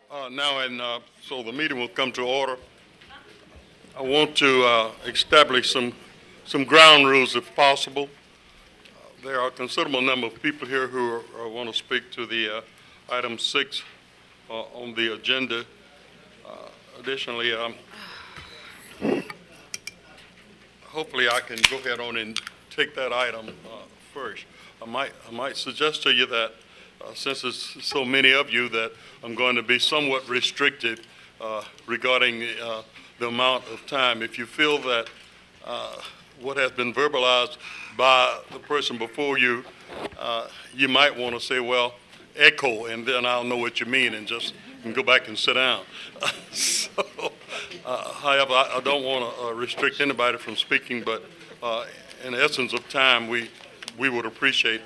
So the meeting will come to order. I want to establish some ground rules if possible. There are a considerable number of people here who want to speak to the item 6 on the agenda. Additionally, hopefully I can go ahead on and take that item first. I might suggest to you that since there's so many of you, that I'm going to be somewhat restricted regarding the amount of time. If you feel that what has been verbalized by the person before you, you might want to say, well, echo, and then I'll know what you mean and just go back and sit down. However, I don't want to restrict anybody from speaking, but in the essence of time, we would appreciate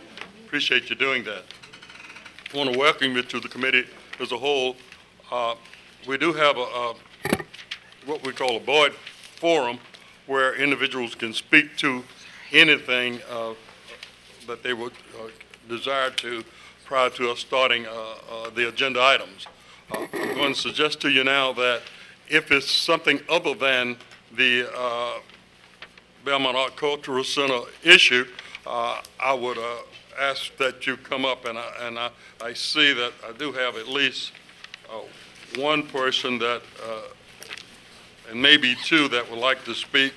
you doing that. I want to welcome you to the committee as a whole. We do have what we call a board forum where individuals can speak to anything that they would desire to prior to us starting the agenda items. I'm going to suggest to you now that if it's something other than the Belmont Art Cultural Center issue, I would ask that you come up, and I see that I do have at least one person that, and maybe two, that would like to speak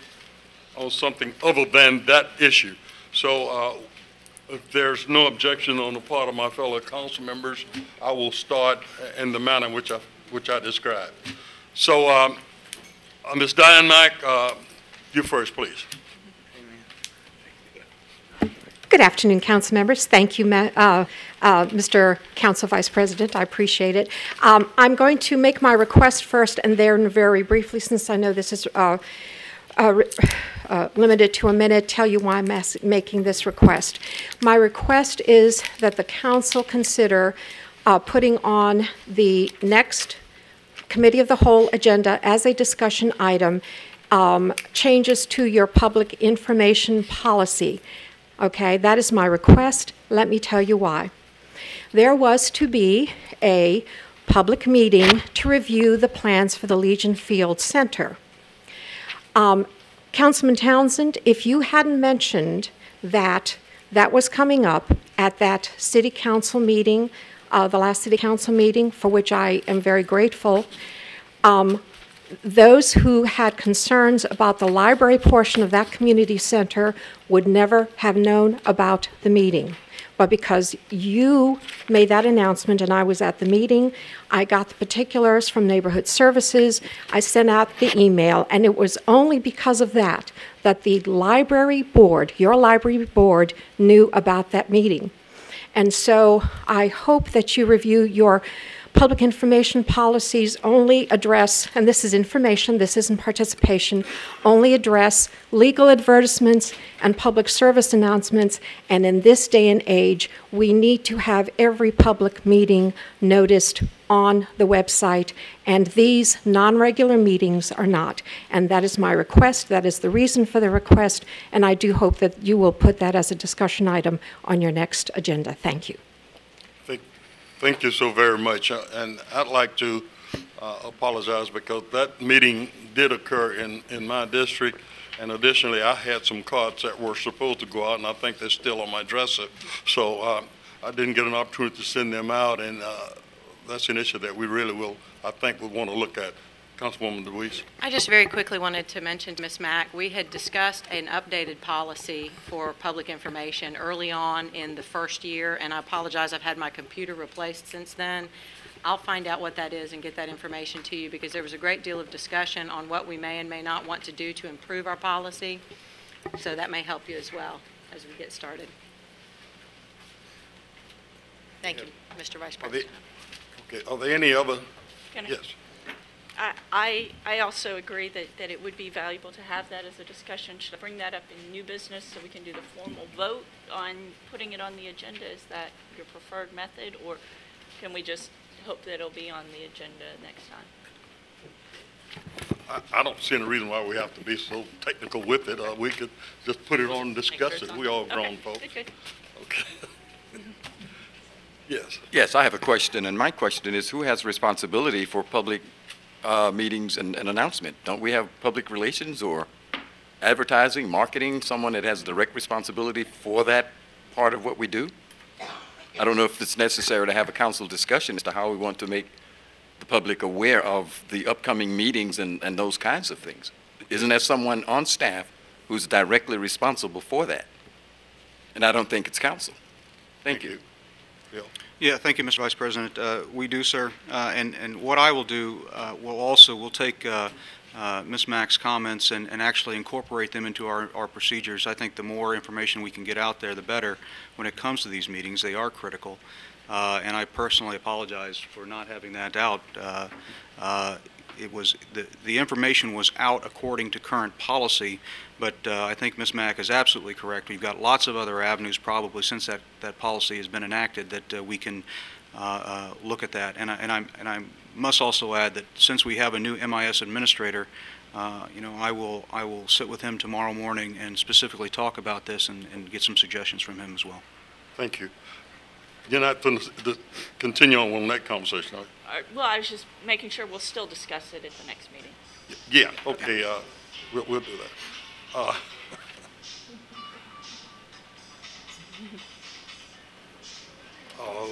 on something other than that issue. So if there's no objection on the part of my fellow council members, I will start in the manner which I described. So Ms. Diane Mack, you first, please. Good afternoon, council members. Thank you, Mr. Council Vice President. I appreciate it. I'm going to make my request first, and then very briefly, since I know this is limited to a minute, tell you why I'm making this request. My request is that the council consider putting on the next Committee of the Whole agenda as a discussion item changes to your public information policy. Okay, that is my request. Let me tell you why. There was to be a public meeting to review the plans for the Legion Field Center. Councilman Townsend, if you hadn't mentioned that that was coming up at that city council meeting, the last city council meeting, for which I am very grateful, those who had concerns about the library portion of that community center would never have known about the meeting. But because you made that announcement and I was at the meeting, I got the particulars from Neighborhood Services, I sent out the email, and it was only because of that that the library board, your library board, knew about that meeting. And so I hope that you review your public information policies, only address, and this is information, this isn't participation, only address legal advertisements and public service announcements. And in this day and age, we need to have every public meeting noticed on the website, and these non-regular meetings are not. And that is my request. That is the reason for the request, and I do hope that you will put that as a discussion item on your next agenda. Thank you. Thank you so very much, and I'd like to apologize because that meeting did occur in my district, and additionally I had some cards that were supposed to go out, and I think they're still on my dresser, so I didn't get an opportunity to send them out, and that's an issue that we really will, I think, will want to look at. Councilwoman DeWeese. I just very quickly wanted to mention to Ms. Mack, we had discussed an updated policy for public information early on in the first year, and I apologize, I've had my computer replaced since then. I'll find out what that is and get that information to you, because there was a great deal of discussion on what we may and may not want to do to improve our policy, so that may help you as well as we get started. Thank you, Mr. Vice President. Are there any other? Yes. I also agree that it would be valuable to have that as a discussion. Should I bring that up in new business so we can do the formal vote on putting it on the agenda? Is that your preferred method, or can we just hope that it'll be on the agenda next time? I don't see any reason why we have to be so technical with it. We could just put it on and discuss it. We all grown folks. Good. Okay. Yes. Yes, I have a question, and my question is, who has responsibility for public meetings and announcement? Don't we have public relations or advertising, marketing, someone that has direct responsibility for that part of what we do? I don't know if it's necessary to have a council discussion as to how we want to make the public aware of the upcoming meetings and those kinds of things. Isn't there someone on staff who's directly responsible for that? And I don't think it's council. Thank you. Bill. Yeah, thank you, Mr. Vice President. We do, sir. And what I will do, we'll take Ms. Mack's comments and actually incorporate them into our procedures. I think the more information we can get out there, the better when it comes to these meetings. They are critical. And I personally apologize for not having that out. It was the information was out according to current policy, but I think Ms. Mack is absolutely correct. We've got lots of other avenues probably since that policy has been enacted that we can look at that. And I must also add that since we have a new MIS administrator, I will sit with him tomorrow morning and specifically talk about this and get some suggestions from him as well. Thank you. You're not going to continue on that conversation, are you? Well, I was just making sure we'll still discuss it at the next meeting. Yeah, okay, we'll do that.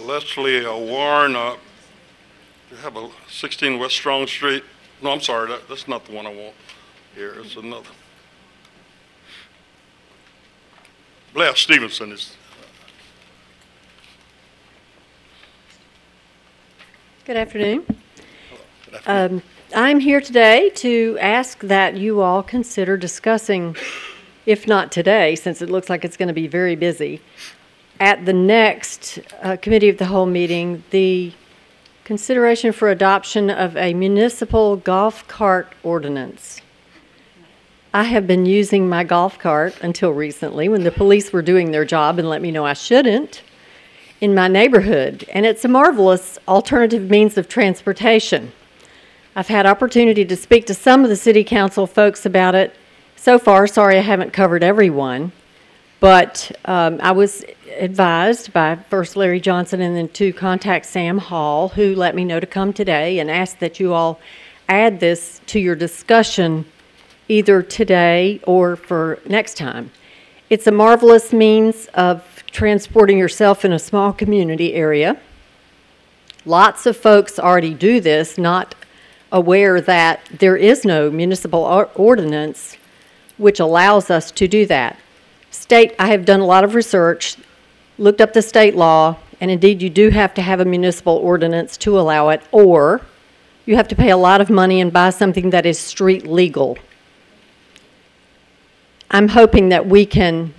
Leslie Warren, you have a 16 West Strong Street. No, I'm sorry, that's not the one I want here. It's another. Blair Stevenson is. Good afternoon. I'm here today to ask that you all consider discussing, if not today, since it looks like it's going to be very busy, at the next Committee of the Whole meeting, the consideration for adoption of a municipal golf cart ordinance. I have been using my golf cart until recently when the police were doing their job and let me know I shouldn't in my neighborhood, and it's a marvelous alternative means of transportation. I've had opportunity to speak to some of the city council folks about it so far. Sorry I haven't covered everyone, but I was advised by first Larry Johnson and then to contact Sam Hall, who let me know to come today and ask that you all add this to your discussion either today or for next time. It's a marvelous means of transporting yourself in a small community area. Lots of folks already do this, not aware that there is no municipal ordinance which allows us to do that. I have done a lot of research, looked up the state law, and indeed you do have to have a municipal ordinance to allow it, or you have to pay a lot of money and buy something that is street legal. I'm hoping that we can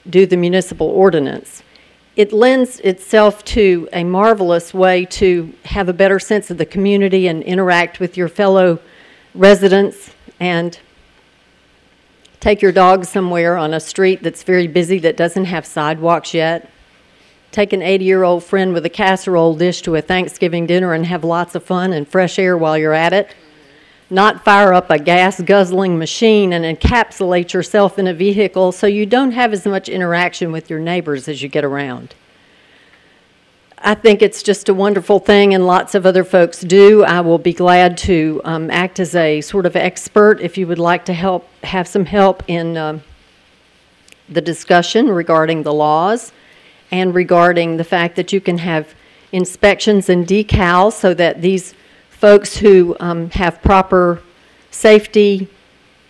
do the municipal ordinance. It lends itself to a marvelous way to have a better sense of the community and interact with your fellow residents and take your dog somewhere on a street that's very busy that doesn't have sidewalks yet. Take an 80-year-old friend with a casserole dish to a Thanksgiving dinner and have lots of fun and fresh air while you're at it. Not fire up a gas-guzzling machine and encapsulate yourself in a vehicle so you don't have as much interaction with your neighbors as you get around. I think it's just a wonderful thing, and lots of other folks do. I will be glad to act as a sort of expert if you would like to have some help in the discussion regarding the laws and regarding the fact that you can have inspections and decals so that these folks who have proper safety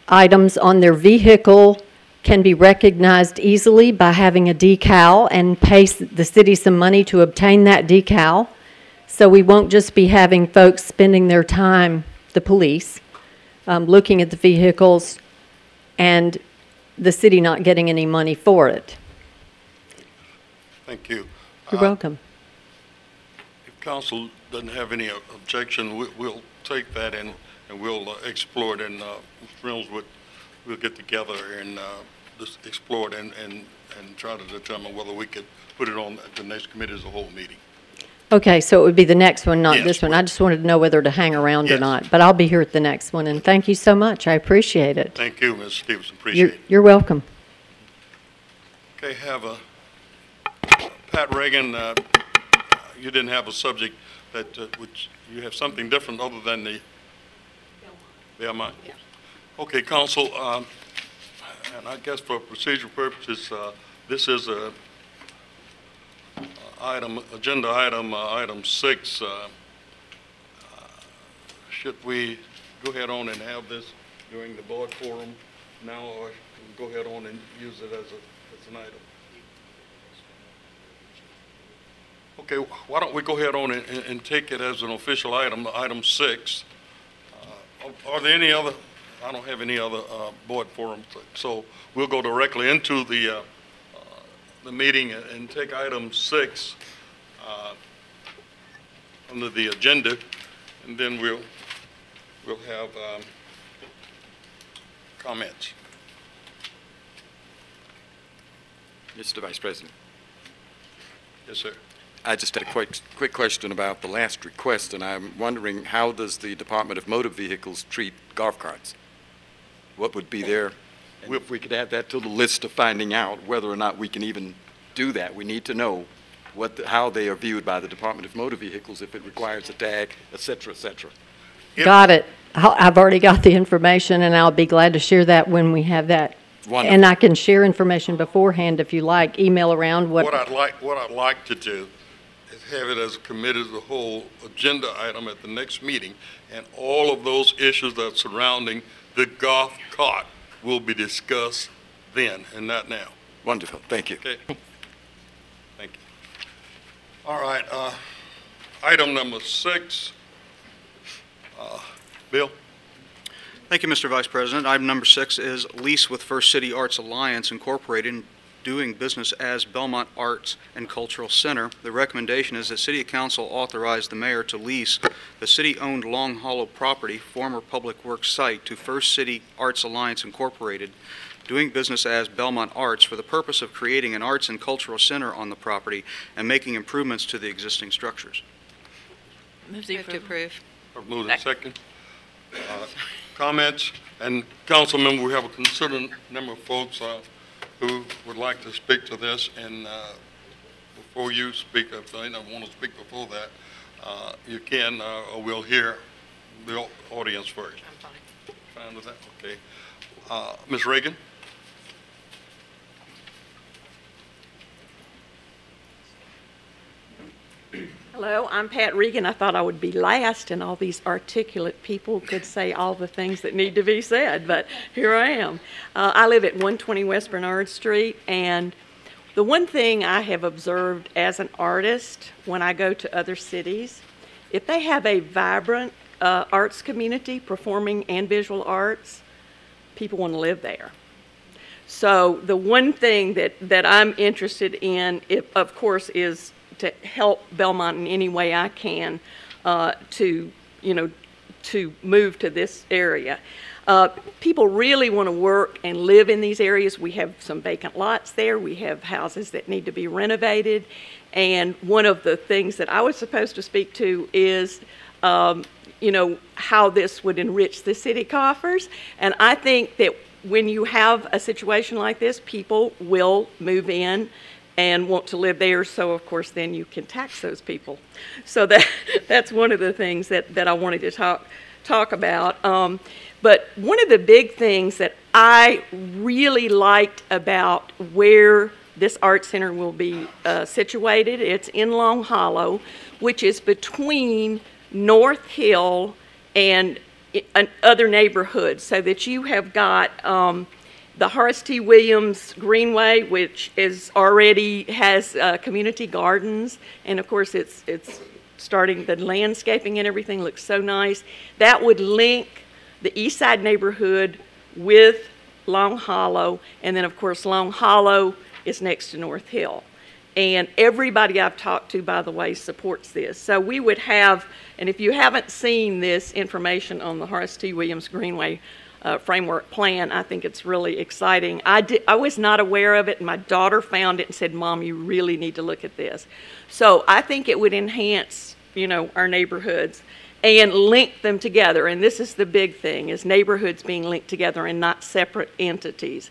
items on their vehicle can be recognized easily by having a decal and pay the city some money to obtain that decal. So we won't just be having folks spending their time, the police, looking at the vehicles and the city not getting any money for it. Thank you. You're welcome. If council doesn't have any objection, we'll take that and we'll explore it, and Reynolds we'll get together and just explore it and try to determine whether we could put it on the next committee as a whole meeting. Okay, so it would be the next one, not Yes, this one. right. I just wanted to know whether to hang around or Yes. not, but I'll be here at the next one, and thank you so much. I appreciate it. Thank you, Ms. Stevenson. Appreciate it. You're welcome. Okay, have Pat Reagan, you didn't have a subject that, which you have something different other than the Belmont. Yeah. Okay, Council, and I guess for procedural purposes, this is a agenda item 6. Should we go ahead on and have this during the board forum now, or go ahead on and use it as an item? Okay, why don't we go ahead on and take it as an official item, item 6. Are there any other, I don't have any other board forums, so we'll go directly into the meeting and take item 6 under the agenda, and then we'll have comments. Mr. Vice President, Yes, sir. I just had a quick question about the last request, and I'm wondering, how does the Department of Motor Vehicles treat golf carts? What would be there? If we could add that to the list of finding out whether or not we can even do that. We need to know how they are viewed by the Department of Motor Vehicles, if it requires a tag, et cetera, et cetera. Yep. Got it. I've already got the information, and I'll be glad to share that when we have that. Wonderful. And I can share information beforehand if you like, email around What I'd like to do is have it as a committee as a whole agenda item at the next meeting, and all of those issues that are surrounding the golf cart will be discussed then and not now. Wonderful. Thank you. Okay? Thank you. All right, item number 6. Bill? Thank you, Mr. Vice President. Item number 6 is lease with First City Arts Alliance Incorporated, doing business as Belmont Arts and Cultural Center. The recommendation is that City Council authorize the mayor to lease the city-owned Long Hollow property, former Public Works site, to First City Arts Alliance Incorporated, doing business as Belmont Arts, for the purpose of creating an arts and cultural center on the property and making improvements to the existing structures. Move to approve. Moved and second. Comments? And council member, we have a considerable number of folks who would like to speak to this. And before you speak, if they don't want to speak before that, you can, or we'll hear the audience first. I'm fine. Fine with that? Okay. Ms. Reagan? Hello, I'm Pat Regan. I thought I would be last and all these articulate people could say all the things that need to be said, but here I am. I live at 120 West Bernard Street, and the one thing I have observed as an artist when I go to other cities, if they have a vibrant arts community, performing and visual arts, people want to live there. So the one thing that I'm interested in, of course, is to help Belmont in any way I can to move to this area. People really want to work and live in these areas. We have some vacant lots there. We have houses that need to be renovated. And one of the things that I was supposed to speak to is how this would enrich the city coffers. And I think that when you have a situation like this, people will move in and want to live there, so of course then you can tax those people. So that's one of the things that I wanted to talk about. But one of the big things that I really liked about where this art center will be situated, it's in Long Hollow, which is between North Hill and other neighborhoods, so that you have got the Horace T. Williams Greenway, which already has community gardens, and of course it's starting, the landscaping and everything looks so nice. That would link the East Side neighborhood with Long Hollow, and then of course Long Hollow is next to North Hill. And everybody I've talked to, by the way, supports this. So we would have, and if you haven't seen this information on the Horace T. Williams Greenway framework plan, I think it's really exciting. I was not aware of it, and my daughter found it and said, "Mom, you really need to look at this." So I think it would enhance, our neighborhoods and link them together. And this is the big thing, is neighborhoods being linked together and not separate entities.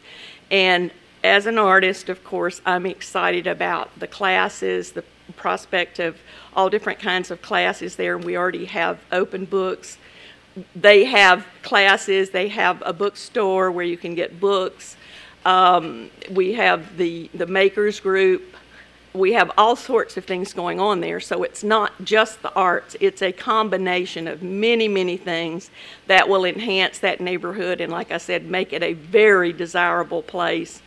And as an artist, of course, I'm excited about the classes, the prospect of all different kinds of classes there, and we already have open books. They have classes, they have a bookstore where you can get books. We have the Makers Group. We have all sorts of things going on there, so it's not just the arts. It's a combination of many, many things that will enhance that neighborhood and, like I said, make it a very desirable place.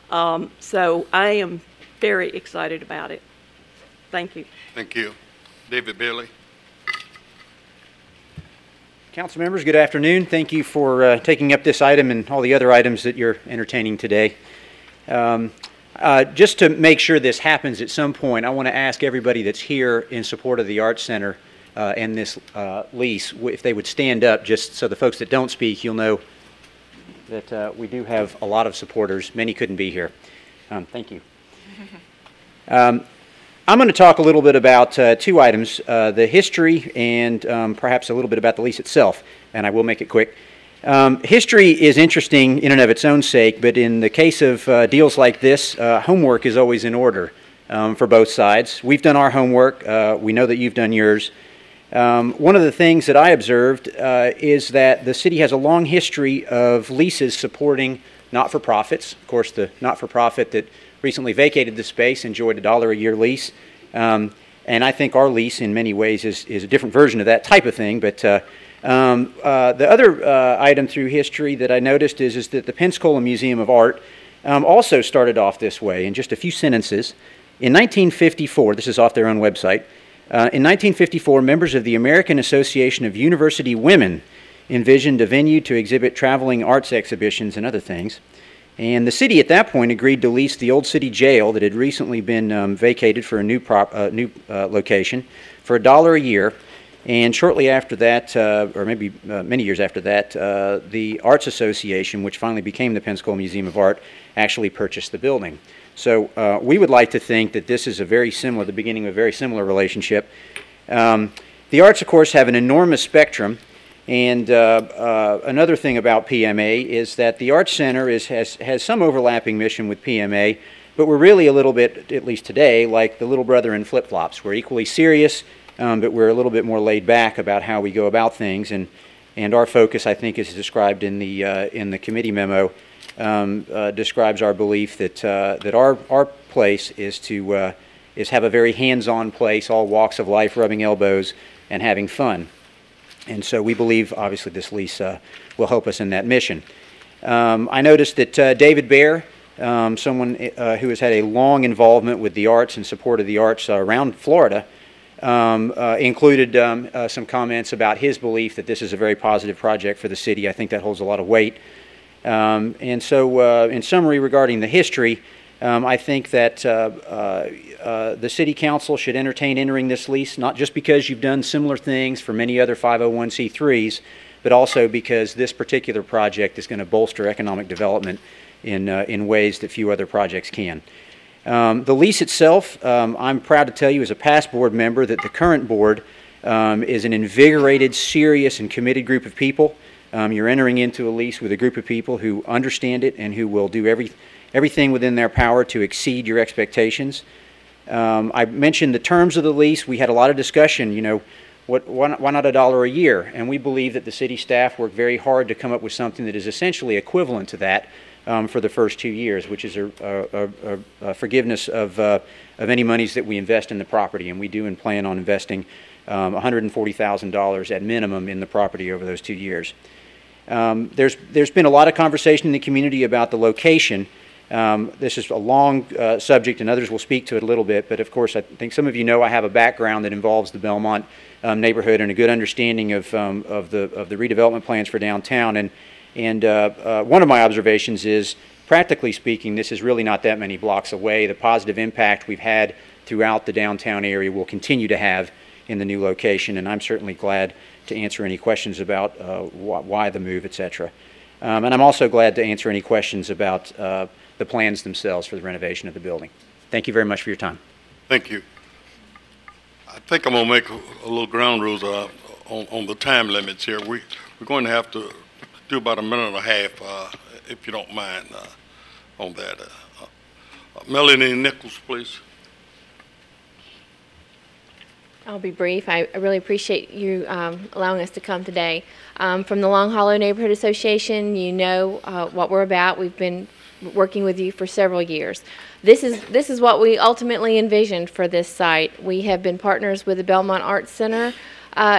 So I am very excited about it. Thank you. Thank you. David Bailey. Council members, good afternoon. Thank you for taking up this item and all the other items that you're entertaining today. Just to make sure this happens at some point, I want to ask everybody that's here in support of the Arts Center and this lease, if they would stand up, just so the folks that don't speak, you'll know that we do have a lot of supporters. Many couldn't be here. Thank you. I'm going to talk a little bit about two items, the history and perhaps a little bit about the lease itself, and I will make it quick. History is interesting in and of its own sake, but in the case of deals like this, homework is always in order for both sides. We've done our homework. We know that you've done yours. One of the things that I observed is that the city has a long history of leases supporting not-for-profits. Of course, the not-for-profit that recently vacated the space enjoyed a $1 a year lease. And I think our lease in many ways is a different version of that type of thing. But the other item through history that I noticed is that the Pensacola Museum of Art also started off this way. In just a few sentences, in 1954, this is off their own website, in 1954, members of the American Association of University Women envisioned a venue to exhibit traveling arts exhibitions and other things. And the city at that point agreed to lease the old city jail that had recently been vacated for a new location for $1 a year. And shortly after that, or maybe many years after that, the Arts Association, which finally became the Pensacola Museum of Art, actually purchased the building. So we would like to think that this is the beginning of a very similar relationship. The arts, of course, have an enormous spectrum. And another thing about PMA is that the Arts Center has some overlapping mission with PMA, but we're really a little bit, at least today, like the little brother in flip-flops. We're equally serious, but we're a little bit more laid back about how we go about things. And our focus, I think, is described in the committee memo, describes our belief that our place is have a very hands-on place, all walks of life, rubbing elbows and having fun. And so we believe, obviously, this lease will help us in that mission. I noticed that David Baer, someone who has had a long involvement with the arts and support of the arts around Florida, included some comments about his belief that this is a very positive project for the city. I think that holds a lot of weight. And so, in summary, regarding the history, I think that the City Council should entertain entering this lease, not just because you've done similar things for many other 501c3s, but also because this particular project is going to bolster economic development in ways that few other projects can. The lease itself, I'm proud to tell you as a past board member that the current board is an invigorated, serious, and committed group of people. You're entering into a lease with a group of people who understand it and who will do everything within their power to exceed your expectations. I mentioned the terms of the lease. We had a lot of discussion, you know, why not $1 a year? And we believe that the city staff worked very hard to come up with something that is essentially equivalent to that for the first 2 years, which is a forgiveness of any monies that we invest in the property. And we do plan on investing $140,000 at minimum in the property over those 2 years. There's been a lot of conversation in the community about the location. This is a long subject, and others will speak to it a little bit, but of course I think some of you know I have a background that involves the Belmont neighborhood and a good understanding of the redevelopment plans for downtown. And one of my observations is, practically speaking, this is really not that many blocks away. The positive impact we've had throughout the downtown area will continue to have in the new location, and I'm certainly glad to answer any questions about why the move, etc. And I'm also glad to answer any questions about the plans themselves for the renovation of the building. Thank you very much for your time. Thank you. I think I'm going to make a little ground rules on the time limits here. We're going to have to do about a minute and a half, if you don't mind, on that. Melanie Nichols, please. I'll be brief. I really appreciate you allowing us to come today. From the Long Hollow Neighborhood Association, you know what we're about. We've been working with you for several years. This is what we ultimately envisioned for this site. We have been partners with the Belmont Arts Center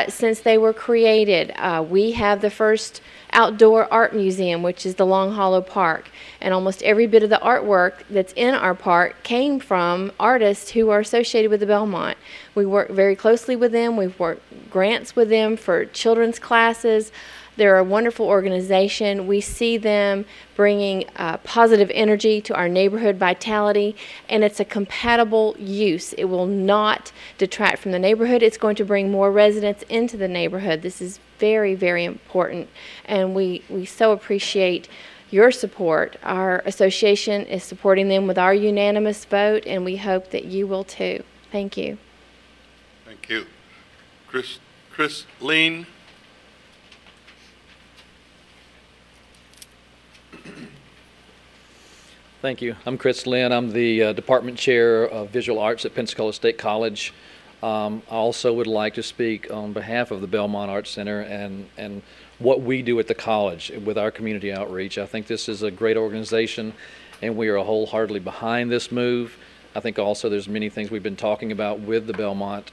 since they were created. We have the first outdoor art museum, which is the Long Hollow Park. And almost every bit of the artwork that's in our park came from artists who are associated with the Belmont. We work very closely with them. We've worked grants with them for children's classes. They're a wonderful organization. We see them bringing positive energy to our neighborhood vitality, and it's a compatible use. It will not detract from the neighborhood. It's going to bring more residents into the neighborhood. This is very, very important, and we so appreciate your support. Our association is supporting them with our unanimous vote, and we hope that you will too. Thank you. Thank you. Chris Lean. Thank you. I'm Chris Lynn. I'm the Department Chair of Visual Arts at Pensacola State College. I also would like to speak on behalf of the Belmont Arts Center and what we do at the college with our community outreach. I think this is a great organization, and we are wholeheartedly behind this move. I think also there's many things we've been talking about with the Belmont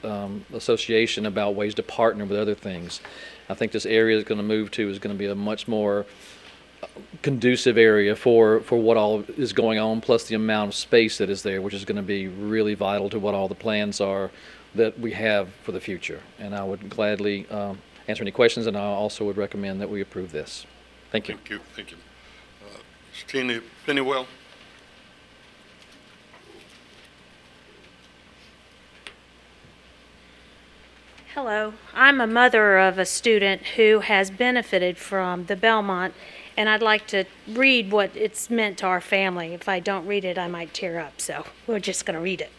Association about ways to partner with other things. I think this area is going to move to is going to be a much more conducive area for what all is going on, plus the amount of space that is there, which is going to be really vital to what all the plans are that we have for the future. And I would gladly answer any questions, and I also would recommend that we approve this. Thank you. Thank you. Thank you. Tina Pennywell. Hello. I'm a mother of a student who has benefited from the Belmont, and I'd like to read what it's meant to our family. If I don't read it, I might tear up, so we're just going to read it.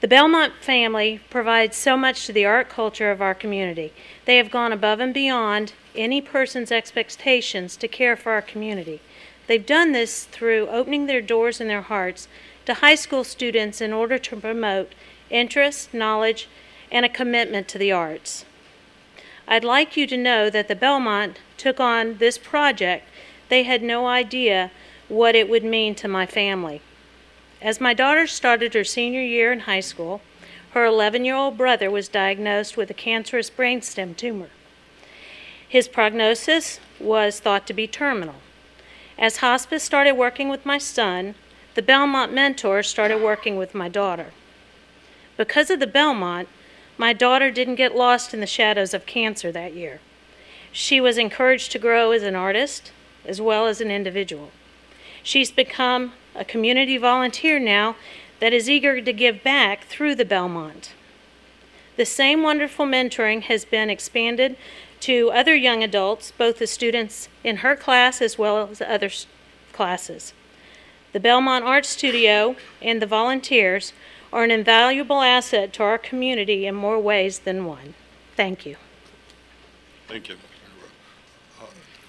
The Belmont family provides so much to the art culture of our community. They have gone above and beyond any person's expectations to care for our community. They've done this through opening their doors and their hearts to high school students in order to promote interest, knowledge, and a commitment to the arts. I'd like you to know that the Belmont took on this project. They had no idea what it would mean to my family. As my daughter started her senior year in high school, her 11-year-old brother was diagnosed with a cancerous brainstem tumor. His prognosis was thought to be terminal. As hospice started working with my son, the Belmont mentors started working with my daughter. Because of the Belmont, my daughter didn't get lost in the shadows of cancer that year. She was encouraged to grow as an artist as well as an individual. She's become a community volunteer now that is eager to give back through the Belmont. The same wonderful mentoring has been expanded to other young adults, both the students in her class as well as other classes. The Belmont Art Studio and the volunteers are an invaluable asset to our community in more ways than one. Thank you. Thank you.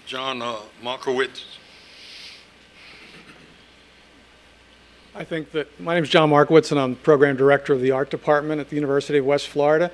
John Markowitz. I think that my name is John Markowitz, and I'm Program Director of the Art Department at the University of West Florida.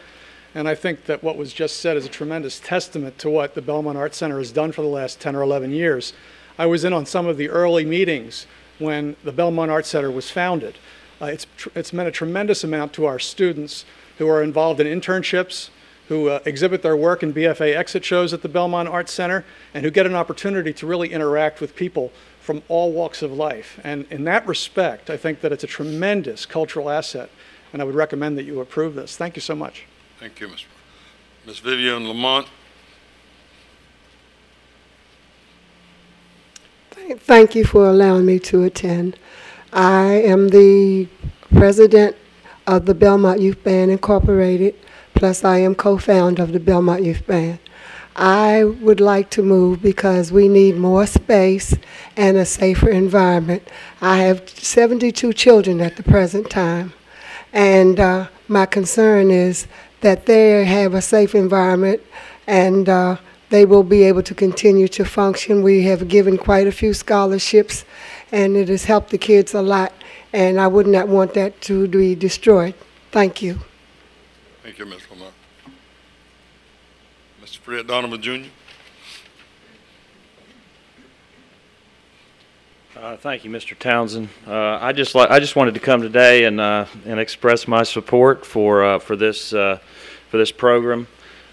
And I think that what was just said is a tremendous testament to what the Belmont Art Center has done for the last 10 or 11 years. I was in on some of the early meetings when the Belmont Art Center was founded. It's meant a tremendous amount to our students who are involved in internships, who exhibit their work in BFA exit shows at the Belmont Art Center, and who get an opportunity to really interact with people from all walks of life. And in that respect, I think that it's a tremendous cultural asset, and I would recommend that you approve this. Thank you so much. Thank you, Ms. Vivian Lamont. Thank you for allowing me to attend. I am the president of the Belmont Youth Band Incorporated, plus I am co-founder of the Belmont Youth Band. I would like to move because we need more space and a safer environment. I have 72 children at the present time, and my concern is that they have a safe environment and they will be able to continue to function. We have given quite a few scholarships, and it has helped the kids a lot, and I would not want that to be destroyed. Thank you. Thank you, Ms. Lamar. Mr. Fred Donovan, Jr. Thank you, Mr. Townsend. I just wanted to come today and express my support for this program.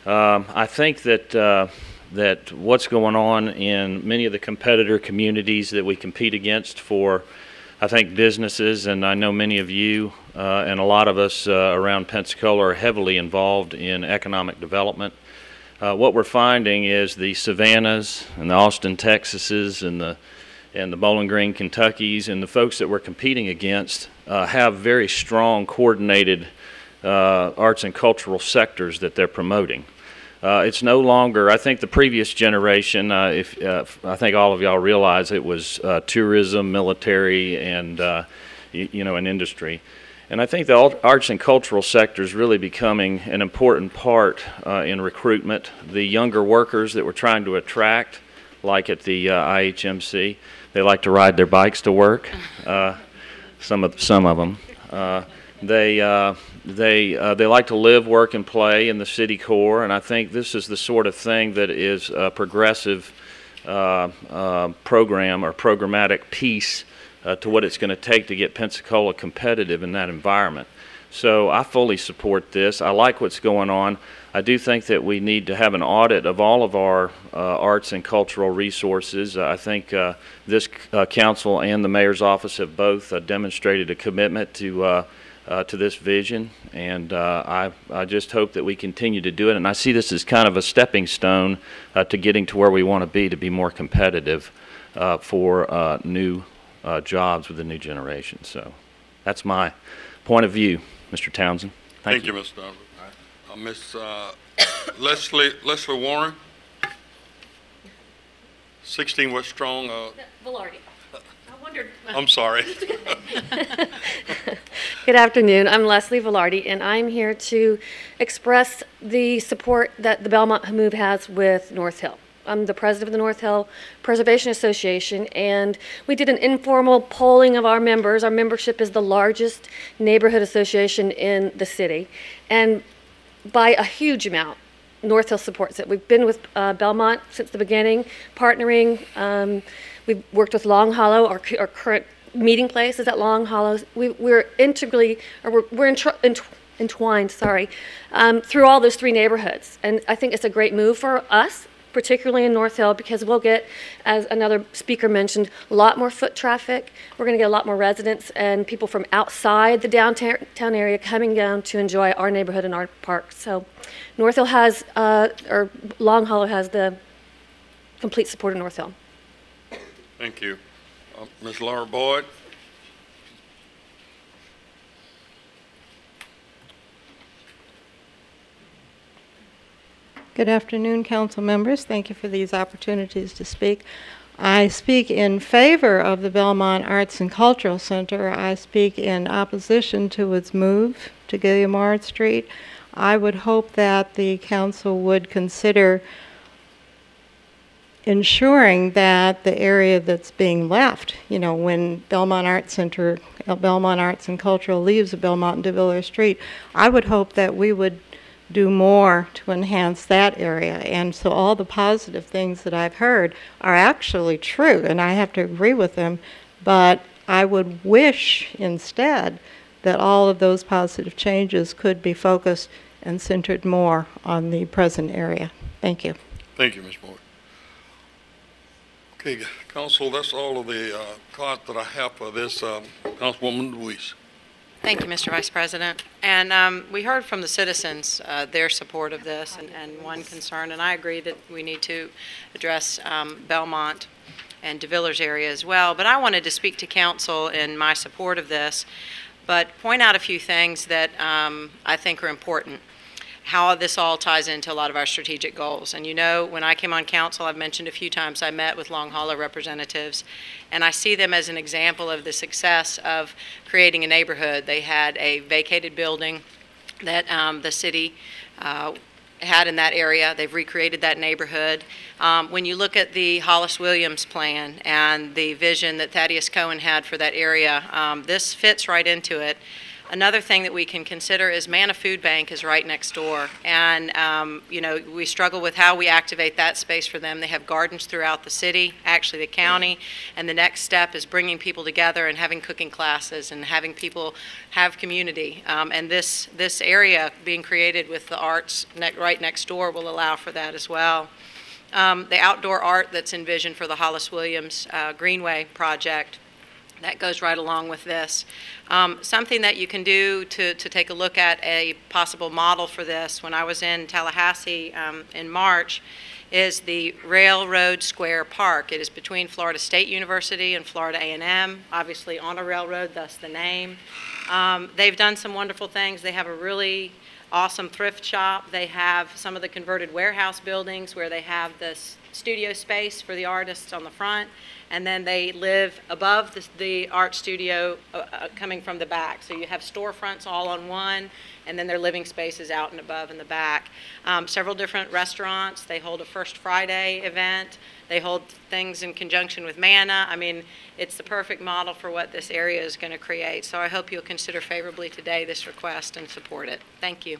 I think that what's going on in many of the competitor communities that we compete against for, I think, businesses, and I know many of you and a lot of us around Pensacola are heavily involved in economic development. What we're finding is the Savannahs and the Austin, Texases and the Bowling Green, Kentuckys, and the folks that we're competing against have very strong, coordinated arts and cultural sectors that they're promoting. It's no longer, I think the previous generation, I think all of y'all realize it was tourism, military, and an industry. And I think the arts and cultural sector is really becoming an important part in recruitment. The younger workers that we're trying to attract, like at the IHMC, they like to ride their bikes to work. Some of them. They like to live, work, and play in the city core, and I think this is the sort of thing that is a progressive program or programmatic piece to what it's going to take to get Pensacola competitive in that environment. So I fully support this. I like what's going on. I do think that we need to have an audit of all of our arts and cultural resources. I think this council and the mayor's office have both demonstrated a commitment to this vision, and I just hope that we continue to do it. And I see this as kind of a stepping stone to getting to where we want to be more competitive for new jobs with the new generation. So that's my point of view, Mr. Townsend. Thank you. Thank you, Mr. Donovan. Miss Leslie Warren, 16 West Strong. Velarde. I wondered. I'm sorry. Good afternoon. I'm Leslie Velarde, and I'm here to express the support that the Belmont Move has with North Hill. I'm the president of the North Hill Preservation Association, and we did an informal polling of our members. Our membership is the largest neighborhood association in the city, and by a huge amount, North Hill supports it. We've been with Belmont since the beginning, partnering. We've worked with Long Hollow. Our current meeting place is at Long Hollow. We're integrally, or we're entwined, through all those three neighborhoods. And I think it's a great move for us, particularly in North Hill, because we'll get, as another speaker mentioned, a lot more foot traffic. We're going to get a lot more residents and people from outside the downtown area coming down to enjoy our neighborhood and our park. So North Hill has, or Long Hollow has the complete support of North Hill. Thank you. Ms. Laura Boyd. Good afternoon, council members. Thank you for these opportunities to speak. I speak in favor of the Belmont Arts and Cultural Center. I speak in opposition to its move to Guillemard Street. I would hope that the council would consider ensuring that the area that's being left, when Belmont Arts and Cultural leaves the Belmont and De Villers Street, I would hope that we would do more to enhance that area. And so all the positive things that I've heard are actually true, and I have to agree with them, but I would wish instead that all of those positive changes could be focused and centered more on the present area. Thank you. Thank you, Ms. Boyd. Okay, council, that's all of the cards that I have for this. Councilwoman Louise. Thank you, Mr. Vice President. And we heard from the citizens their support of this and one concern, and I agree that we need to address Belmont and De Villers area as well. But I wanted to speak to council in my support of this, but point out a few things that I think are important. How this all ties into a lot of our strategic goals. And when I came on council, I've mentioned a few times, I met with Long Hollow representatives, and I see them as an example of the success of creating a neighborhood. They had a vacated building that the city had in that area. They've recreated that neighborhood. When you look at the Hollis-Williams plan and the vision that Thaddeus Cohen had for that area, this fits right into it. Another thing that we can consider is Manna Food Bank is right next door. And, you know, we struggle with how we activate that space for them. They have gardens throughout the city, actually the county. And the next step is bringing people together and having cooking classes and having people have community. And this area being created with the arts right next door will allow for that as well. The outdoor art that's envisioned for the Hollis Williams Greenway project, that goes right along with this. Something that you can do to take a look at a possible model for this, when I was in Tallahassee in March, is the Railroad Square Park. It is between Florida State University and Florida A&M, obviously on a railroad, thus the name. They've done some wonderful things. They have a really awesome thrift shop. They have some of the converted warehouse buildings where they have this studio space for the artists on the front, and then they live above the art studio coming from the back. So you have storefronts all on one, and then their living spaces out and above in the back. Several different restaurants. They hold a First Friday event. They hold things in conjunction with Manna. I mean, it's the perfect model for what this area is going to create. So I hope you'll consider favorably today this request and support it. Thank you.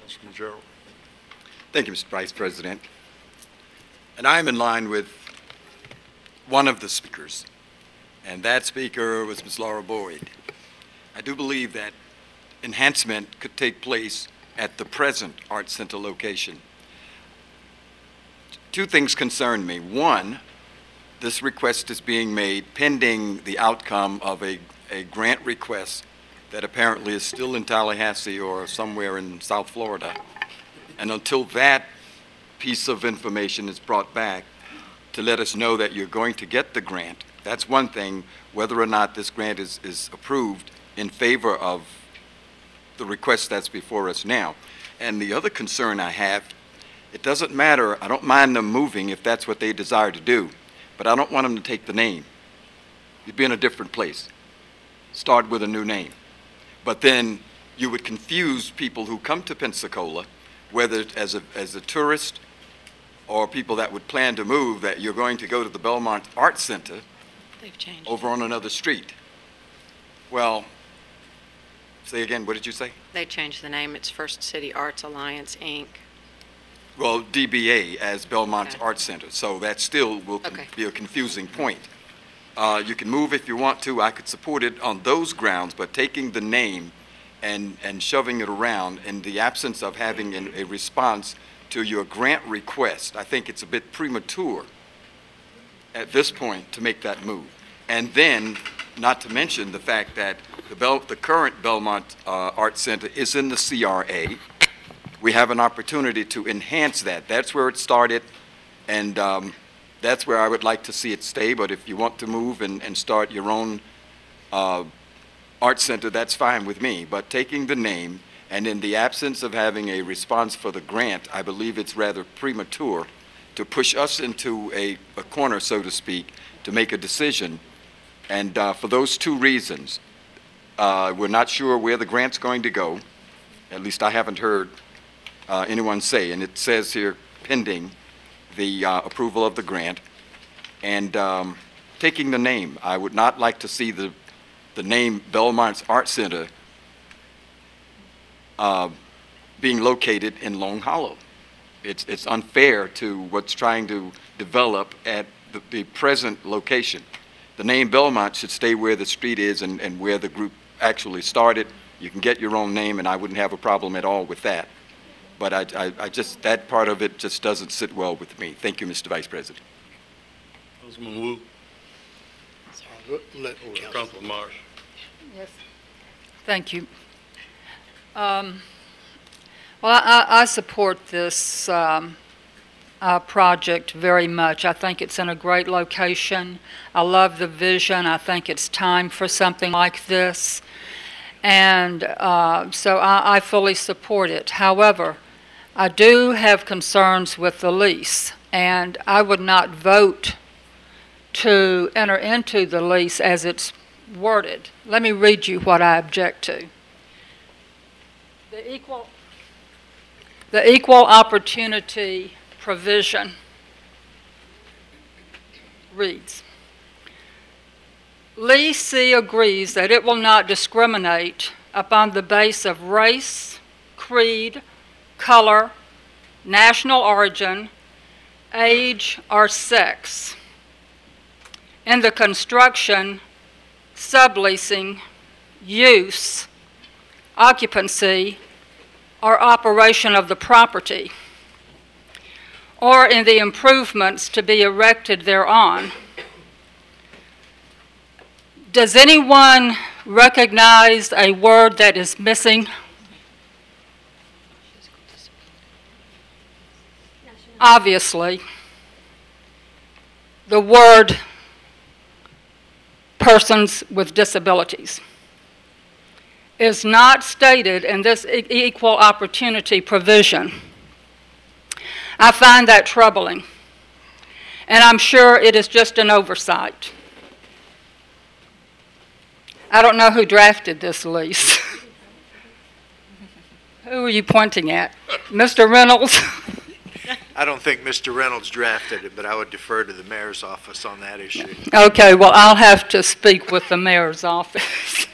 Councilman Gerald. Thank you, Mr. Vice President. And I'm in line with one of the speakers, and that speaker was Ms. Laura Boyd. I do believe that enhancement could take place at the present Art Center location. Two things concern me. One, this request is being made pending the outcome of a grant request that apparently is still in Tallahassee or somewhere in South Florida. And until that piece of information is brought back to let us know that you're going to get the grant, that's one thing. Whether or not this grant is approved in favor of the request that's before us now. And the other concern I have, it doesn't matter, I don't mind them moving if that's what they desire to do, but I don't want them to take the name. You'd be in a different place. Start with a new name. But then you would confuse people who come to Pensacola, whether as a tourist or people that would plan to move, that you're going to go to the Belmont Art Center over on another street. Well, say again, what did you say? They changed the name. It's First City Arts Alliance, Inc. Well, DBA as Belmont Art Center, so that still will be a confusing point. You can move if you want to. I could support it on those grounds, but taking the name and shoving it around in the absence of having a response to your grant request, I think it's a bit premature at this point to make that move. And then, not to mention the fact that the current Belmont Art Center is in the CRA. We have an opportunity to enhance that. That's where it started, and that's where I would like to see it stay. But if you want to move and start your own art center, that's fine with me. But taking the name, and in the absence of having a response for the grant, I believe it's rather premature to push us into a corner, so to speak, to make a decision. And for those two reasons, we're not sure where the grant's going to go. At least I haven't heard anyone say, and it says here pending the approval of the grant. And taking the name, I would not like to see the name Belmont's Art Center being located in Long Hollow. It's unfair to what's trying to develop at the present location. The name Belmont should stay where the street is and where the group actually started. You can get your own name, and I wouldn't have a problem at all with that. But I just, that part of it just doesn't sit well with me. Thank you, Mr. Vice President. Councilman Wu. Councilman Marsh. Yes. Thank you. Well, I support this project very much. I think it's in a great location. I love the vision. I think it's time for something like this. And so I fully support it. However, I do have concerns with the lease, and I would not vote to enter into the lease as it's worded. Let me read you what I object to. The equal opportunity provision reads, Lee C. agrees that it will not discriminate upon the base of race, creed, color, national origin, age, or sex in the construction, subleasing, use, occupancy, or operation of the property, or in the improvements to be erected thereon. Does anyone recognize a word that is missing? Obviously, the word persons with disabilities is not stated in this equal opportunity provision. I find that troubling, and I'm sure it is just an oversight. I don't know who drafted this lease. Who are you pointing at? Mr. Reynolds? I don't think Mr. Reynolds drafted it, but I would defer to the mayor's office on that issue. Okay, well, I'll have to speak with the mayor's office.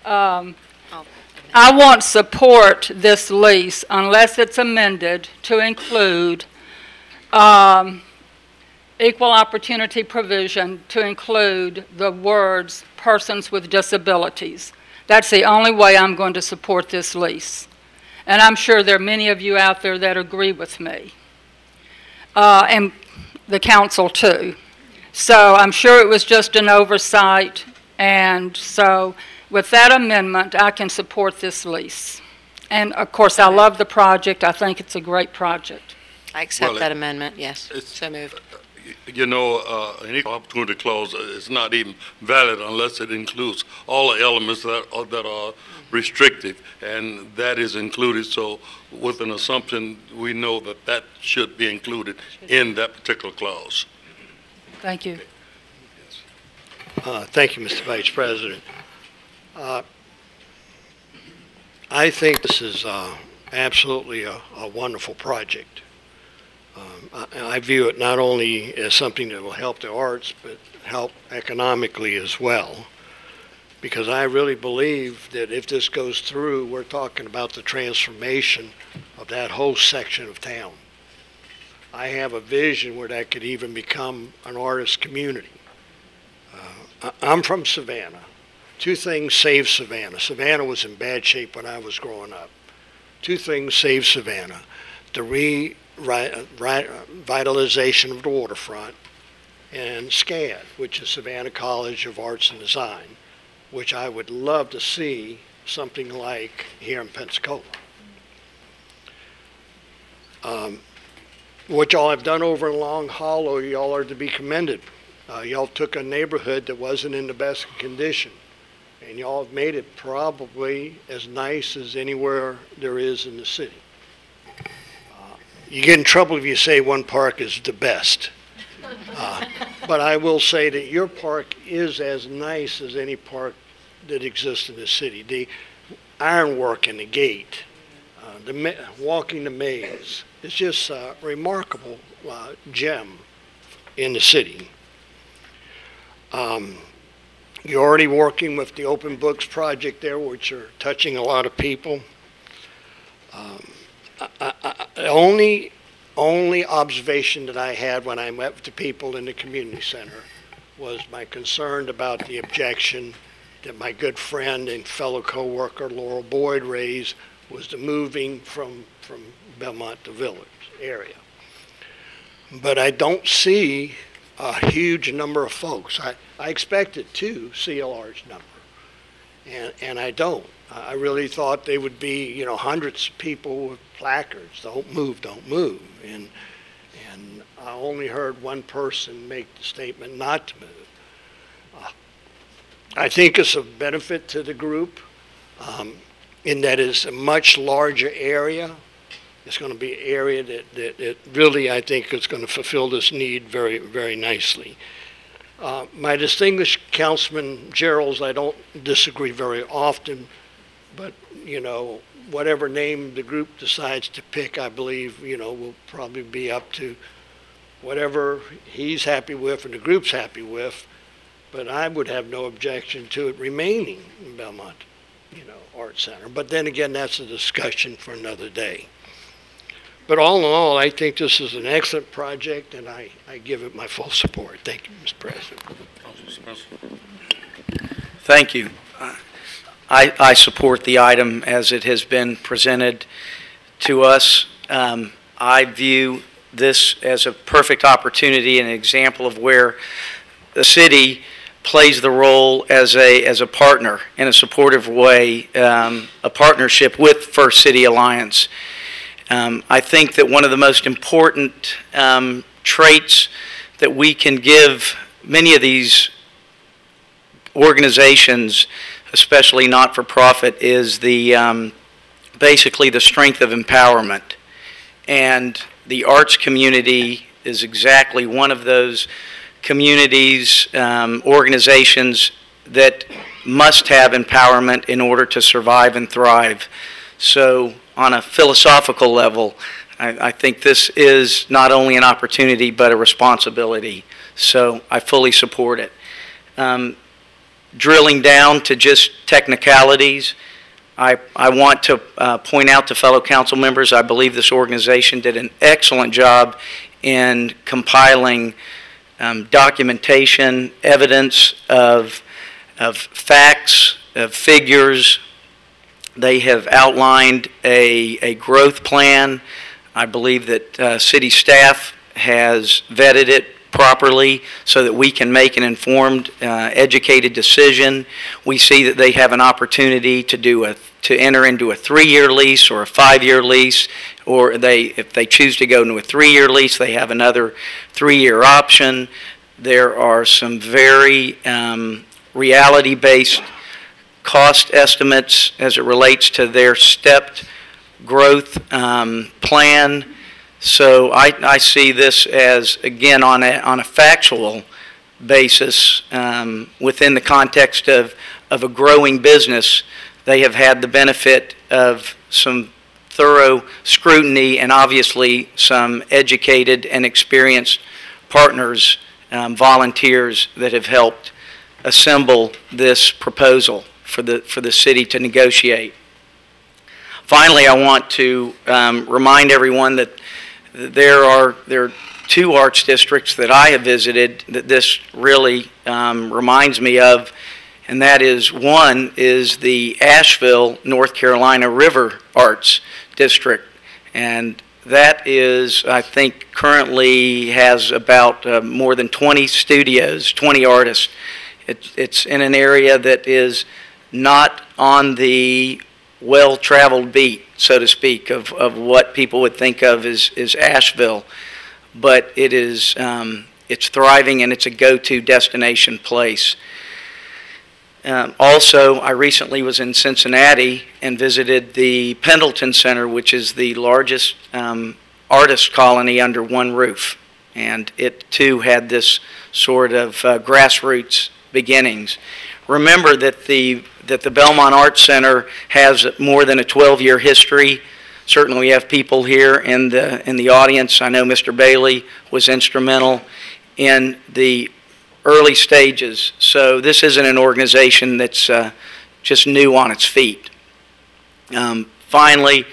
I won't support this lease unless it's amended to include equal opportunity provision to include the words persons with disabilities. That's the only way I'm going to support this lease. And I'm sure there are many of you out there that agree with me. And the council too. So I'm sure it was just an oversight, and so with that amendment, I can support this lease. And of course, I love the project. I think it's a great project. I accept Well, that amendment, yes. So moved. You know, an equal opportunity clause is not even valid unless it includes all the elements that are restrictive, and that is included. So with an assumption, we know that that should be included in that particular clause. Thank you. Thank you, Mr. Vice President. I think this is absolutely a wonderful project. I view it not only as something that will help the arts, but help economically as well. Because I really believe that if this goes through, we're talking about the transformation of that whole section of town. I have a vision where that could even become an artist community. I'm from Savannah. Two things saved Savannah. Savannah was in bad shape when I was growing up. Two things saved Savannah. The revitalization of the waterfront, and SCAD, which is Savannah College of Arts and Design, which I would love to see something like here in Pensacola. What y'all have done over in Long Hollow, y'all are to be commended. Y'all took a neighborhood that wasn't in the best condition, and y'all have made it probably as nice as anywhere there is in the city. You get in trouble if you say one park is the best. But I will say that your park is as nice as any park that exists in the city. The ironwork in the gate, walking the maze, it's just a remarkable gem in the city. You're already working with the Open Books Project there, which are touching a lot of people. The only observation that I had when I met with the people in the community center was my concern about the objection that my good friend and fellow co-worker Laurel Boyd raised, was the moving from Belmont to Village area. But I don't see a huge number of folks. I expected to see a large number, and I don't. I really thought they would be, hundreds of people with placards, don't move, and I only heard one person make the statement not to move. I think it's a benefit to the group in that it's a much larger area. It's going to be an area that really, I think, is going to fulfill this need very, very nicely. My distinguished Councilman Geralds, I don't disagree very often, but, whatever name the group decides to pick, I believe, will probably be up to whatever he's happy with and the group's happy with. but I would have no objection to it remaining in Belmont, Art Center. But then again, that's a discussion for another day. But all in all, I think this is an excellent project, and I give it my full support. Thank you, Mr. President. Thank you. I support the item as it has been presented to us. I view this as a perfect opportunity and an example of where the city plays the role as a partner in a supportive way, a partnership with First City Alliance. I think that one of the most important traits that we can give many of these organizations, especially not-for-profit, is basically the strength of empowerment. And the arts community is exactly one of those communities, organizations that must have empowerment in order to survive and thrive. So on a philosophical level, I think this is not only an opportunity but a responsibility. So I fully support it. Drilling down to just technicalities, I want to point out to fellow council members, I believe this organization did an excellent job in compiling documentation, evidence of facts, of figures. They have outlined a growth plan. I believe that city staff has vetted it properly so that we can make an informed, educated decision. We see that they have an opportunity to enter into a 3-year lease or a 5-year lease, or if they choose to go into a 3-year lease, they have another 3-year option. There are some very reality-based cost estimates as it relates to their stepped growth plan. So I see this as, again, on a factual basis, within the context of a growing business. They have had the benefit of some thorough scrutiny and obviously some educated and experienced partners, volunteers that have helped assemble this proposal for the city to negotiate. Finally, I want to remind everyone that there are 2 arts districts that I have visited that this really reminds me of, and that is, one is the Asheville, North Carolina River Arts District, and that is, I think, currently has about more than 20 studios, 20 artists. It's in an area that is not on the well-traveled beat, so to speak, of what people would think of as Asheville, but it is it's thriving and it's a go-to destination place. Also, I recently was in Cincinnati and visited the Pendleton Center, which is the largest artist colony under one roof, and it too had this sort of grassroots beginnings. Remember that the Belmont Arts Center has more than a 12-year history. Certainly we have people here in the audience. I know Mr. Bailey was instrumental in the early stages. So this isn't an organization that's just new on its feet. Finally,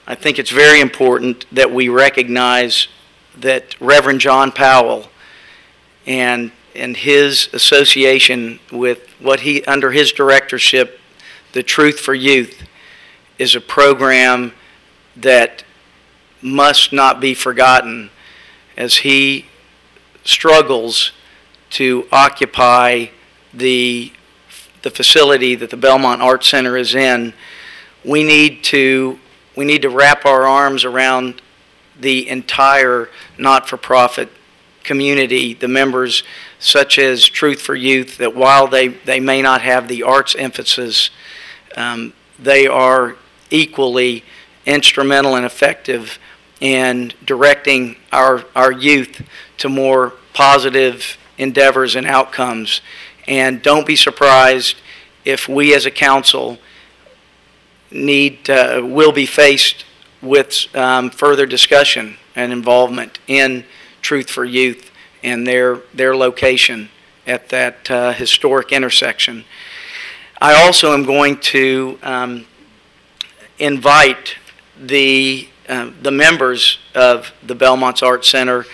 I think it's very important that we recognize that Reverend John Powell and his association with what under his directorship, the Truth for Youth, is a program that must not be forgotten as he struggles to occupy the facility that the Belmont Arts Center is in. We need to wrap our arms around the entire not-for-profit community, the members such as Truth for Youth, that while they may not have the arts emphasis, they are equally instrumental and effective in directing our youth to more positive endeavors and outcomes. And don't be surprised if we as a council will be faced with further discussion and involvement in Truth for Youth and their location at that historic intersection. I also am going to invite the members of the Belmont's Art Center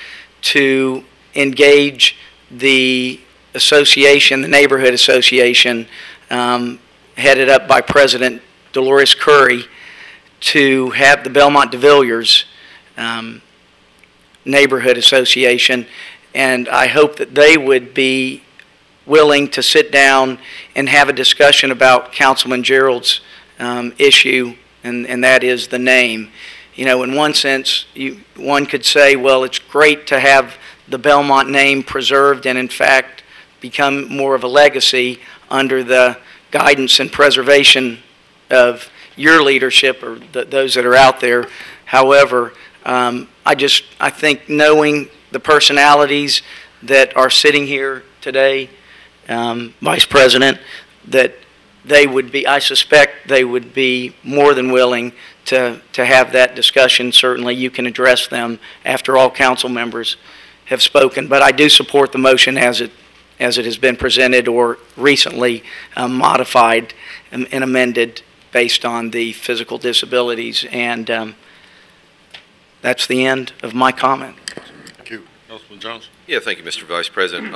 to engage the association, the neighborhood association, headed up by President Dolores Curry, to have the Belmont de Villiers neighborhood association, and I hope that they would be willing to sit down and have a discussion about Councilman Gerald's issue, and that is the name. You know, in one sense, one could say, well, it's great to have the Belmont name preserved and, in fact, become more of a legacy under the guidance and preservation of your leadership or those that are out there. However, I think knowing the personalities that are sitting here today, Vice President, that they would be, I suspect they would be more than willing to have that discussion. Certainly you can address them after all council members have spoken, but I do support the motion as it has been presented or recently modified and amended based on the physical disabilities, and that's the end of my comment. Thank you. Councilman Johnson. Yeah, thank you, Mr. Vice President.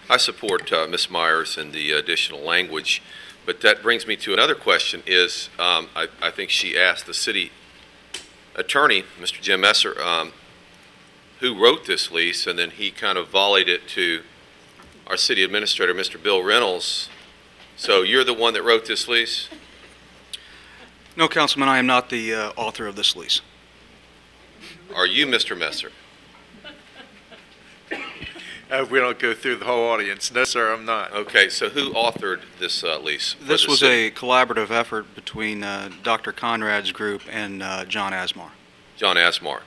I support Ms. Myers and the additional language, but that brings me to another question is, I think she asked the city attorney, Mr. Jim Messer, who wrote this lease, and then he kind of volleyed it to our city administrator, Mr. Bill Reynolds. So you're the one that wrote this lease? No, Councilman, I am not the author of this lease. Are you Mr. Messer? We don't go through the whole audience. No, sir, I'm not. Okay, so who authored this lease? This was a collaborative effort between Dr. Conrad's group and John Asmar. John Asmar.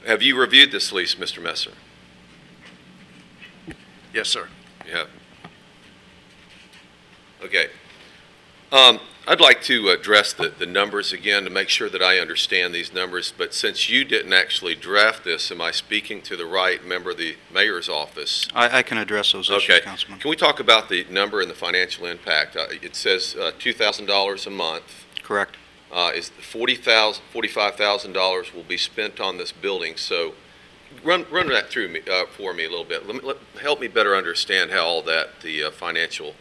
Have you reviewed this lease, Mr. Messer? Yes, sir. You have. Okay. I'd like to address the numbers again to make sure that I understand these numbers, but since you didn't actually draft this, am I speaking to the right member of the mayor's office? I can address those issues, Councilman. Can we talk about the number and the financial impact? It says $2,000 a month. Correct. Is $45,000 will be spent on this building, so run that through me, for me a little bit. Help me better understand how all that, the financial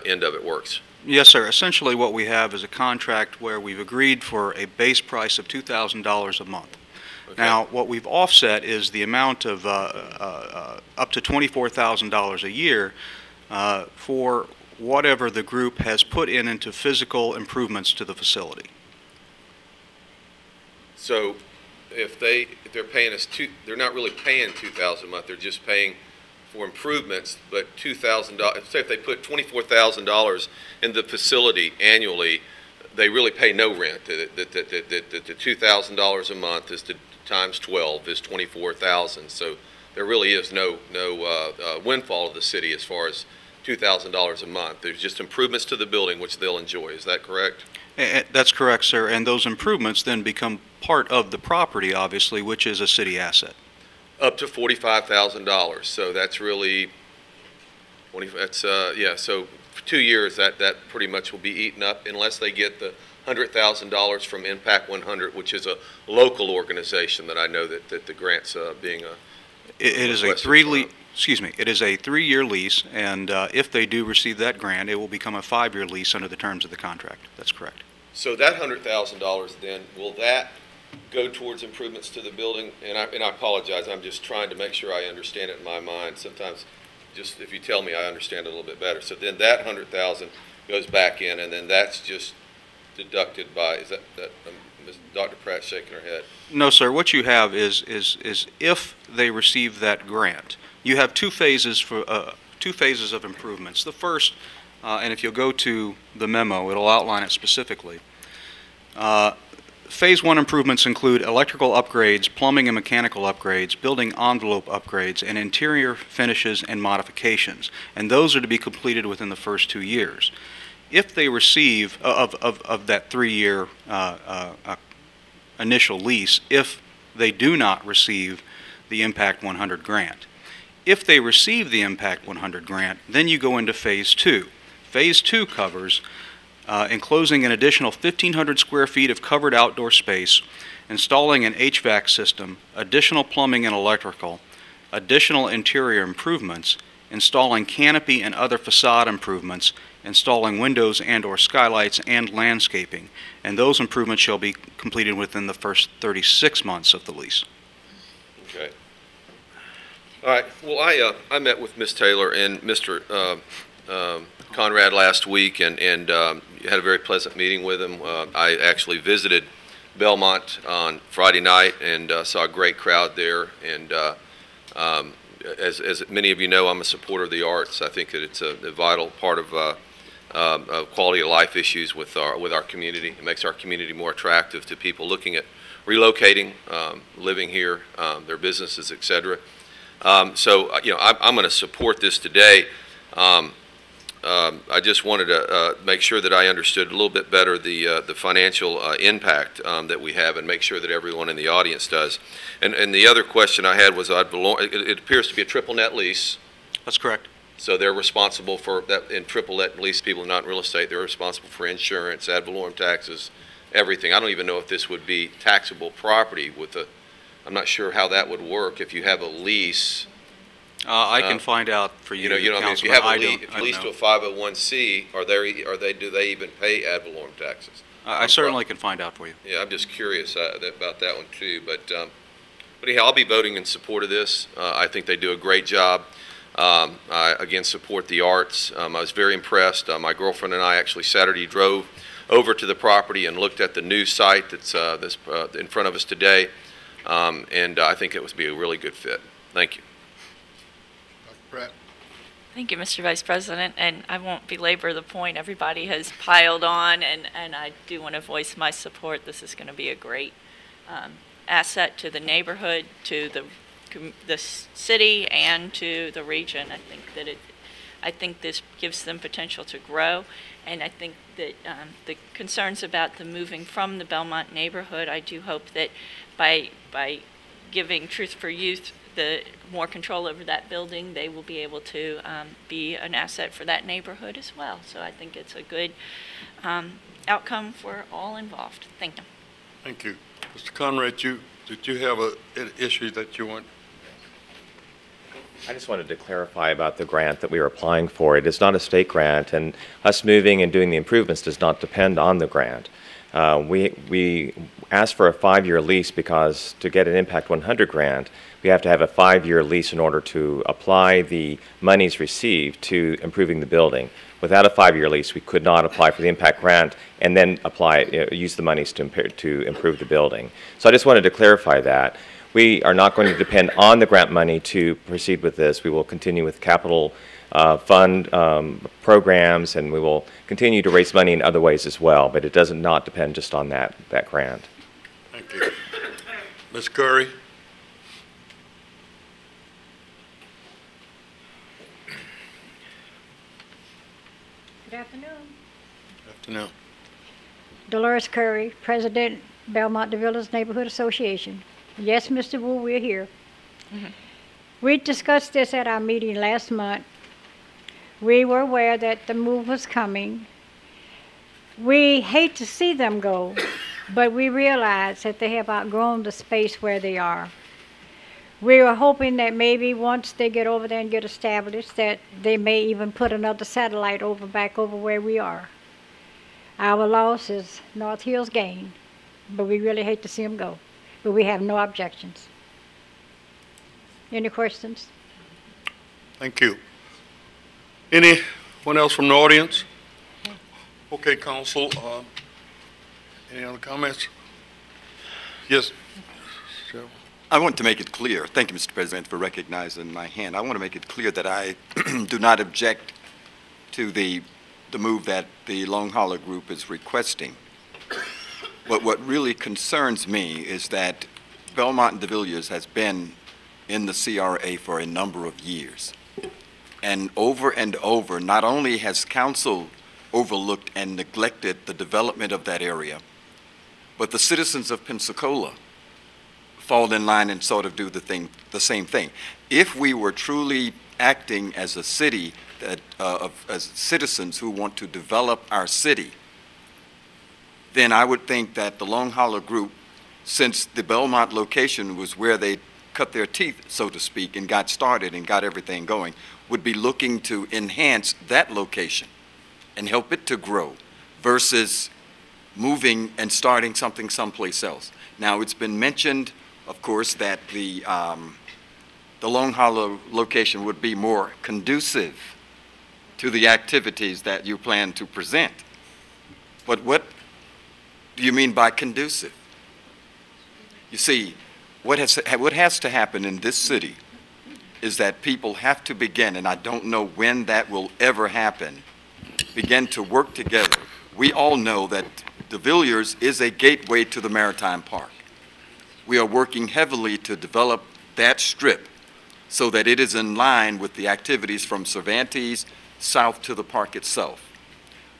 end of it works. Yes, sir. Essentially what we have is a contract where we've agreed for a base price of $2,000 a month. Okay. Now, what we've offset is the amount of up to $24,000 a year for whatever the group has put into physical improvements to the facility. So if they're paying us they're not really paying $2,000 a month, they're just paying for improvements, but $2,000, say if they put $24,000 in the facility annually, they really pay no rent. The $2,000 a month is times 12 is $24,000. So there really is no windfall of the city as far as $2,000 a month. There's just improvements to the building which they'll enjoy. Is that correct? That's correct, sir. And those improvements then become part of the property, obviously, which is a city asset. Up to $45,000. So that's really, yeah, so for 2 years that pretty much will be eaten up unless they get the $100,000 from Impact 100, which is a local organization that I know that the grant's being a. It is a three-year lease, and if they do receive that grant, it will become a 5-year lease under the terms of the contract. That's correct. So that $100,000 then, will that go towards improvements to the building? And I apologize, I'm just trying to make sure I understand it in my mind. Sometimes just if you tell me, I understand it a little bit better. So then that $100,000 goes back in, and then that's just deducted by, is that Dr. Pratt shaking her head? No, sir. What you have is if they receive that grant, you have two phases of improvements. The first, and if you'll go to the memo, it'll outline it specifically. Phase 1 improvements include electrical upgrades, plumbing and mechanical upgrades, building envelope upgrades, and interior finishes and modifications. And those are to be completed within the first 2 years. If they receive, of that 3-year initial lease, if they do not receive the Impact 100 grant. If they receive the Impact 100 grant, then you go into Phase 2. Phase 2 covers enclosing an additional 1,500 square feet of covered outdoor space, installing an HVAC system, additional plumbing and electrical, additional interior improvements, installing canopy and other facade improvements, installing windows and/or skylights and landscaping, and those improvements shall be completed within the first 36 months of the lease. Okay. All right. Well, I met with Ms. Taylor and Mr. Conrad last week, and had a very pleasant meeting with him. I actually visited Belmont on Friday night and saw a great crowd there. And as many of you know, I'm a supporter of the arts. I think that it's a vital part of quality of life issues with our community. It makes our community more attractive to people looking at relocating, living here, their businesses, etc. So, I'm going to support this today. I just wanted to make sure that I understood a little bit better the financial impact that we have, and make sure that everyone in the audience does. And the other question I had was, it appears to be a triple net lease. That's correct. So they're responsible for that. In triple net lease, people not in real estate, they're responsible for insurance, ad valorem taxes, everything. I don't even know if this would be taxable property with a. I'm not sure how that would work if you have a lease. I can find out for you. If you have a lease, if you lease to a 501c, do they even pay ad valorem taxes? I certainly can find out for you. Yeah, I'm just curious about that one too. But anyhow, I'll be voting in support of this. I think they do a great job. I again support the arts. I was very impressed. My girlfriend and I actually Saturday drove over to the property and looked at the new site that's in front of us today. And I think it would be a really good fit. Thank you. Brett. Thank you, Mr. Vice President, and I won't belabor the point. Everybody has piled on, and I do want to voice my support. This is going to be a great asset to the neighborhood, to the city, and to the region. I think this gives them potential to grow, and I think that the concerns about the moving from the Belmont neighborhood, I do hope that by giving Truth for Youth the more control over that building, they will be able to be an asset for that neighborhood as well. So I think it's a good outcome for all involved. Thank you. Thank you. Mr. Conrad, did you have an issue that you want? I just wanted to clarify about the grant that we are applying for. It is not a state grant, and us moving and doing the improvements does not depend on the grant. We asked for a 5-year lease because to get an Impact 100 grant, we have to have a 5-year lease in order to apply the monies received to improving the building. Without a 5-year lease, we could not apply for the Impact grant and then use the monies to improve the building. So I just wanted to clarify that. We are not going to depend on the grant money to proceed with this. We will continue with capital fund programs, and we will continue to raise money in other ways as well, but it does not depend just on that grant. Thank you. Ms. Curry? Good afternoon. Good afternoon. Dolores Curry, President, Belmont DeVillas Neighborhood Association. Yes, Mr. Wu, we're here. We discussed this at our meeting last month. We were aware that the move was coming. We hate to see them go, but we realize that they have outgrown the space where they are. We were hoping that maybe once they get over there and get established, that they may even put another satellite back over where we are. Our loss is North Hill's gain, but we really hate to see them go. But we have no objections. Any questions? Thank you. Anyone else from the audience? Okay, Council. Any other comments? Yes. Cheryl. I want to make it clear, thank you, Mr. President, for recognizing my hand. I want to make it clear that I do not object to the move that the Long Hollow Group is requesting. But what really concerns me is that Belmont and DeVilliers has been in the CRA for a number of years. And over, not only has council overlooked and neglected the development of that area, but the citizens of Pensacola fall in line and sort of do the same thing. If we were truly acting as a city, as citizens who want to develop our city, then I would think that the Long Hollow Group, since the Belmont location was where they cut their teeth, so to speak, and got started and got everything going, would be looking to enhance that location and help it to grow versus moving and starting something someplace else. Now, it's been mentioned, of course, that the Long Hollow location would be more conducive to the activities that you plan to present. But what do you mean by conducive? You see, what has to happen in this city is that people have to begin, and I don't know when that will ever happen, begin to work together. We all know that De Villiers is a gateway to the Maritime Park. We are working heavily to develop that strip so that it is in line with the activities from Cervantes south to the park itself.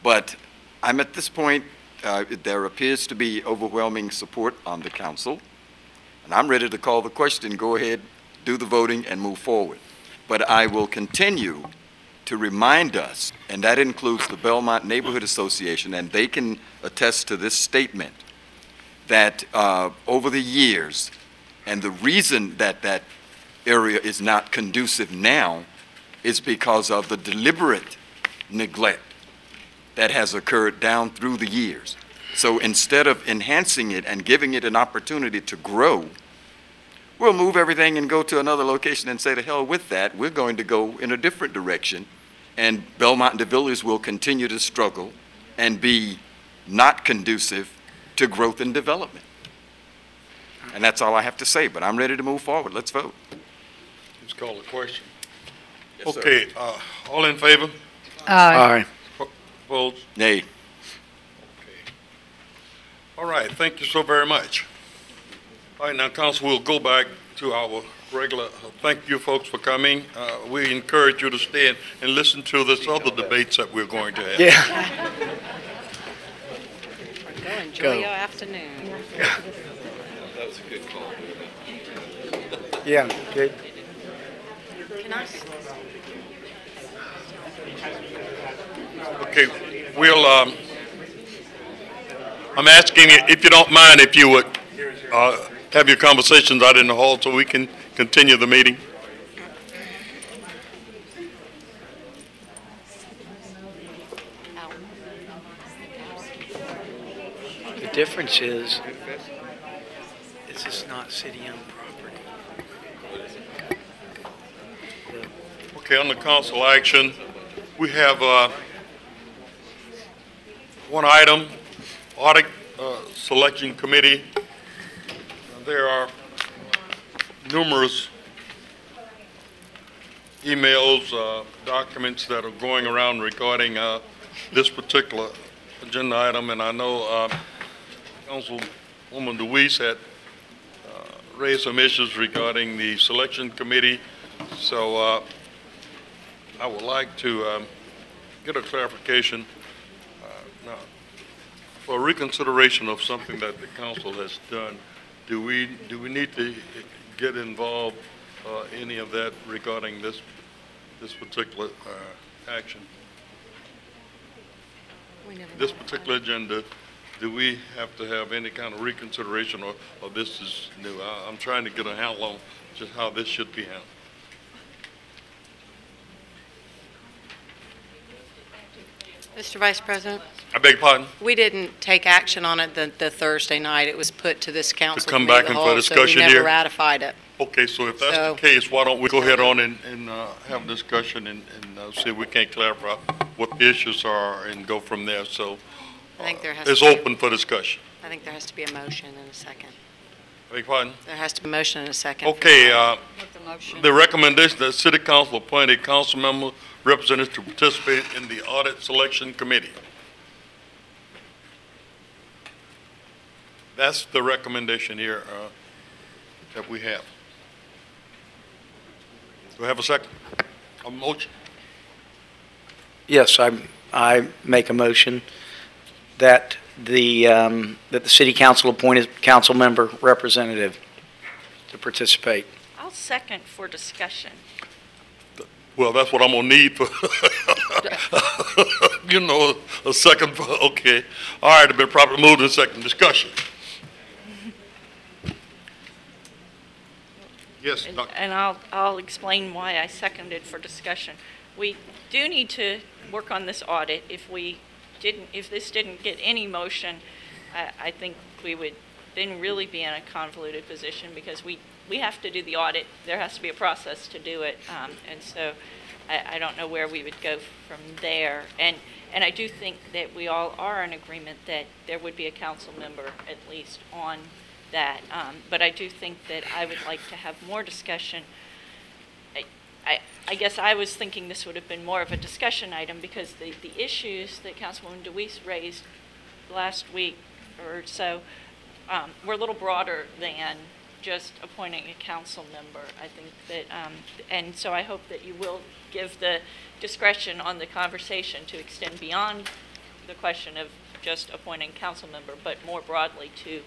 But I'm at this point, there appears to be overwhelming support on the council, and I'm ready to call the question. Go ahead, do the voting, and move forward. But I will continue to remind us, and that includes the Belmont Neighborhood Association, and they can attest to this statement, that over the years, and the reason that that area is not conducive now is because of the deliberate neglect that has occurred down through the years. So instead of enhancing it and giving it an opportunity to grow, we'll move everything and go to another location and say, to hell with that, we're going to go in a different direction, and Belmont and De Villiers will continue to struggle and be not conducive to growth and development. And that's all I have to say, but I'm ready to move forward. Let's vote. Let's call the question. Yes, okay, all in favor? Aye. Opposed? Nay. Okay. All right, thank you so very much. All right, now, Council, we'll go back to our regular, thank you folks for coming. We encourage you to stay and listen to this other debates that we're going to have. Yeah. Go enjoy your afternoon. That was a good call. Yeah, good. Can I? Okay, we'll, I'm asking if you don't mind, if you would have your conversations out in the hall so we can continue the meeting. The difference is, this is not city-owned property. Okay, on the council action, we have one item, audit selection committee. There are numerous emails, documents that are going around regarding this particular agenda item, and I know Councilwoman DeWeese had raised some issues regarding the selection committee, so I would like to get a clarification now, for reconsideration of something that the council has done. Do we need to get involved any of that regarding this particular action? This particular agenda, do we have to have any kind of reconsideration, or this is new? I'm trying to get a handle on just how this should be handled. Mr. Vice President? I beg your pardon? We didn't take action on it the Thursday night. It was put to this council come committee back of the and for whole, discussion so we never here? ratified it. Okay, so if that's So- the case, why don't we go ahead on and have a discussion and see if we can't clarify what the issues are and go from there. So I think there has it's to be, open for discussion. I think there has to be a motion and a second. I beg your pardon? There has to be a motion and a second. Okay, With the motion. the recommendation that City Council appoint a council member representative to participate in the audit selection committee. That's the recommendation here that we have. Do we have a second? A motion? Yes, I make a motion that the city council appoint a council member representative to participate. I'll second for discussion. Well, that's what I'm gonna need for, a second, okay. All right, it's been properly moved and second discussion. Yes, Dr. And I'll explain why I seconded for discussion. We do need to work on this audit. If this didn't get any motion, I think we would then really be in a convoluted position because we have to do the audit. There has to be a process to do it. And so I don't know where we would go from there. And I do think that we all are in agreement that there would be a council member at least on that. But I do think that I would like to have more discussion. I guess I was thinking this would have been more of a discussion item because the issues that Councilwoman DeWeese raised last week or so were a little broader than just appointing a council member. I think that, and so I hope that you will give the discretion on the conversation to extend beyond the question of just appointing council member, but more broadly to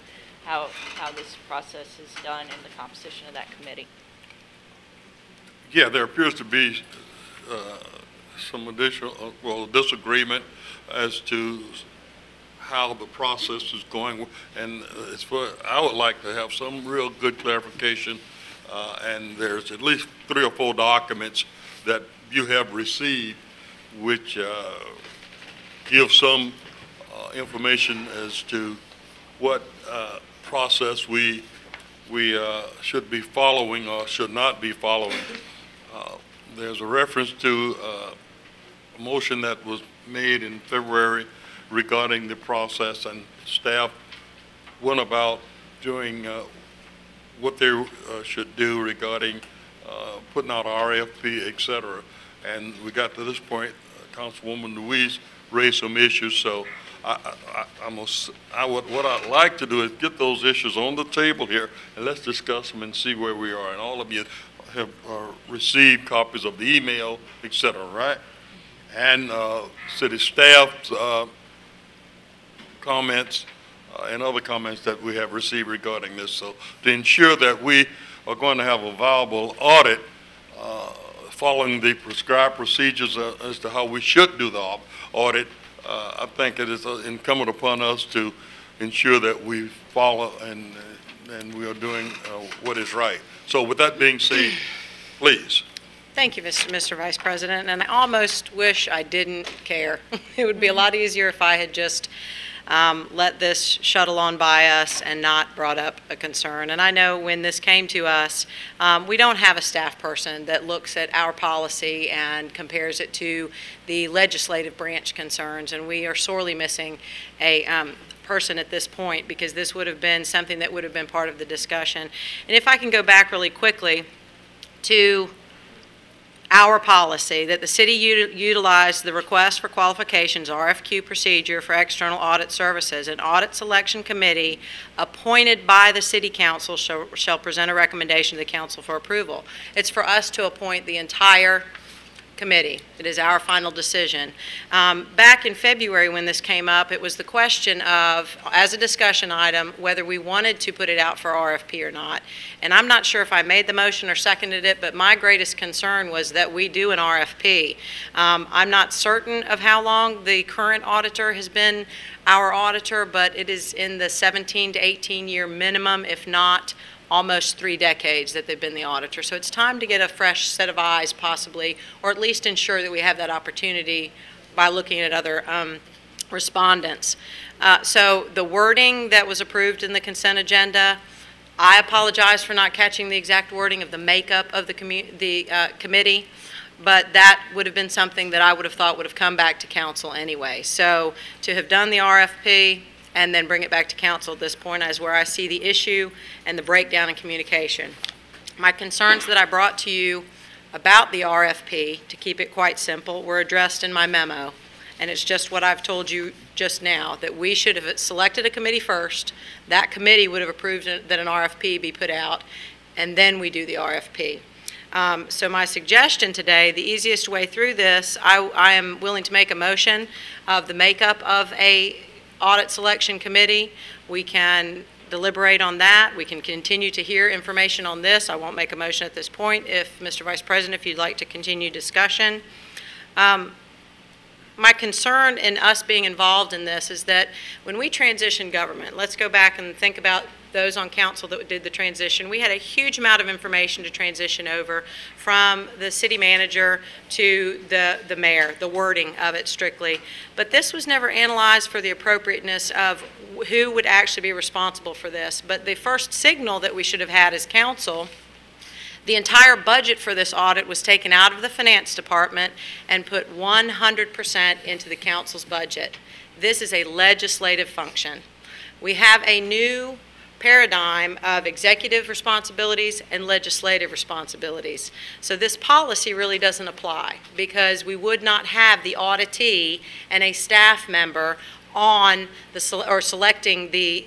how this process is done and the composition of that committee. Yeah, there appears to be some additional, disagreement as to how the process is going, and I would like to have some real good clarification, and there's at least 3 or 4 documents that you have received which give some information as to what process we should be following or should not be following. There's a reference to a motion that was made in February regarding the process, and staff went about doing what they should do regarding putting out RFP, et cetera. And we got to this point, Councilwoman Louise raised some issues, so what I'd like to do is get those issues on the table here, and let's discuss them and see where we are. And all of you have received copies of the email, et cetera, right? And city staff's comments and other comments that we have received regarding this. So to ensure that we are going to have a viable audit following the prescribed procedures as to how we should do the audit, I think it is incumbent upon us to ensure that we follow and we are doing what is right. So with that being said, please. Thank you, Mr. Vice President, and I almost wish I didn't care. It would be a lot easier if I had just let this shuttle on by us and not brought up a concern. And I know when this came to us, we don't have a staff person that looks at our policy and compares it to the legislative branch concerns, and we are sorely missing a person at this point because this would have been something that would have been part of the discussion. And if I can go back really quickly to our policy that the city utilized the request for qualifications RFQ procedure for external audit services. An audit selection committee appointed by the city council shall present a recommendation to the council for approval. It's for us to appoint the entire committee. It is our final decision. Back in February when this came up, it was the question of, as a discussion item, whether we wanted to put it out for RFP or not. And I'm not sure if I made the motion or seconded it, but my greatest concern was that we do an RFP. I'm not certain of how long the current auditor has been our auditor, but it is in the 17 to 18 year minimum, if not almost 3 decades that they've been the auditor. So it's time to get a fresh set of eyes possibly, or at least ensure that we have that opportunity by looking at other respondents. So the wording that was approved in the consent agenda, I apologize for not catching the exact wording of the makeup of the committee, but that would have been something that I would have thought would have come back to council anyway. So to have done the RFP and then bring it back to council at this point is where I see the issue and the breakdown in communication. My concerns that I brought to you about the RFP, to keep it quite simple, were addressed in my memo. And it's just what I've told you just now, that we should have selected a committee first. That committee would have approved that an RFP be put out, and then we do the RFP. So my suggestion today, the easiest way through this, I am willing to make a motion of the makeup of a audit selection committee. The deliberate on that. We can continue to hear information on this. I won't make a motion at this point. If, Mr. Vice President, if you'd like to continue discussion. My concern in us being involved in this is that when we transition government, let's go back and think about those on council that did the transition. We had a huge amount of information to transition over, from the city manager to the mayor, the wording of it strictly. But this was never analyzed for the appropriateness of who would actually be responsible for this. But the first signal that we should have had as council, the entire budget for this audit was taken out of the finance department and put 100% into the council's budget. This is a legislative function. We have a new paradigm of executive responsibilities and legislative responsibilities. So this policy really doesn't apply, because we would not have the auditee and a staff member on the or selecting the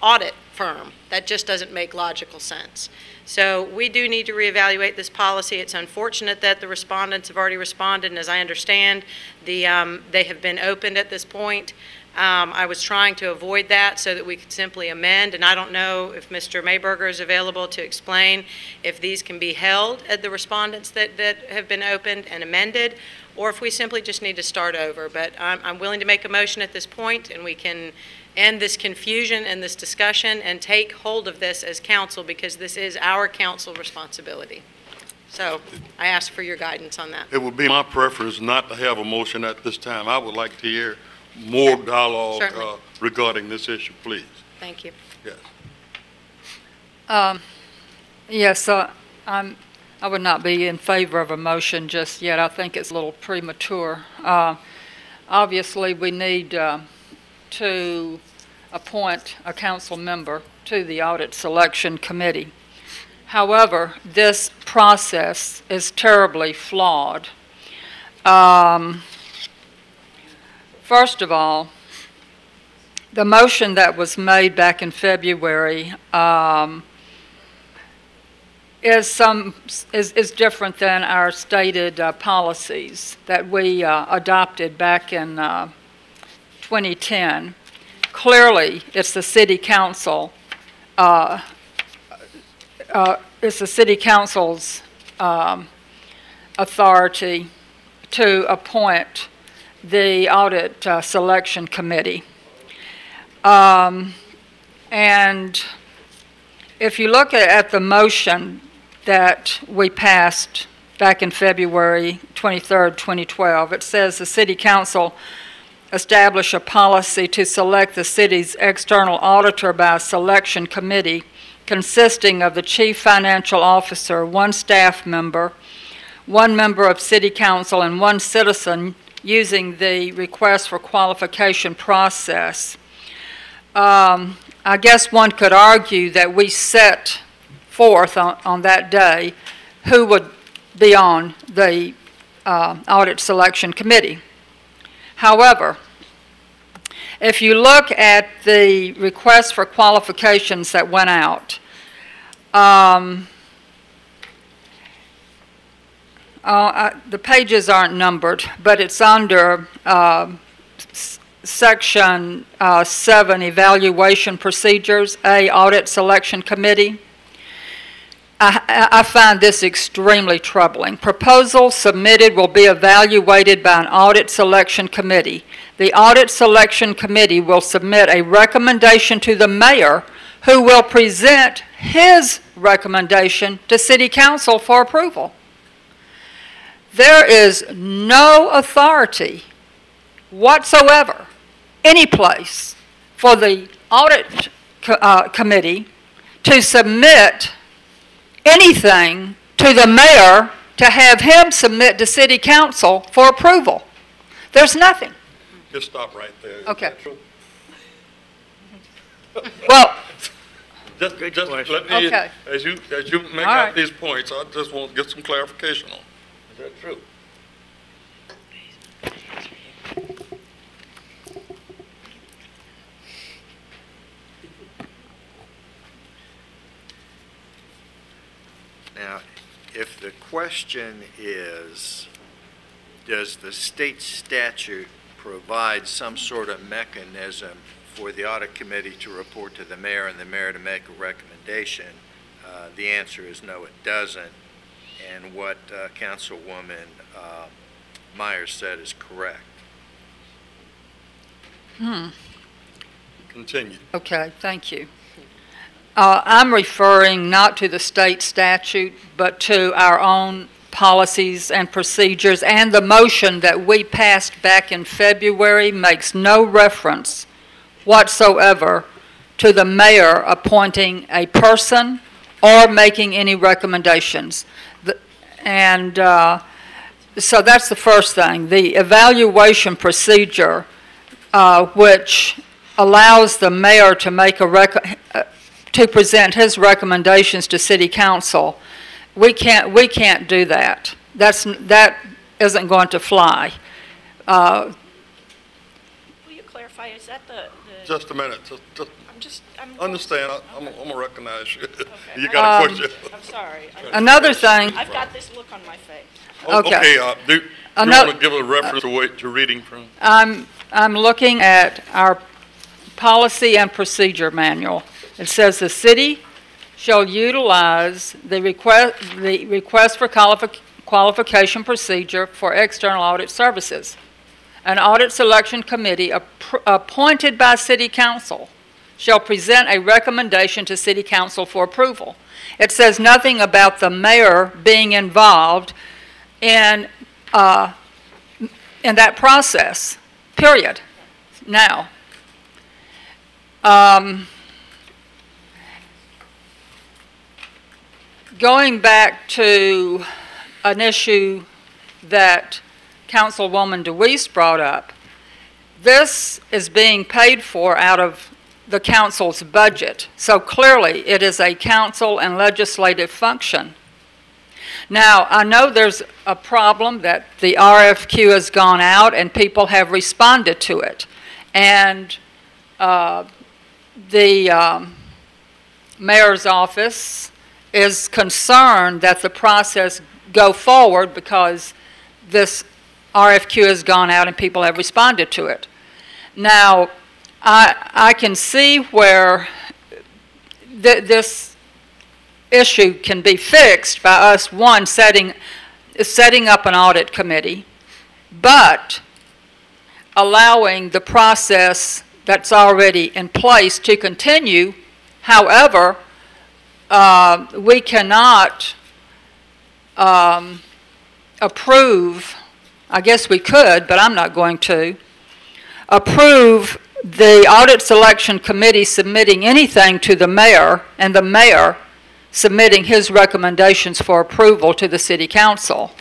audit firm. That just doesn't make logical sense. So we do need to reevaluate this policy. It's unfortunate that the respondents have already responded, and as I understand, they have been opened at this point. I was trying to avoid that so that we could simply amend, and I don't know if Mr. Mayberger is available to explain if these can be held at the respondents that have been opened and amended, or if we simply just need to start over. But I'm willing to make a motion at this point, and we can end this confusion and this discussion and take hold of this as council, because this is our council responsibility. So I ask for your guidance on that. It would be my preference not to have a motion at this time. I would like to hear more dialogue regarding this issue, please. Thank you. Yes. Yes, I would not be in favor of a motion just yet. I think it's a little premature. Obviously, we need to appoint a council member to the Audit Selection Committee. However, this process is terribly flawed. First of all, the motion that was made back in February is different than our stated policies that we adopted back in 2010. Clearly, it's the city council. It's the city council's authority to appoint the Audit Selection Committee. And if you look at the motion that we passed back in February 23rd, 2012, it says the City Council establish a policy to select the city's external auditor by a selection committee consisting of the chief financial officer, one staff member, one member of City Council, and one citizen, using the request for qualification process. I guess one could argue that we set forth on that day who would be on the Audit Selection Committee. However, if you look at the request for qualifications that went out, the pages aren't numbered, but it's under Section 7, Evaluation Procedures, A, Audit Selection Committee. I find this extremely troubling. Proposals submitted will be evaluated by an Audit Selection Committee. The Audit Selection Committee will submit a recommendation to the mayor, who will present his recommendation to City Council for approval. There is no authority whatsoever, any place, for the Audit Committee to submit anything to the mayor to have him submit to City Council for approval. There's nothing. Just stop right there. Okay. Well, just let me, okay. as you make out these points, I just want to get some clarification on. Is that true? Now, if the question is, does the state statute provide some sort of mechanism for the audit committee to report to the mayor and the mayor to make a recommendation. The answer is no, it doesn't. And what Councilwoman Myers said is correct. Continue. Okay, thank you. I'm referring not to the state statute, but to our own policies and procedures, and the motion that we passed back in February makes no reference whatsoever to the mayor appointing a person or making any recommendations. So that's the first thing. The evaluation procedure, which allows the mayor to make to present his recommendations to City Council, we can't do that. That isn't going to fly. Will you clarify, is that the Just a minute. I'm understand. I'm going to recognize you. You got a question. I'm sorry. Another thing. I've got this look on my face. Okay. Do you want to give a reference to what you're reading from? I'm looking at our policy and procedure manual. It says the city shall utilize the request for qualification procedure for external audit services. An audit selection committee appointed by City Council shall present a recommendation to City Council for approval. It says nothing about the mayor being involved in that process, period. Now, going back to an issue that Councilwoman DeWeese brought up, this is being paid for out of the council's budget. So clearly it is a council and legislative function. Now, I know there's a problem that the RFQ has gone out and people have responded to it. And the mayor's office is concerned that the process go forward because this RFQ has gone out and people have responded to it. Now, I can see where this issue can be fixed by us, one, setting up an audit committee, but allowing the process that's already in place to continue. However, we cannot approve, I guess we could, but I'm not going to, approve the audit selection committee submitting anything to the mayor and the mayor submitting his recommendations for approval to the City Council.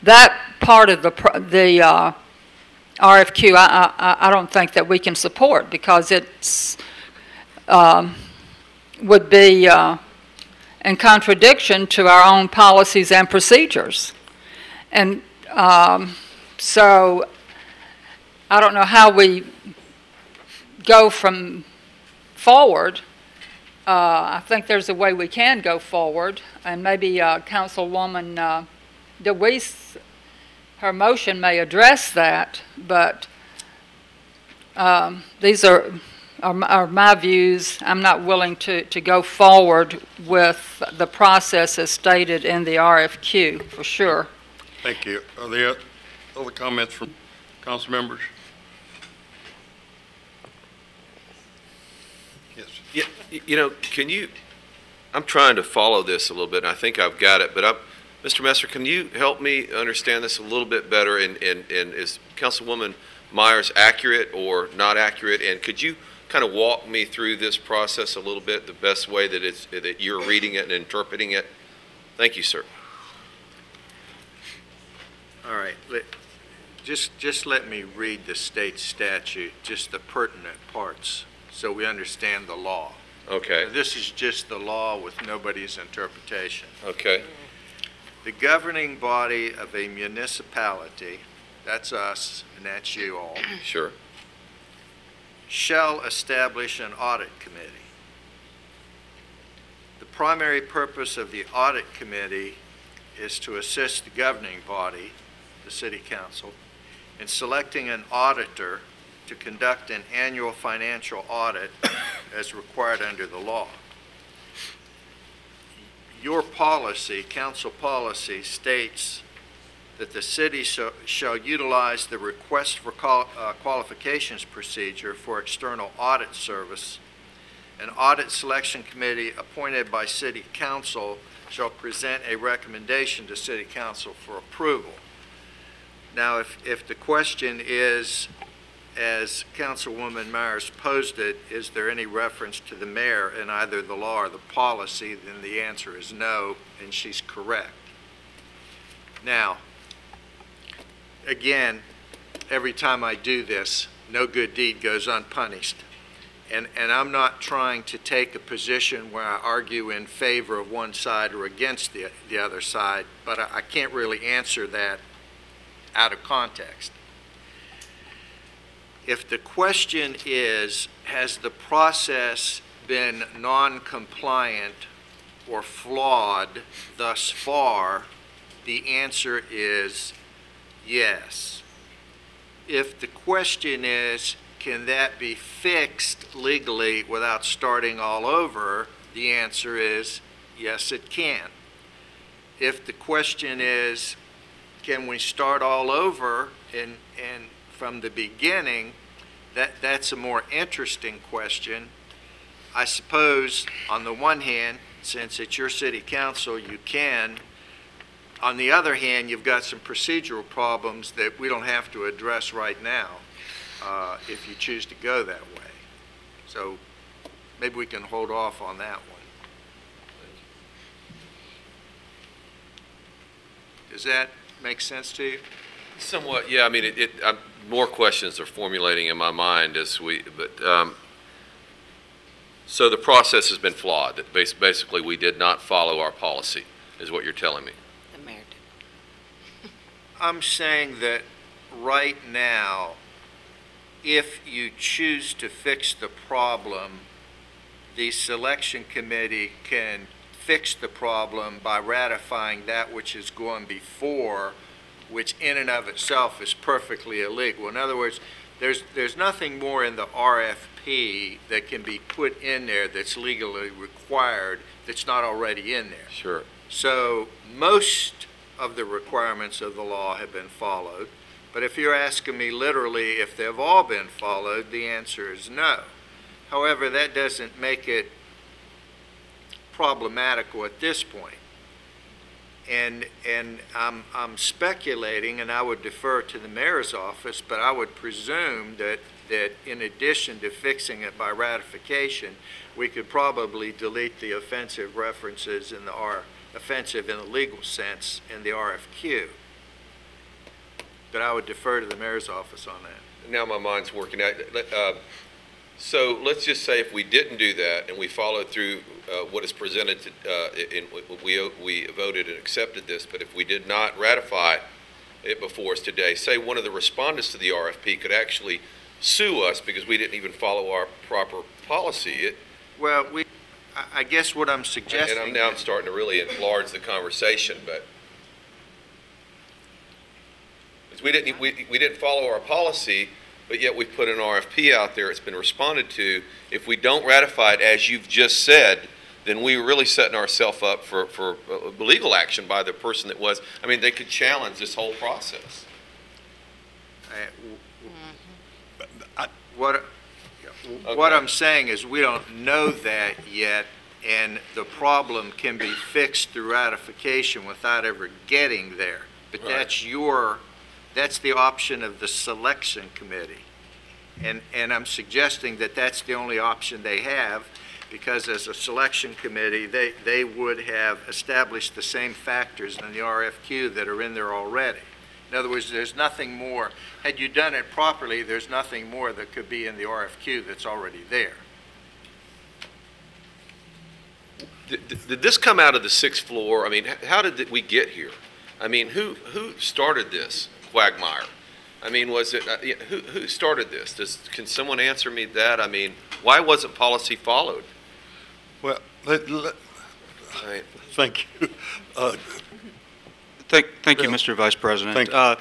That part of the RFQ, I don't think that we can support because it's would be in contradiction to our own policies and procedures. And so I don't know how we go from forward. I think there's a way we can go forward, and maybe Councilwoman DeWeese, her motion may address that, but these are my views. I'm not willing to go forward with the process as stated in the RFQ, for sure. Thank you. Are there other comments from council members? Yes. You know, I'm trying to follow this a little bit, and I think I've got it, but Mr. Messer, can you help me understand this a little bit better? And is Councilwoman Myers accurate or not accurate? And could you kind of walk me through this process a little bit, the best way that you're reading it and interpreting it? Thank you, sir. All right. Just let me read the state statute, just the pertinent parts, so we understand the law. Okay. Now, this is just the law with nobody's interpretation. Okay. The governing body of a municipality, that's us and that's you all, Sure. shall establish an audit committee. The primary purpose of the audit committee is to assist the governing body, the City Council, in selecting an auditor to conduct an annual financial audit as required under the law. Your policy, council policy, states that the city shall utilize the request for qualifications procedure for external audit service. An audit selection committee appointed by city council shall present a recommendation to city council for approval. Now, if the question is, as Councilwoman Myers posed it, is there any reference to the mayor in either the law or the policy, then the answer is no, and she's correct. Now, again, every time I do this, no good deed goes unpunished. And I'm not trying to take a position where I argue in favor of one side or against the other side, but I can't really answer that out of context. If the question is, has the process been non-compliant or flawed thus far, the answer is yes. If the question is, can that be fixed legally without starting all over, the answer is yes, it can. If the question is, can we start all over and from the beginning, that's a more interesting question. I suppose, on the one hand, since it's your city council, you can. On the other hand, you've got some procedural problems that we don't have to address right now if you choose to go that way. So maybe we can hold off on that one. Does that make sense to you? Somewhat, yeah. I mean, more questions are formulating in my mind so the process has been flawed. That basically we did not follow our policy, is what you're telling me. The mayor did. I'm saying that right now, if you choose to fix the problem, the selection committee can fix the problem by ratifying that which has gone before, which in and of itself is perfectly illegal. In other words, there's nothing more in the RFP that can be put in there that's legally required that's not already in there. Sure. So most of the requirements of the law have been followed, but if you're asking me literally if they've all been followed, the answer is no. However, that doesn't make it problematical at this point. And I'm speculating, and I would defer to the mayor's office, but I would presume that in addition to fixing it by ratification, we could probably delete the offensive references in the offensive in the legal sense in the RFQ. But I would defer to the mayor's office on that. Now my mind's working out. So let's just say if we didn't do that and we followed through what is presented, we voted and accepted this, but if we did not ratify it before us today, say one of the respondents to the RFP could actually sue us because we didn't even follow our proper policy. Well, I guess what I'm suggesting... And I'm starting to really enlarge the conversation, but... We didn't follow our policy, but yet we put an RFP out there. It's been responded to. If we don't ratify it, as you've just said, then we're really setting ourselves up for legal action by the person that was. I mean, they could challenge this whole process. What I'm saying is we don't know that yet, and the problem can be fixed through ratification without ever getting there. But right. That's the option of the selection committee. And I'm suggesting that that's the only option they have, because as a selection committee, they would have established the same factors in the RFQ that are in there already. In other words, there's nothing more. Had you done it properly, there's nothing more that could be in the RFQ that's already there. Did this come out of the sixth floor? I mean, how did we get here? I mean, who started this quagmire? I mean, was it who started this? Can someone answer me that? I mean, why wasn't policy followed? Well, thank you. Thank you, Mr. Vice President.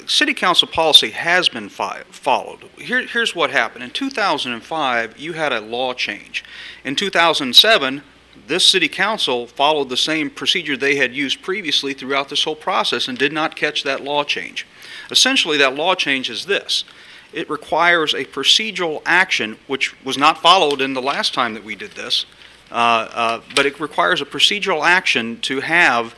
City Council policy has been followed. Here's what happened. In 2005, you had a law change. In 2007, this City Council followed the same procedure they had used previously throughout this whole process and did not catch that law change. Essentially, that law change is this. It requires a procedural action, which was not followed in the last time that we did this, but it requires a procedural action to have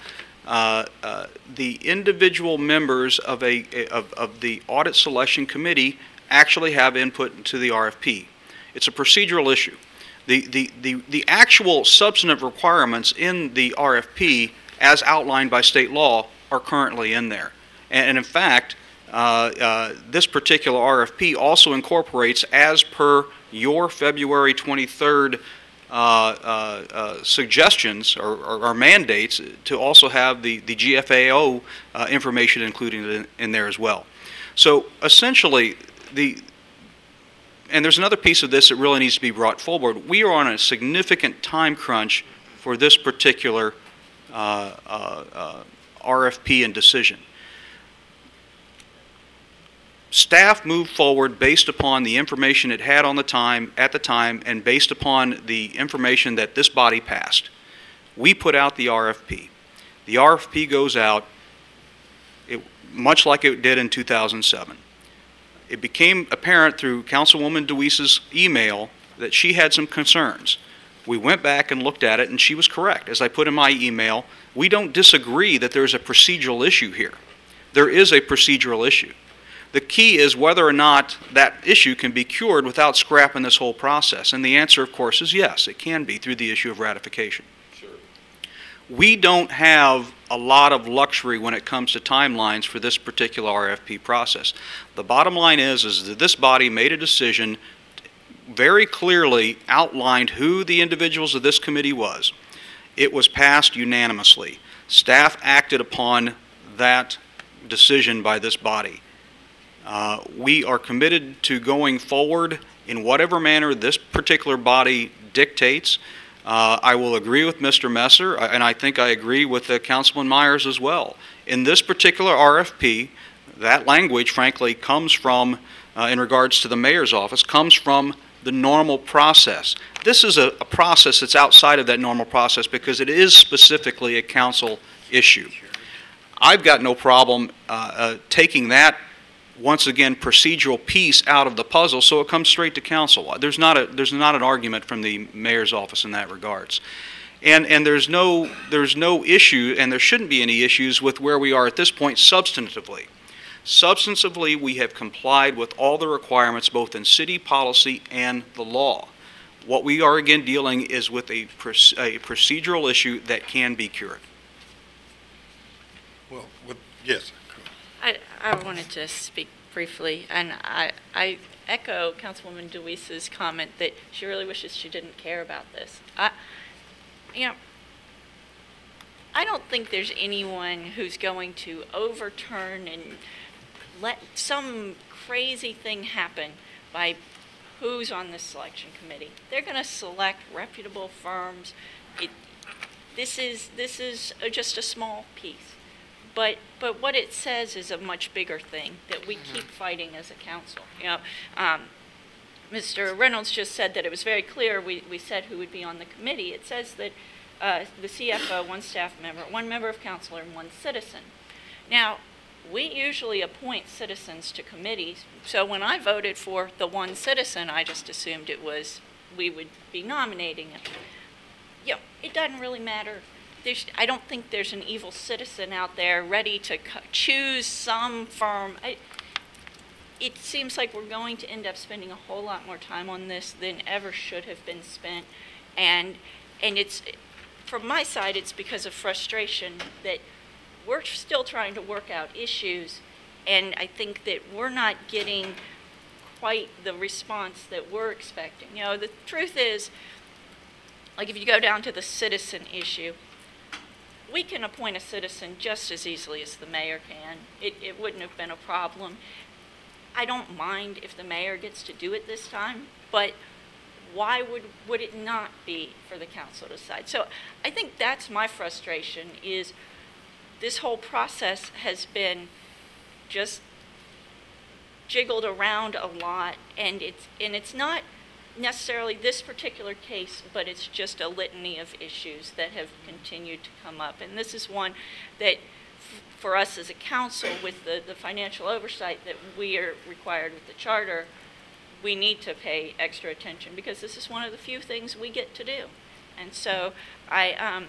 the individual members of the Audit Selection Committee actually have input into the RFP. It's a procedural issue. The actual substantive requirements in the RFP, as outlined by state law, are currently in there. And in fact, this particular RFP also incorporates, as per your February 23rd suggestions or mandates, to also have the GFAO information included in there as well. So essentially, and there's another piece of this that really needs to be brought forward. We are on a significant time crunch for this particular RFP and decision. Staff moved forward based upon the information it had at the time, and based upon the information that this body passed. We put out the RFP. The RFP goes out much like it did in 2007. It became apparent through Councilwoman DeWeese's email that she had some concerns. We went back and looked at it, and she was correct. As I put in my email, we don't disagree that there's a procedural issue here. There is a procedural issue. The key is whether or not that issue can be cured without scrapping this whole process. And the answer, of course, is yes, it can be through the issue of ratification. Sure. We don't have a lot of luxury when it comes to timelines for this particular RFP process. The bottom line is that this body made a decision, very clearly outlined who the individuals of this committee was. It was passed unanimously. Staff acted upon that decision by this body. We are committed to going forward in whatever manner this particular body dictates. I will agree with Mr. Messer, and I think I agree with Councilman Myers as well. In this particular RFP, that language, frankly, comes from, in regards to the mayor's office, comes from the normal process. This is a process that's outside of that normal process because it is specifically a council issue. I've got no problem taking that, once again, procedural piece out of the puzzle, so it comes straight to council. There's not an argument from the mayor's office in that regards, and there's no issue, and there shouldn't be any issues with where we are at this point substantively. Substantively, we have complied with all the requirements, both in city policy and the law. What we are again dealing is with a procedural issue that can be cured. Well, yes. I wanted to speak briefly, and I echo Councilwoman DeWeese's comment that she really wishes she didn't care about this. I don't think there's anyone who's going to overturn and let some crazy thing happen by who's on this selection committee. They're going to select reputable firms. This is just a small piece. But what it says is a much bigger thing that we keep fighting as a council. Mr. Reynolds just said that it was very clear. We said who would be on the committee. It says that the CFO, one staff member, one member of council, and one citizen. Now, we usually appoint citizens to committees. So when I voted for the one citizen, I just assumed we would be nominating him. It doesn't really matter. I don't think there's an evil citizen out there ready to choose some firm. It seems like we're going to end up spending a whole lot more time on this than ever should have been spent. And it's, from my side, it's because of frustration that we're still trying to work out issues. And I think that we're not getting quite the response that we're expecting. The truth is, like if you go down to the citizen issue, we can appoint a citizen just as easily as the mayor can. It wouldn't have been a problem. I don't mind if the mayor gets to do it this time, but why would it not be for the council to decide? So I think that's my frustration is this whole process has been just jiggled around a lot, and it's not necessarily this particular case, but it's just a litany of issues that have continued to come up. And this is one that for us as a council, with the financial oversight that we are required with the charter, we need to pay extra attention, because this is one of the few things we get to do. And so I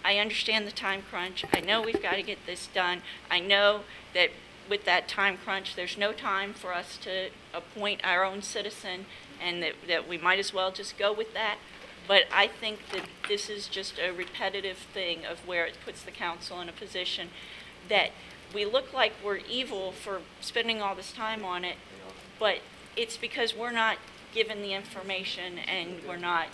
understand the time crunch. I know we've got to get this done. I know that with that time crunch, there's no time for us to appoint our own citizen, and that we might as well just go with that. But I think that this is just a repetitive thing of where it puts the council in a position that we look like we're evil for spending all this time on it, but it's because we're not given the information, and we're not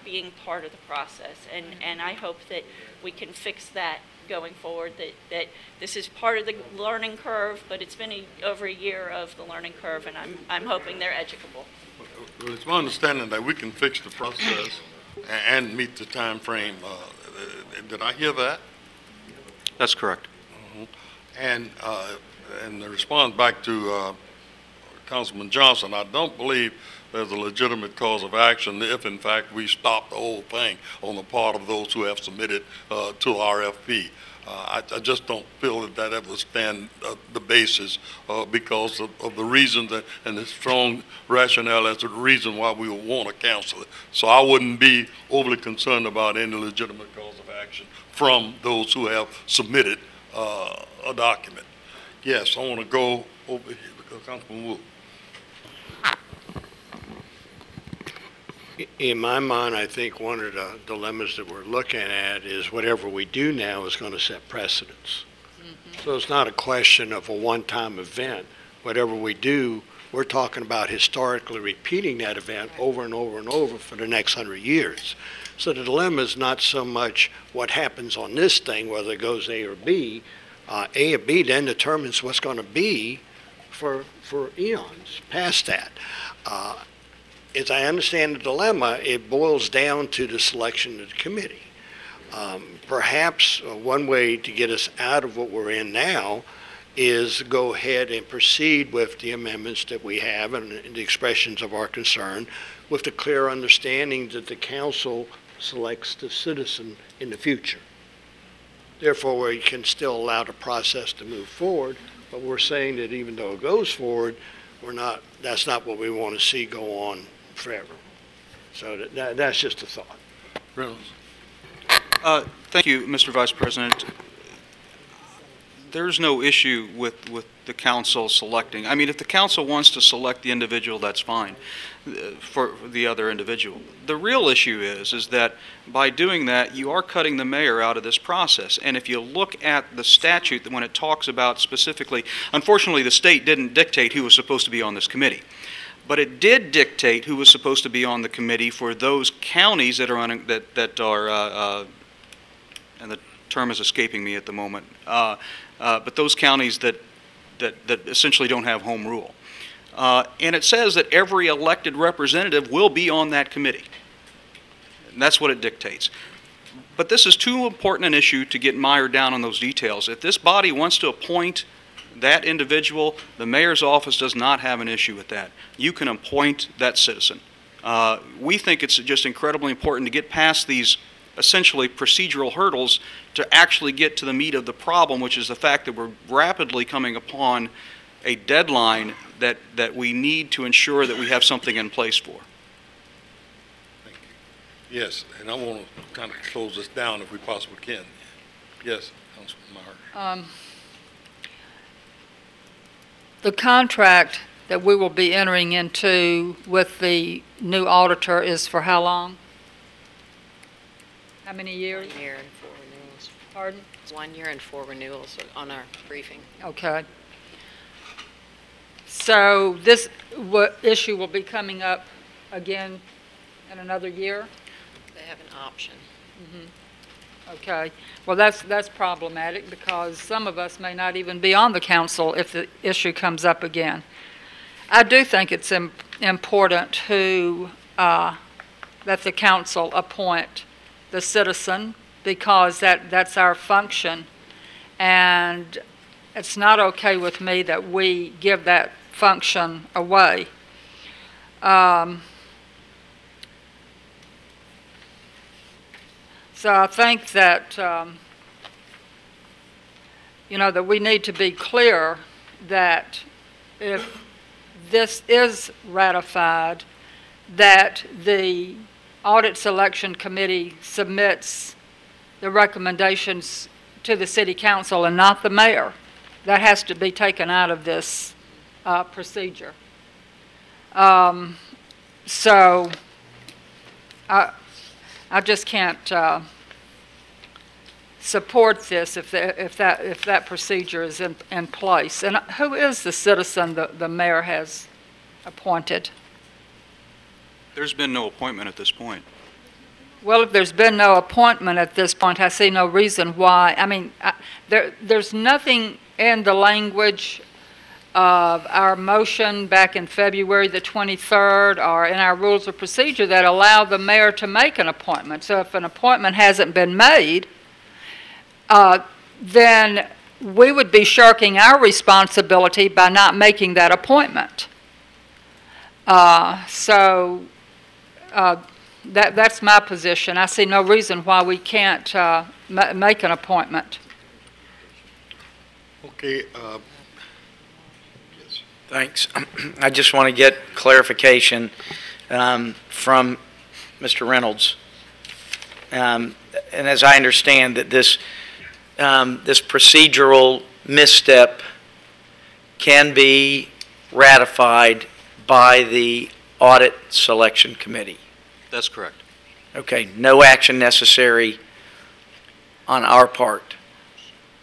being part of the process. And I hope that we can fix that going forward, that this is part of the learning curve, but it's been over a year of the learning curve, and I'm hoping they're educable. Well, it's my understanding that we can fix the process and meet the time frame. Did I hear that? That's correct. And the response back to Councilman Johnson, I don't believe there's a legitimate cause of action if, in fact, we stop the whole thing on the part of those who have submitted to RFP. I just don't feel that that would stand the basis because of the reasons and the strong rationale as to the reason why we would want to cancel it. So I wouldn't be overly concerned about any legitimate cause of action from those who have submitted a document. Yes, I want to go over here because Councilman Wu. In my mind, I think one of the dilemmas that we're looking at is whatever we do now is going to set precedents. So it's not a question of a one-time event. Whatever we do, we're talking about historically repeating that event over and over and over for the next 100 years. So the dilemma is not so much what happens on this thing, whether it goes A or B. A or B then determines what's going to be for eons past that. As I understand the dilemma, it boils down to the selection of the committee. Perhaps one way to get us out of what we're in now is go ahead and proceed with the amendments that we have and the expressions of our concern, with the clear understanding that the council selects the citizen in the future. Therefore, we can still allow the process to move forward, but we're saying that even though it goes forward, that's not what we want to see go on forever. So that's just a thought. Reynolds. Thank you, Mr. Vice President. There's no issue with the council selecting. I mean, if the council wants to select the individual, that's fine for the other individual. The real issue is that by doing that, you are cutting the mayor out of this process. And if you look at the statute, when it talks about specifically, unfortunately, the state didn't dictate who was supposed to be on this committee. But it did dictate who was supposed to be on the committee for those counties that are on that are, and the term is escaping me at the moment. But those counties that essentially don't have home rule. And it says that every elected representative will be on that committee. And that's what it dictates. But this is too important an issue to get mired down on those details. If this body wants to appoint that individual, the mayor's office does not have an issue with that. You can appoint that citizen. We think it's just incredibly important to get past these essentially procedural hurdles to actually get to the meat of the problem, which is the fact that we're rapidly coming upon a deadline that we need to ensure that we have something in place for. Thank you. Yes, and I want to kind of close this down if we possibly can. Yes, Councilman Meyer. The contract that we will be entering into with the new auditor is for how long? How many years? 1 year and 4 renewals. Pardon? It's 1 year and 4 renewals on our briefing. Okay. So this issue will be coming up again in another year? They have an option. Okay. Well, that's problematic because some of us may not even be on the council if the issue comes up again. I do think it's important to that the council appoint the citizen because that's our function. and it's not okay with me that we give that function away. So I think that, that we need to be clear that if this is ratified, that the Audit Selection Committee submits the recommendations to the City Council and not the mayor. That has to be taken out of this procedure. So I just can't support this if that procedure is in place. And who is the citizen the mayor has appointed? There's been no appointment at this point. Well, if there's been no appointment at this point, I see no reason why. I mean, there's nothing in the language of our motion back in February the 23rd or in our rules of procedure that allow the mayor to make an appointment. So if an appointment hasn't been made, then we would be shirking our responsibility by not making that appointment. That's my position. I see no reason why we can't make an appointment. Okay. Thanks. I just want to get clarification from Mr. Reynolds. And as I understand that this procedural misstep can be ratified by the Audit Selection Committee. That's correct. Okay, no action necessary on our part.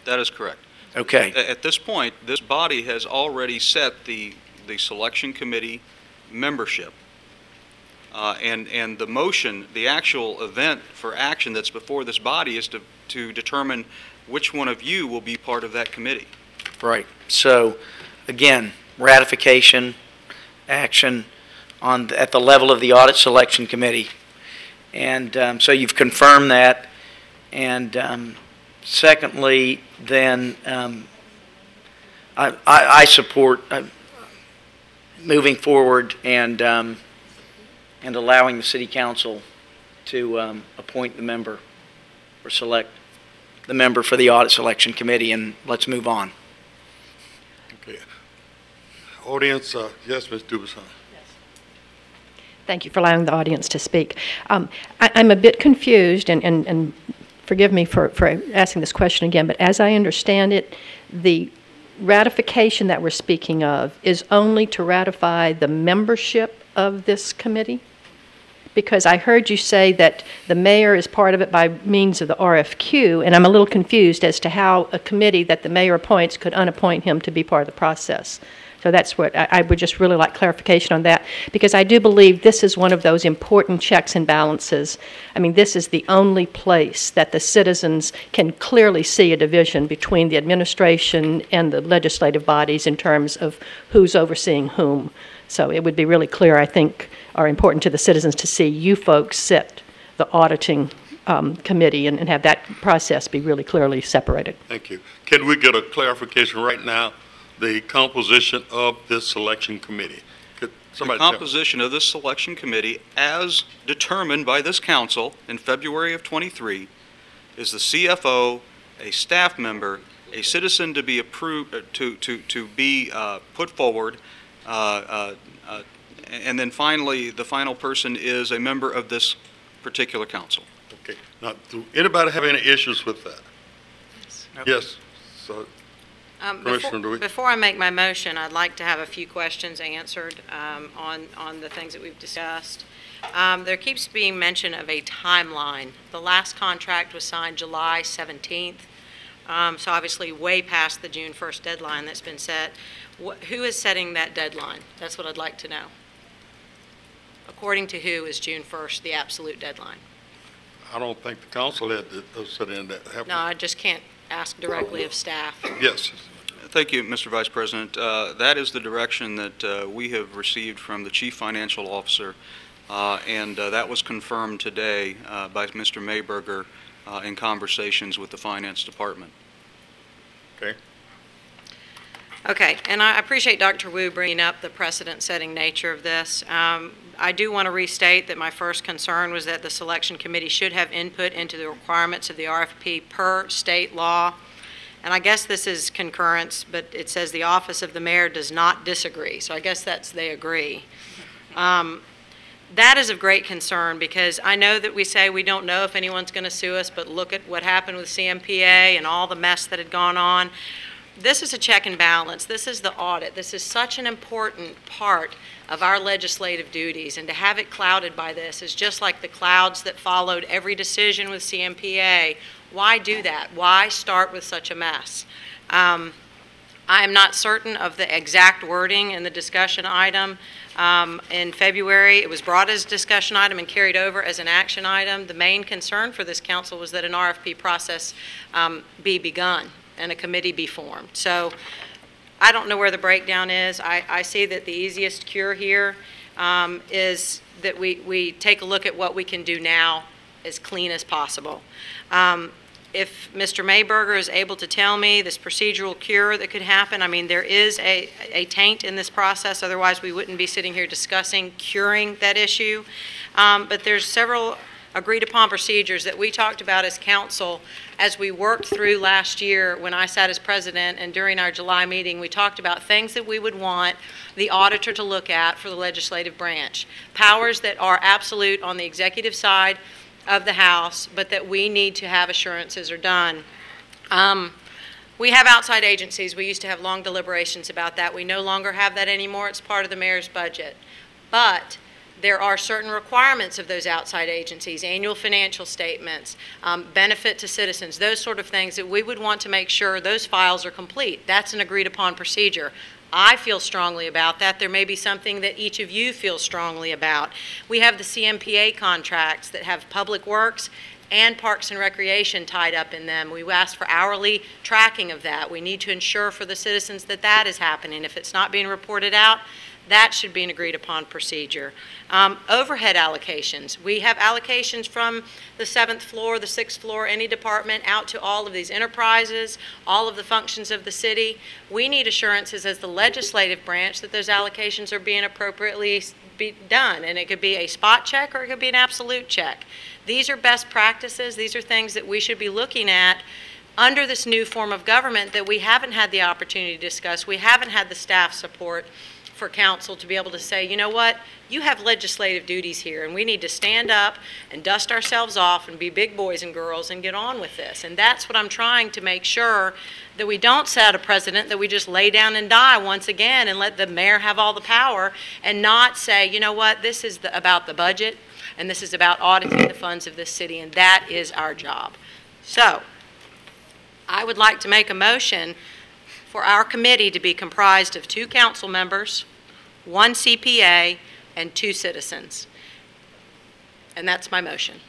That is correct. Okay. At this point, this body has already set the selection committee membership. And the motion, the actual event for action that's before this body is to determine which one of you will be part of that committee. Right. So, again, ratification, action at the level of the Audit Selection Committee. And so you've confirmed that. And secondly, then I support moving forward and allowing the City Council to appoint the member or select the member for the Audit Selection Committee, and let's move on. Okay. Audience, yes, Ms. Dubuisson. Thank you for allowing the audience to speak. I'm a bit confused, and forgive me for asking this question again, but as I understand it, the ratification that we're speaking of is only to ratify the membership of this committee? Because I heard you say that the mayor is part of it by means of the RFQ, and I'm a little confused as to how a committee that the mayor appoints could unappoint him to be part of the process. So that's what I would just really like clarification on that, because I do believe this is one of those important checks and balances. I mean, this is the only place that the citizens can clearly see a division between the administration and the legislative bodies in terms of who's overseeing whom. So it would be really clear, I think, or important to the citizens to see you folks set the auditing committee and have that process be really clearly separated. Thank you. Can we get a clarification right now? The composition of this selection committee. Could somebody the composition of this selection committee, as determined by this council in February of -- is the CFO, a staff member, a citizen to be approved, to be put forward, and then finally, the final person is a member of this particular council. Okay. Now, do anybody have any issues with that? Yes. So. Before I make my motion, I'd like to have a few questions answered on the things that we've discussed. There keeps being mention of a timeline. The last contract was signed July 17th, so obviously way past the June 1st deadline that's been set. Who is setting that deadline? That's what I'd like to know. According to who is June 1st the absolute deadline? I don't think the council had set in that. No, I just can't ask directly of staff. Yes. Thank you, Mr. Vice President. That is the direction that we have received from the Chief Financial Officer, and that was confirmed today by Mr. Mayberger in conversations with the Finance Department. Okay. Okay, and I appreciate Dr. Wu bringing up the precedent-setting nature of this. I do want to restate that my first concern was that the selection committee should have input into the requirements of the RFP per state law. And I guess this is concurrence, but it says the office of the mayor does not disagree. So I guess that's they agree. That is of great concern because I know that we say we don't know if anyone's going to sue us, but look at what happened with CMPA and all the mess that had gone on. This is a check and balance. This is the audit. This is such an important part of our legislative duties, and to have it clouded by this is just like the clouds that followed every decision with CMPA. Why do that? Why start with such a mess? I am not certain of the exact wording in the discussion item. In February, it was brought as a discussion item and carried over as an action item. The main concern for this council was that an RFP process be begun and a committee be formed. So I don't know where the breakdown is. I see that the easiest cure here is that we take a look at what we can do now as clean as possible. If Mr. Mayberger is able to tell me this procedural cure that could happen, I mean, there is a taint in this process, otherwise we wouldn't be sitting here discussing curing that issue. But there's several agreed upon procedures that we talked about as council as we worked through last year when I sat as president, and during our July meeting we talked about things that we would want the auditor to look at for the legislative branch. Powers that are absolute on the executive side of the House, but that we need to have assurances are done. We have outside agencies. We used to have long deliberations about that. We no longer have that anymore. It's part of the mayor's budget. But there are certain requirements of those outside agencies, annual financial statements, benefit to citizens, those sort of things that we would want to make sure those files are complete. That's an agreed upon procedure. I feel strongly about that. There may be something that each of you feels strongly about. We have the CMPA contracts that have public works and Parks and Recreation tied up in them. We ask for hourly tracking of that. We need to ensure for the citizens that that is happening. If it's not being reported out, that should be an agreed upon procedure. Overhead allocations. We have allocations from the 7th floor, the 6th floor, any department out to all of these enterprises, all of the functions of the city. We need assurances as the legislative branch that those allocations are being appropriately done. And it could be a spot check or it could be an absolute check. These are best practices. These are things that we should be looking at under this new form of government that we haven't had the opportunity to discuss. We haven't had the staff support for council to be able to say, you know what, you have legislative duties here and we need to stand up and dust ourselves off and be big boys and girls and get on with this. And that's what I'm trying to make sure, that we don't set a precedent that we just lay down and die once again and let the mayor have all the power and not say, you know what, this is about the budget and this is about auditing the funds of this city, and that is our job. So I would like to make a motion for our committee to be comprised of 2 council members, 1 CPA, and 2 citizens. And that's my motion.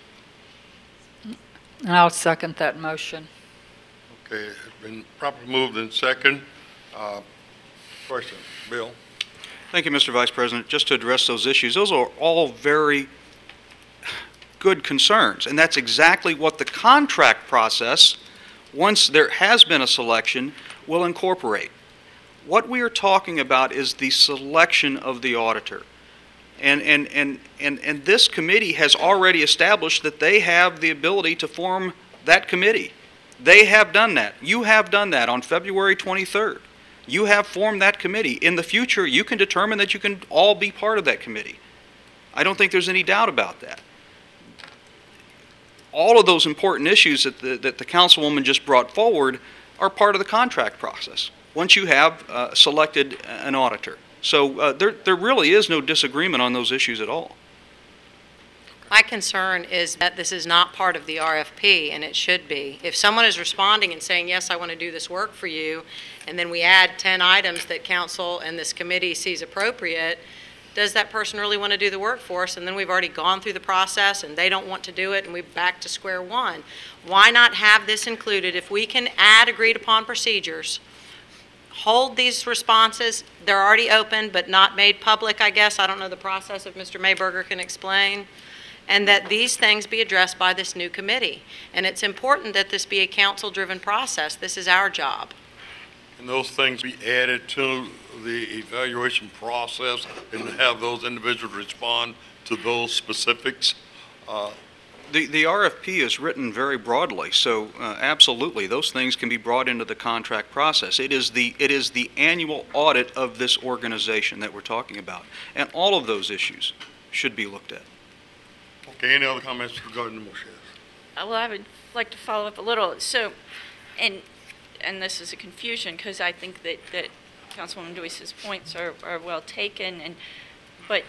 And I'll second that motion. Okay, it's been properly moved in second. Question, Bill? Thank you, Mr. Vice President. Just to address those issues, those are all very good concerns, and that's exactly what the contract process, once there has been a selection, will incorporate. What we are talking about is the selection of the auditor. And this committee has already established that they have the ability to form that committee. They have done that. You have done that on February 23rd. You have formed that committee. In the future, you can determine that you can all be part of that committee. I don't think there's any doubt about that. All of those important issues that the councilwoman just brought forward are part of the contract process once you have selected an auditor. So there really is no disagreement on those issues at all. My concern is that this is not part of the RFP, and it should be. If someone is responding and saying, yes, I want to do this work for you, and then we add 10 items that council and this committee sees appropriate, does that person really want to do the work for us? And then we've already gone through the process and they don't want to do it and we're back to square one. Why not have this included? If we can add agreed upon procedures, hold these responses, they're already open but not made public, I guess. I don't know the process, if Mr. Mayberger can explain. And that these things be addressed by this new committee. And it's important that this be a council-driven process. This is our job. and those things be added to the evaluation process and have those individuals respond to those specifics? The RFP is written very broadly, so absolutely, those things can be brought into the contract process. It is the annual audit of this organization that we're talking about, and all of those issues should be looked at. Okay, any other comments regarding the motion? Well, I would like to follow up a little. So, and this is a confusion because I think that Councilwoman Joyce's points are well taken. But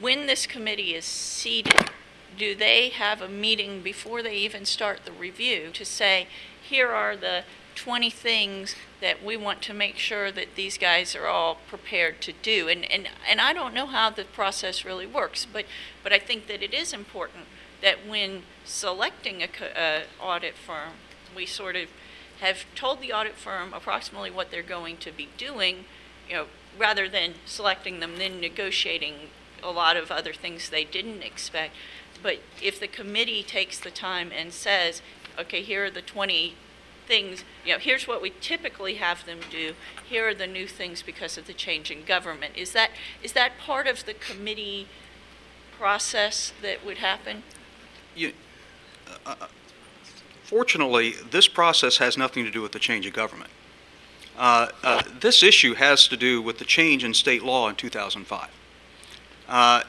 when this committee is seated, do they have a meeting before they even start the review to say, here are the 20 things that we want to make sure that these guys are all prepared to do? And I don't know how the process really works, but I think that it is important that when selecting a audit firm, we sort of have told the audit firm approximately what they're going to be doing, rather than selecting them, then negotiating a lot of other things they didn't expect. But if the committee takes the time and says, okay, here are the 20 things, here's what we typically have them do, here are the new things because of the change in government. Is that part of the committee process that would happen? Fortunately, this process has nothing to do with the change of government. This issue has to do with the change in state law in 2005.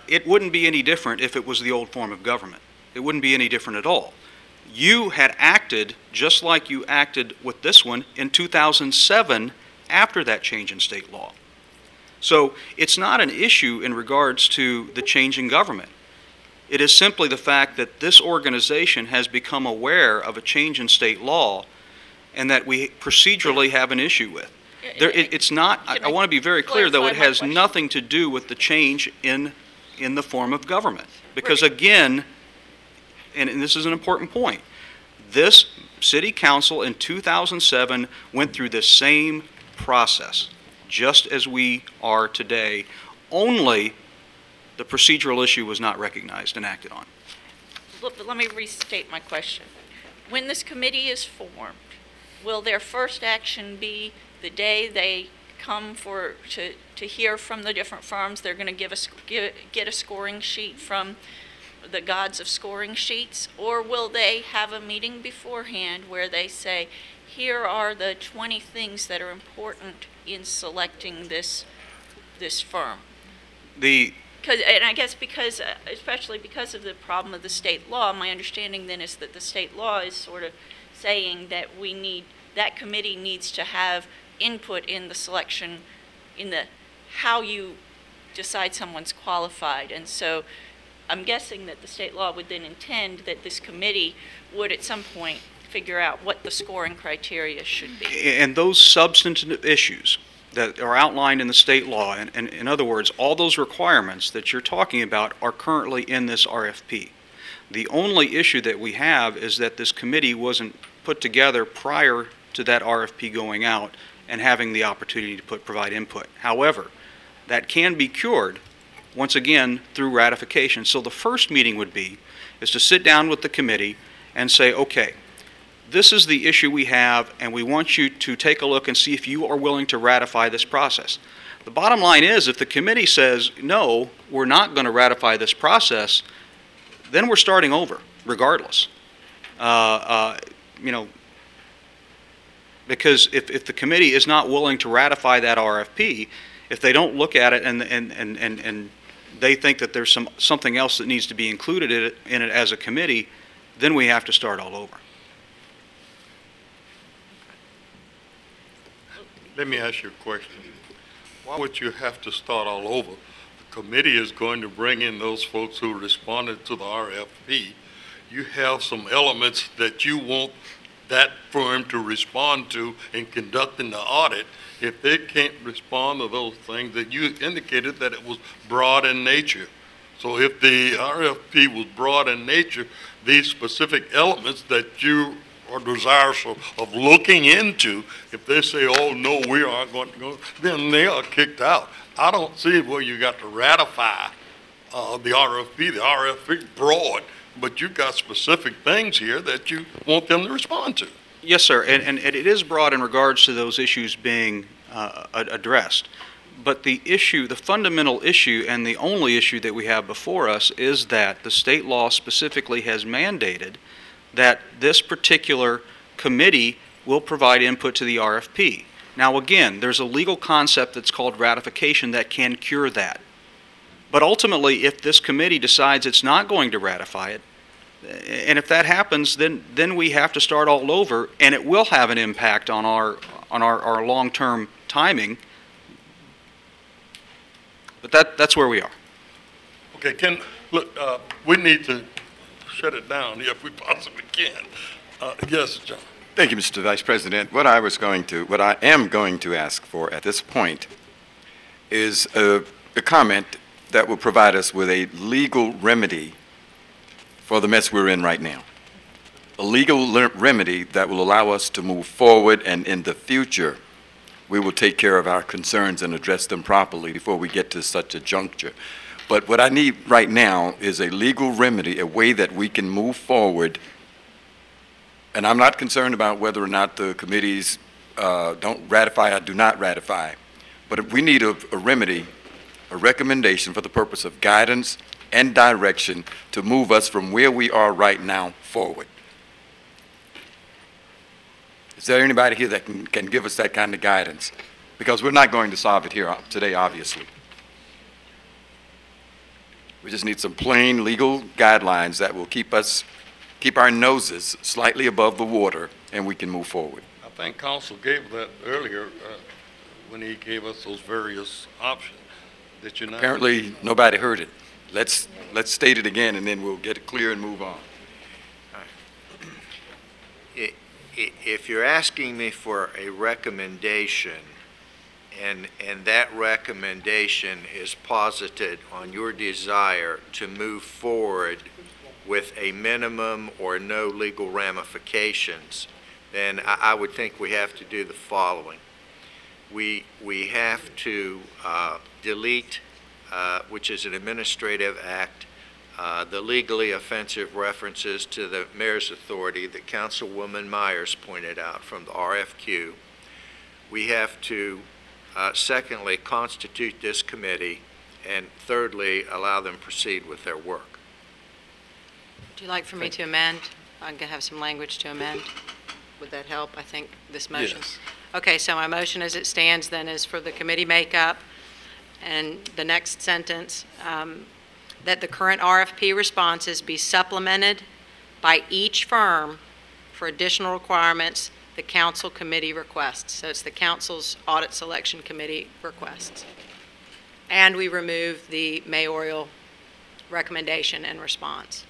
It wouldn't be any different if it was the old form of government. It wouldn't be any different at all. You had acted just like you acted with this one in 2007 after that change in state law. So it's not an issue in regards to the change in government. It is simply the fact that this organization has become aware of a change in state law and that we procedurally have an issue with. It's not, I want to be very clear, though, it has nothing to do with the change in the form of government. Because again, and this is an important point, this city council in 2007 went through the same process, just as we are today, only the procedural issue was not recognized and acted on. Let me restate my question. When this committee is formed, will their first action be the day they come to hear from the different firms? They're going to get a scoring sheet from the gods of scoring sheets? Or will they have a meeting beforehand where they say, here are the 20 things that are important in selecting this firm? And I guess especially because of the problem of the state law, my understanding then is that the state law is sort of saying that that committee needs to have input in the selection, in how you decide someone's qualified. And so I'm guessing that the state law would then intend that this committee would at some point figure out what the scoring criteria should be. And those substantive issues that are outlined in the state law, and in other words, all those requirements that you're talking about are currently in this RFP. The only issue that we have is that this committee wasn't put together prior to that RFP going out and having the opportunity to provide input. However, that can be cured, once again, through ratification. So the first meeting is to sit down with the committee and say, okay, this is the issue we have, and we want you to take a look and see if you are willing to ratify this process. The bottom line is, if the committee says, no, we're not going to ratify this process, then we're starting over, regardless. Because if the committee is not willing to ratify that RFP, if they don't look at it and they think that there's something else that needs to be included in it as a committee, then we have to start all over. Let me ask you a question. Why would you have to start all over? The committee is going to bring in those folks who responded to the RFP. You have some elements that you want that firm to respond to in conducting the audit. If they can't respond to those things, then you indicated that it was broad in nature. So if the RFP was broad in nature, these specific elements that you are desirous of looking into, if they say, oh, no, we aren't going to go, then they are kicked out. I don't see where you got to ratify the RFP. The RFP is broad, but you've got specific things here that you want them to respond to. Yes, sir, and it is broad in regards to those issues being addressed. But the issue, the fundamental issue, and the only issue that we have before us is that the state law specifically has mandated that this particular committee will provide input to the RFP. Now, again, there's a legal concept that's called ratification that can cure that. But ultimately, if this committee decides it's not going to ratify it, and if that happens, then we have to start all over, and it will have an impact on our long-term timing. But that's where we are. Okay, look, we need to shut it down if we possibly can. Yes, John. Thank you, Mr. Vice President. What I am going to ask for at this point is a comment that will provide us with a legal remedy for the mess we're in right now. A legal remedy that will allow us to move forward, and in the future, we will take care of our concerns and address them properly before we get to such a juncture. But what I need right now is a legal remedy, a way that we can move forward. And I'm not concerned about whether or not the committees don't ratify or do not ratify. But if we need a remedy, a recommendation for the purpose of guidance and direction to move us from where we are right now forward. Is there anybody here that can give us that kind of guidance? Because we're not going to solve it here today, obviously. We just need some plain legal guidelines that will keep our noses slightly above the water, and we can move forward. I think Council gave that earlier when he gave us those various options. Did you not? Apparently, nobody heard it. Let's state it again, and then we'll get it clear and move on. If you're asking me for a recommendation, and that recommendation is posited on your desire to move forward with a minimum or no legal ramifications, then I would think we have to do the following. We have to delete, which is an administrative act, the legally offensive references to the mayor's authority that Councilwoman Myers pointed out from the RFQ. We have to, secondly, constitute this committee, and thirdly, allow them to proceed with their work. Would you like for me to amend? I'm going to have some language to amend. Would that help, I think, this motion? Yes. Okay, so my motion as it stands then is for the committee makeup, and the next sentence, that the current RFP responses be supplemented by each firm for additional requirements the council committee requests. So it's the council's audit selection committee requests. And we remove the mayoral recommendation and response.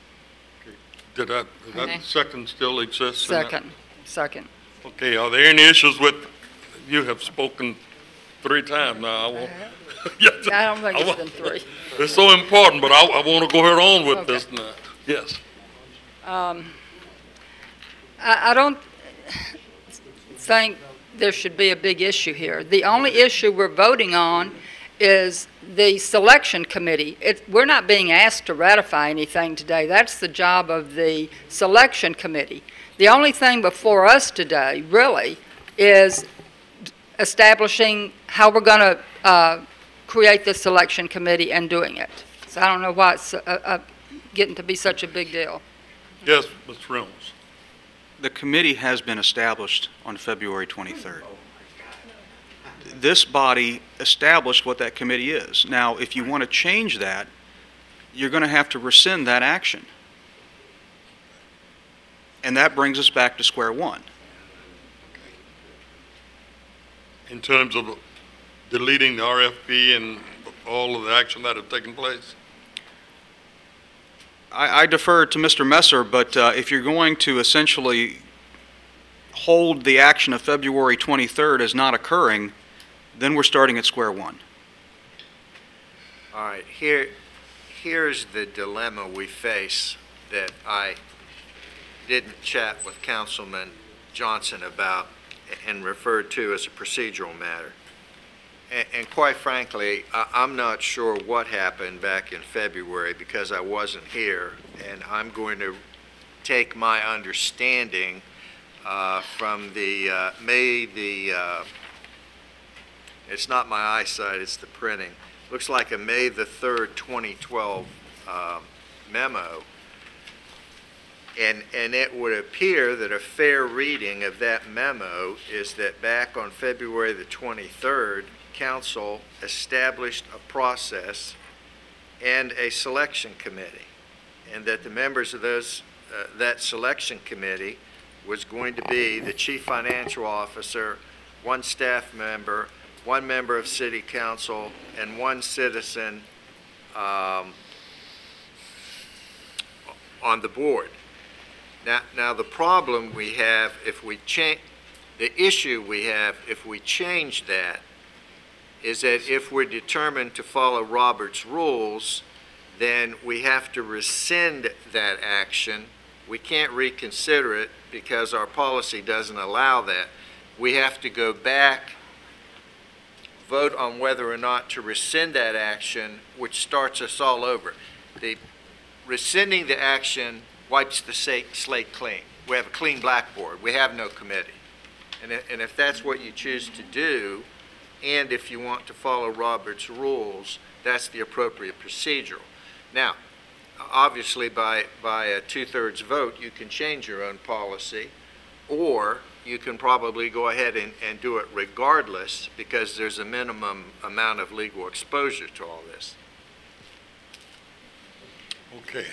Did that second still exist? Second. Okay, are there any issues with, you have spoken 3 times now. Yes. I don't think it's been 3. It's so important, but I want to go ahead on with this now. Yes. I don't think there should be a big issue here. The only issue we're voting on is the selection committee. We're not being asked to ratify anything today. That's the job of the selection committee. The only thing before us today, really, is establishing how we're going to create the selection committee and doing it. So I don't know why it's getting to be such a big deal. Yes, Mr. Reynolds. The committee has been established on February 23rd. This body established what that committee is. Now, if you want to change that, you're going to have to rescind that action. And that brings us back to square one. In terms of deleting the RFP and all of the action that have taken place? I defer to Mr. Messer, but if you're going to essentially hold the action of February 23rd as not occurring, then we're starting at square one. All right, here's the dilemma we face that I didn't chat with Councilman Johnson about and referred to as a procedural matter. And quite frankly, I'm not sure what happened back in February because I wasn't here, and I'm going to take my understanding from the it's not my eyesight, it's the printing. Looks like a May the 3rd, 2012 memo. And it would appear that a fair reading of that memo is that back on February the 23rd, Council established a process and a selection committee, and that the members of that selection committee was going to be the chief financial officer, one staff member, one member of city council, and one citizen on the board. Now the problem we have if we change, the issue we have if we change that is that if we're determined to follow Robert's rules, then we have to rescind that action. We can't reconsider it because our policy doesn't allow that. We have to go back, vote on whether or not to rescind that action, which starts us all over. The rescinding the action wipes the slate clean. We have a clean blackboard. We have no committee. And if that's what you choose to do, and if you want to follow Robert's rules, that's the appropriate procedural. Now, obviously by a 2/3 vote, you can change your own policy, or you can probably go ahead and do it regardless because there's a minimum amount of legal exposure to all this. Okay.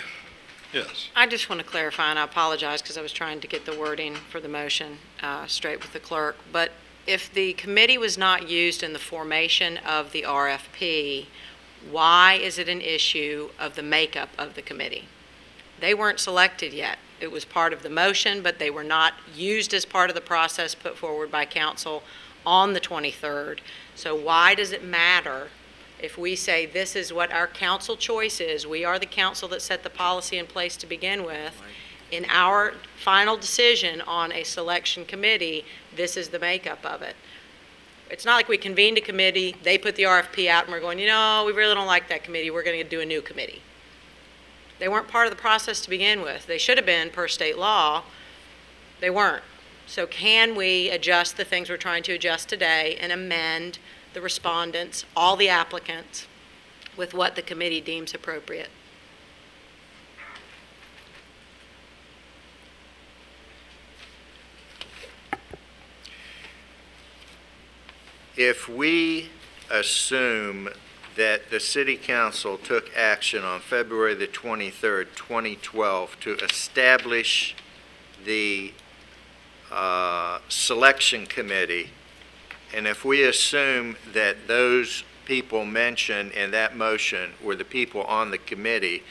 Yes. I just want to clarify, and I apologize because I was trying to get the wording for the motion straight with the clerk, but if the committee was not used in the formation of the RFP, why is it an issue of the makeup of the committee? They weren't selected yet. It was part of the motion, but they were not used as part of the process put forward by council on the 23rd. So why does it matter if we say this is what our council choice is? We are the council that set the policy in place to begin with. In our final decision on a selection committee, this is the makeup of it. It's not like we convened a committee, they put the RFP out, and we're going, you know, we really don't like that committee, we're going to do a new committee. They weren't part of the process to begin with. They should have been per state law. They weren't. So can we adjust the things we're trying to adjust today and amend the respondents, all the applicants, with what the committee deems appropriate? If we assume that the City Council took action on February the 23rd, 2012 to establish the selection committee, and if we assume that those people mentioned in that motion were the people on the committee,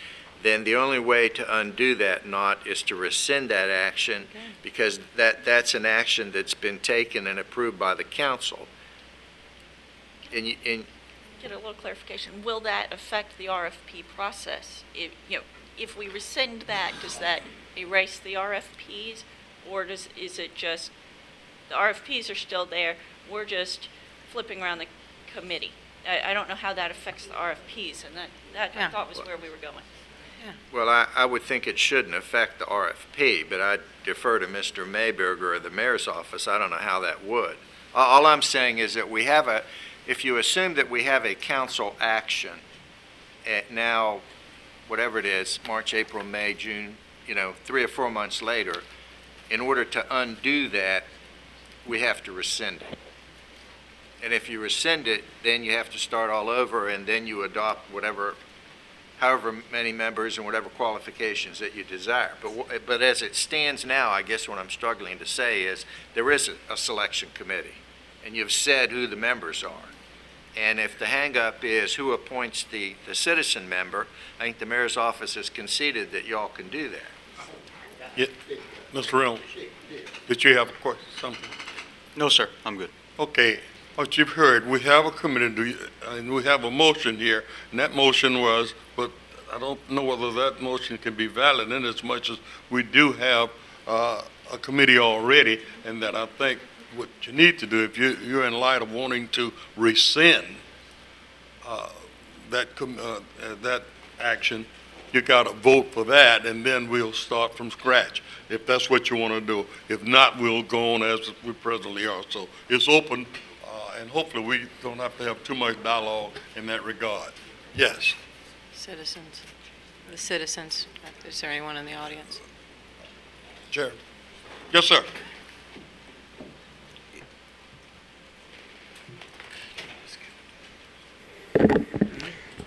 then the only way to undo that not is to rescind that action, because that's an action that's been taken and approved by the council. Get a little clarification. Will that affect the RFP process? If we rescind that, does that erase the RFPs, or is it just the RFPs are still there? We're just flipping around the committee. I don't know how that affects the RFPs, and that I thought was where we were going. Yeah. Well, I would think it shouldn't affect the RFP, but I'd defer to Mr. Mayberger or the mayor's office. I don't know how that would. All I'm saying is that we have if you assume that we have a council action now, whatever it is, March, April, May, June, 3 or 4 months later, in order to undo that, we have to rescind it. And if you rescind it, then you have to start all over, and then you adopt however many members and whatever qualifications that you desire. But as it stands now, I guess what I'm struggling to say is there is a selection committee, and you've said who the members are. And if the hang-up is who appoints the citizen member, I think the mayor's office has conceded that y'all can do that. Yeah. Mr. Reynolds, did you have a question, something? No, sir, I'm good. Okay, what you've heard, we have a committee, and we have a motion here, and that motion was, but I don't know whether that motion can be valid in as much as we do have a committee already, and that I think what you need to do, if you're in light of wanting to rescind that action, you got to vote for that, and then we'll start from scratch, if that's what you want to do. If not, we'll go on as we presently are. So it's open, and hopefully we don't have to have too much dialogue in that regard. Yes. Citizens, the citizens, is there anyone in the audience? Chair. Yes, sir.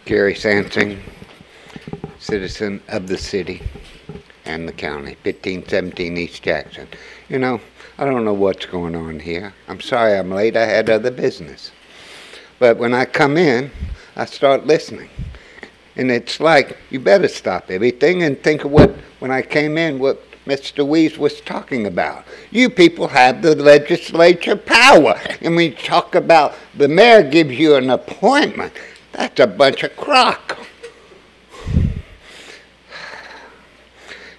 Gary Sansing, citizen of the city and the county, 1517 East Jackson. You know, I don't know what's going on here. I'm sorry I'm late. I had other business. But when I come in, I start listening. And it's like, you better stop everything and think of when I came in, what Mr. Wees was talking about. You people have the legislature power. And when you talk about the mayor gives you an appointment, that's a bunch of crock.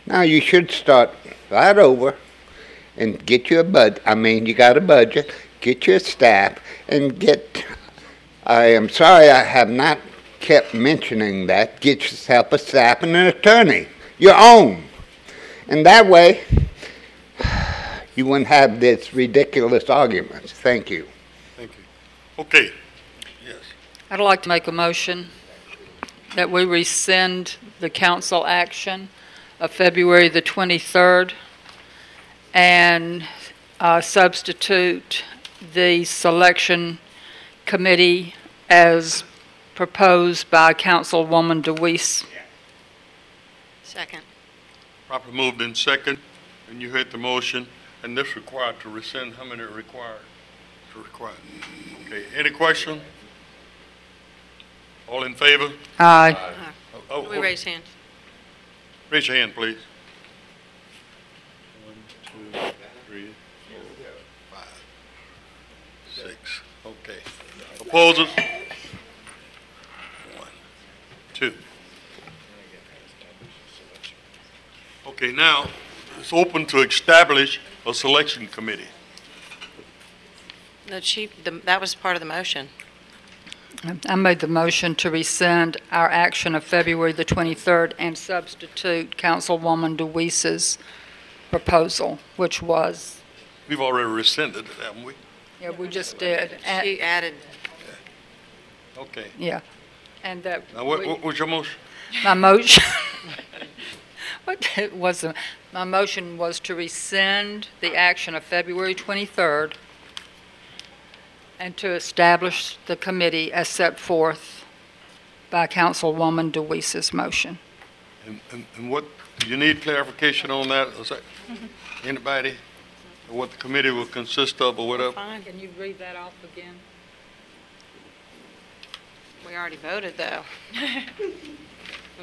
Now you should start right over and get you a you got a budget, get you a staff, and I am sorry I have not kept mentioning that, get yourself a staff and an attorney, your own. And that way, you wouldn't have this ridiculous arguments. Thank you. Thank you. Okay. Yes. I'd like to make a motion that we rescind the council action of February the 23rd and substitute the selection committee as proposed by Councilwoman DeWeese. Second. Properly moved in second, and you heard the motion, and this required to rescind. How many are required? Okay, any question? All in favor? Aye. Can we raise hands? Raise your hand, please. 1, 2, 3, 4, 5, 6. Okay. Opposers? 1, 2. Okay, now it's open to establish a selection committee. That was part of the motion. I made the motion to rescind our action of February the 23rd and substitute Councilwoman DeWeese's proposal, which was... We've already rescinded it, haven't we? Yeah, we just did. She added... Okay. Yeah. And that... Now, what was your motion? My motion... My motion was to rescind the action of February 23rd and to establish the committee as set forth by Councilwoman DeWeese's motion. And what, do you need clarification on that? Is that anybody? Or what the committee will consist of or whatever? Fine. Can you read that off again? We already voted, though.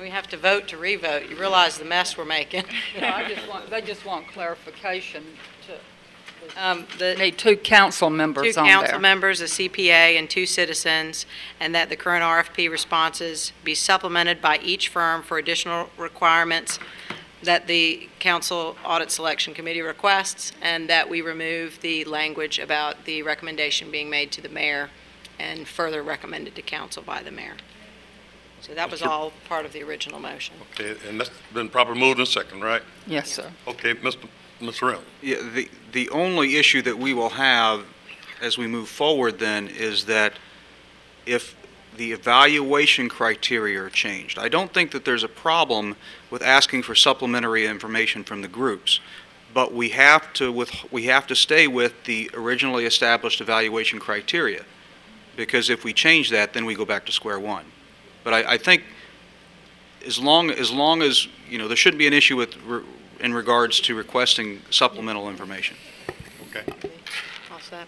We have to vote to revote. You realize the mess we're making. They just want clarification to, need 2 council members on there. 2 council members, a CPA, and 2 citizens, and that the current RFP responses be supplemented by each firm for additional requirements that the Council Audit Selection Committee requests, and that we remove the language about the recommendation being made to the mayor and further recommended to council by the mayor. So that was all part of the original motion. Okay, and that's been properly moved in second, right? Yes, sir. Okay, Mr. Reynolds. Yeah, the only issue that we will have as we move forward then is that if the evaluation criteria are changed, I don't think that there's a problem with asking for supplementary information from the groups, but we have to stay with the originally established evaluation criteria, because if we change that, then we go back to square one. But I think as long as you know, there shouldn't be an issue with in regards to requesting supplemental information. Okay. All set.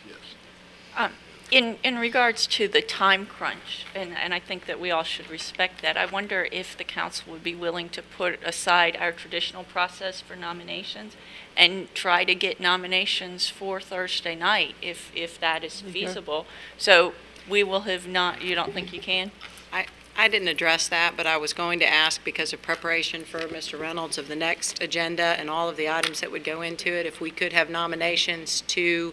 Yes. In regards to the time crunch, and I think that we all should respect that, I wonder if the council would be willing to put aside our traditional process for nominations and try to get nominations for Thursday night, if that is feasible. So we will have not, you don't think you can? I didn't address that, but I was going to ask, because of preparation for Mr. Reynolds of the next agenda and all of the items that would go into it, if we could have nominations to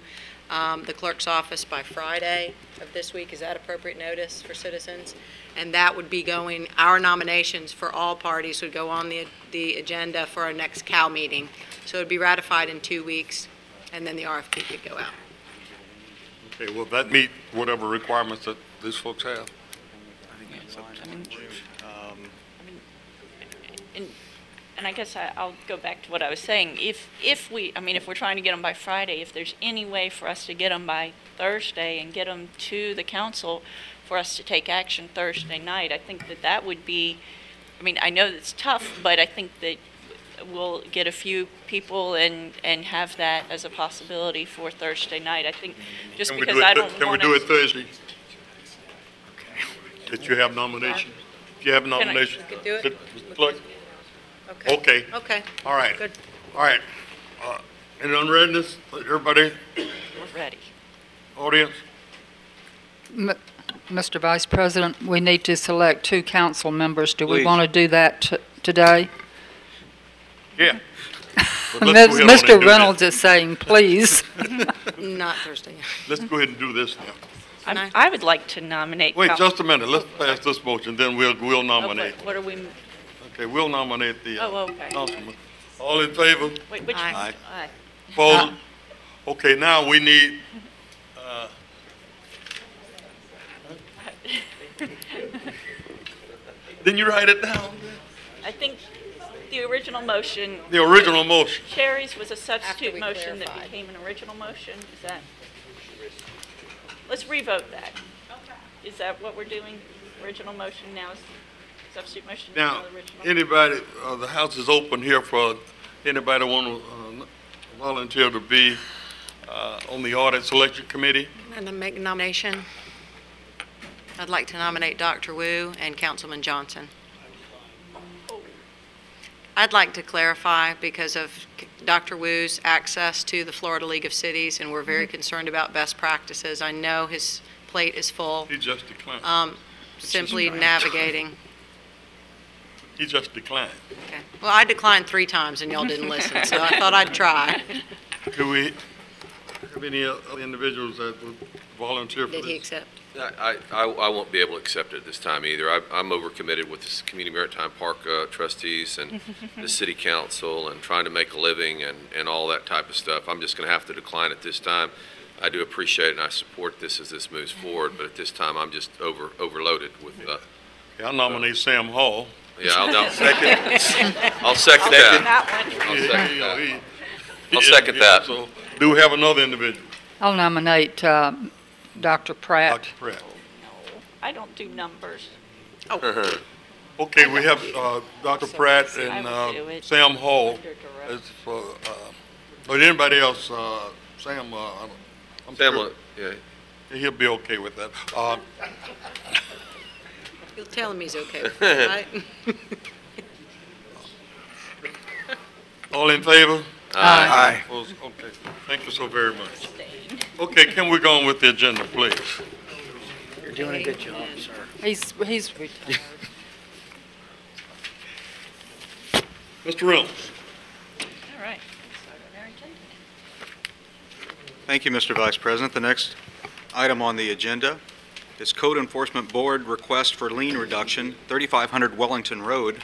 the clerk's office by Friday of this week. Is that appropriate notice for citizens? And that would be going, our nominations for all parties would go on the agenda for our next CAL meeting. So it would be ratified in 2 weeks, and then the RFP could go out. Okay, will that meet whatever requirements that these folks have? And I guess I'll go back to what I was saying. If we're trying to get them by Friday, if there's any way for us to get them by Thursday and get them to the council for us to take action Thursday night, I think that would be, I know it's tough, but I think that we'll get a few people and have that as a possibility for Thursday night. I think just because I don't want to. Can we do it Thursday? Did you have nomination? Do you have a nomination? You could do it? Clerk? Okay. Okay. All right. Good. All right. Any unreadiness? Everybody? We're ready. Audience? Mr. Vice President, we need to select 2 council members. Do we Please. want to do that today? Yeah. But let's go ahead on and Mr. do Reynolds is saying, please. Not Thursday. Let's go ahead and do this now. I would like to nominate. Wait just a minute. Let's pass this motion, then we'll nominate. What are we? Okay, we'll nominate the okay. councilman. All in favor? Wait, which? Aye. Aye. Opposed? Okay, now we need, didn't you write it down? I think the original motion. The original motion. Sherry's was a substitute motion that became an original motion. Is that? Let's revote that. Okay. Is that what we're doing? Original motion now is substitute motion. Now, the original. anybody, the house is open here for anybody want to volunteer to be on the audit selection committee? And then make a nomination. I'd like to nominate Dr. Wu and Councilman Johnson. I'd like to clarify because of Dr. Wu's access to the Florida League of Cities, and we're very concerned about best practices. I know his plate is full. He just declined. Simply navigating. He just declined. Okay. Well, I declined 3 times and y'all didn't listen, so I thought I'd try. Do we have any other individuals that would volunteer for this? Did he accept? I won't be able to accept it this time either. I'm overcommitted with the Community Maritime Park trustees and the city council and trying to make a living and all that type of stuff. I'm just going to have to decline at this time. I do appreciate it and I support this as this moves forward, but at this time I'm just overloaded with. Yeah, I'll nominate Sam Hall. Yeah, I'll second that. I'll second that. I'll second that. So, do we have another individual? I'll nominate Dr. Pratt. Dr. Pratt. I don't do numbers. Okay, we have Dr. Pratt and Sam Hall. As for, but anybody else, Sam, I'm Sam, sure yeah. he'll be okay with that. You'll tell him he's okay with it, right? All in favor? Aye. Opposed? Okay, thank you so very much. Okay, can we go on with the agenda, please? You're doing a good job, sir. He's retired. Mr. Reynolds. All right. Thank you, Mr. Vice President. The next item on the agenda is Code Enforcement Board request for lien reduction, 3500 Wellington Road.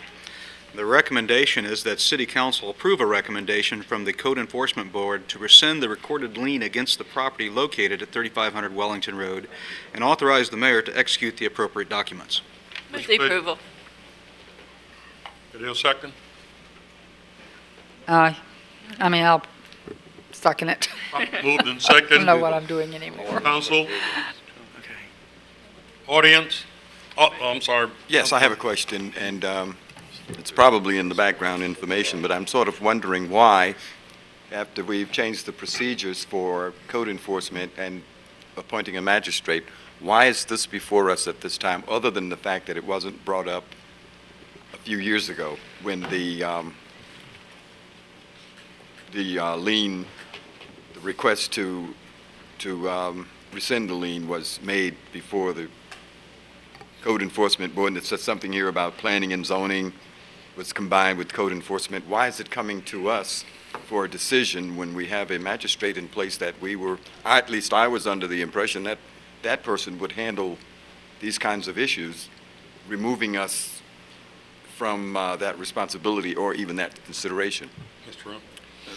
The recommendation is that City Council approve a recommendation from the Code Enforcement Board to rescind the recorded lien against the property located at 3500 Wellington Road and authorize the mayor to execute the appropriate documents. Move the approval. Is there a second? I'll second it. Moved and second. I don't know what I'm doing anymore. Council? Audience? Oh, I'm sorry. Yes, I have a question, and it's probably in the background information, but I'm sort of wondering why, after we've changed the procedures for code enforcement and appointing a magistrate, why is this before us at this time, other than the fact that it wasn't brought up a few years ago when the lien, the request to rescind the lien was made before the Code Enforcement Board, and it says something here about planning and zoning was combined with code enforcement. Why is it coming to us for a decision when we have a magistrate in place that at least I was under the impression that that person would handle these kinds of issues, removing us from that responsibility or even that consideration. Mr. Rowe.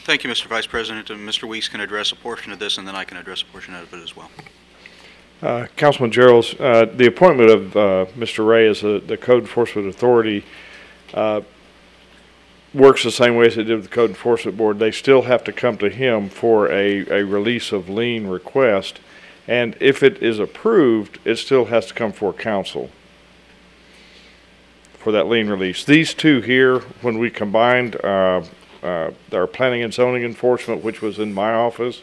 Thank you, Mr. Vice President. Mr. Weeks can address a portion of this, and then I can address a portion of it as well. Councilman Gerald, the appointment of Mr. Ray as the Code Enforcement Authority works the same way as it did with the Code Enforcement Board. They still have to come to him for a release of lien request, and if it is approved, it still has to come for council for that lien release. These two here, when we combined our planning and zoning enforcement, which was in my office,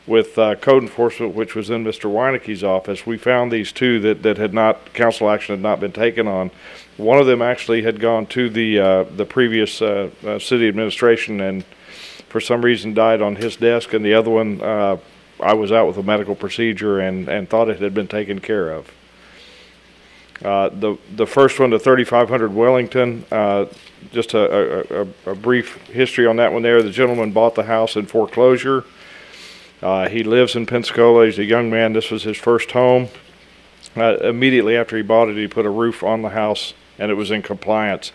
with code enforcement, which was in Mr. Weineke's office, we found these two that had not, council action had not been taken on. One of them actually had gone to the previous city administration and for some reason died on his desk, and the other one, I was out with a medical procedure and thought it had been taken care of. The first one, the 3500 Wellington, just a brief history on that one there. The gentleman bought the house in foreclosure. He lives in Pensacola. He's a young man. This was his first home. Immediately after he bought it, he put a roof on the house, and it was in compliance.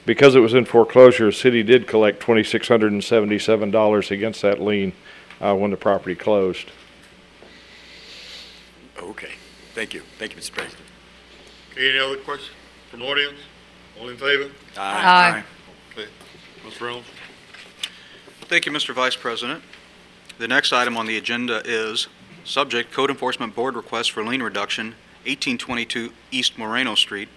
Because it was in foreclosure, the city did collect $2,677 against that lien when the property closed. Okay. Thank you. Thank you, Mr. President. Any other questions from the audience? All in favor? Aye. Okay. Ms. Reynolds? Thank you, Mr. Vice President. The next item on the agenda is subject Code Enforcement Board request for lien reduction, 1822 East Moreno Street.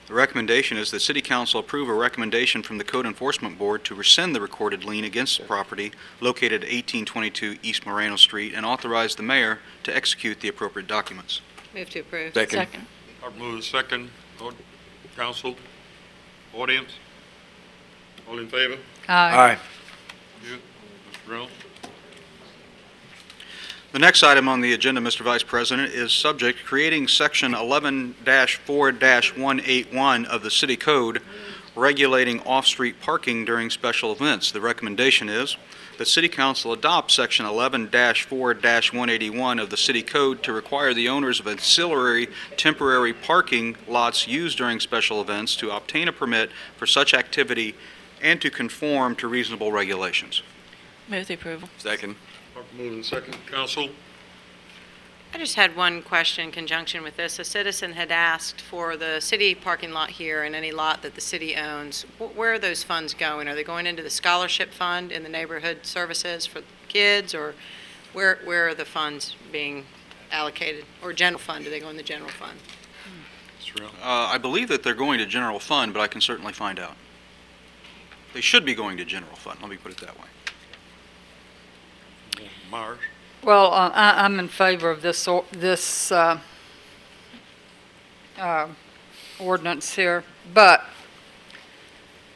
The recommendation is that City Council approve a recommendation from the Code Enforcement Board to rescind the recorded lien against the property located at 1822 East Moreno Street and authorize the mayor to execute the appropriate documents. Move to approve. Second. I'll move the second. Council? Audience? All in favor? Aye. You? Mr. Reynolds? The next item on the agenda, Mr. Vice President, is subject creating Section 11-4-181 of the City Code regulating off-street parking during special events. The recommendation is that City Council adopt Section 11-4-181 of the City Code to require the owners of ancillary temporary parking lots used during special events to obtain a permit for such activity and to conform to reasonable regulations. Move the approval. Second. Moving second. Council? I just had one question in conjunction with this. A citizen had asked for the city parking lot here and any lot that the city owns. Where are those funds going? Are they going into the scholarship fund in the neighborhood services for kids, or where are the funds being allocated? Or general fund? Do they go in the general fund? I believe that they're going to general fund, but I can certainly find out. They should be going to general fund. Let me put it that way. Myers? Well, I'm in favor of this ordinance here, but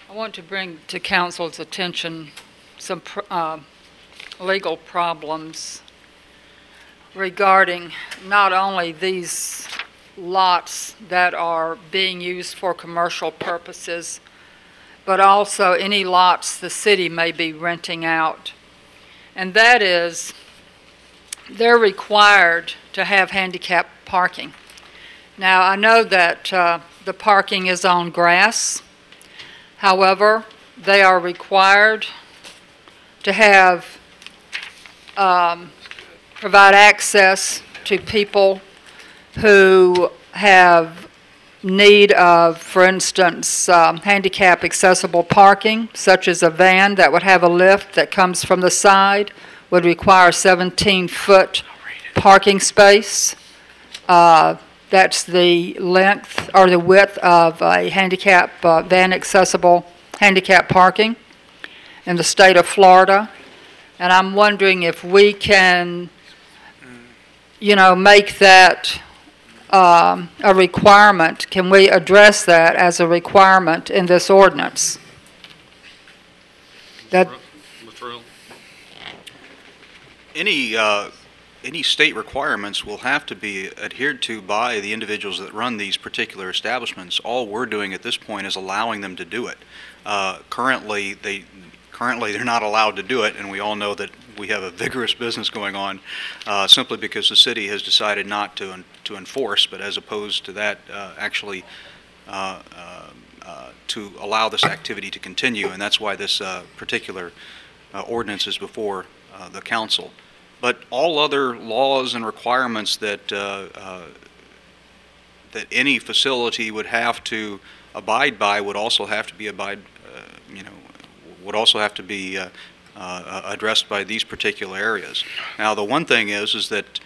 I want to bring to council's attention some legal problems regarding not only these lots that are being used for commercial purposes, but also any lots the city may be renting out. And that is, they're required to have handicap parking. Now, I know that the parking is on grass. However, they are required to have, provide access to people who have need of, for instance, handicap accessible parking, such as a van that would have a lift that comes from the side, would require 17-foot parking space. That's the length or the width of a handicap van accessible handicap parking in the state of Florida. And I'm wondering if we can, make that a requirement. Can we address that as a requirement in this ordinance? That any state requirements will have to be adhered to by the individuals that run these particular establishments. All we're doing at this point is allowing them to do it. Currently, Currently, they're not allowed to do it, and we all know that we have a vigorous business going on simply because the city has decided not to enforce, but as opposed to that, actually to allow this activity to continue, and that's why this particular ordinance is before the council. But all other laws and requirements that that any facility would have to abide by would also have to be would also have to be addressed by these particular areas. Now, the one thing is that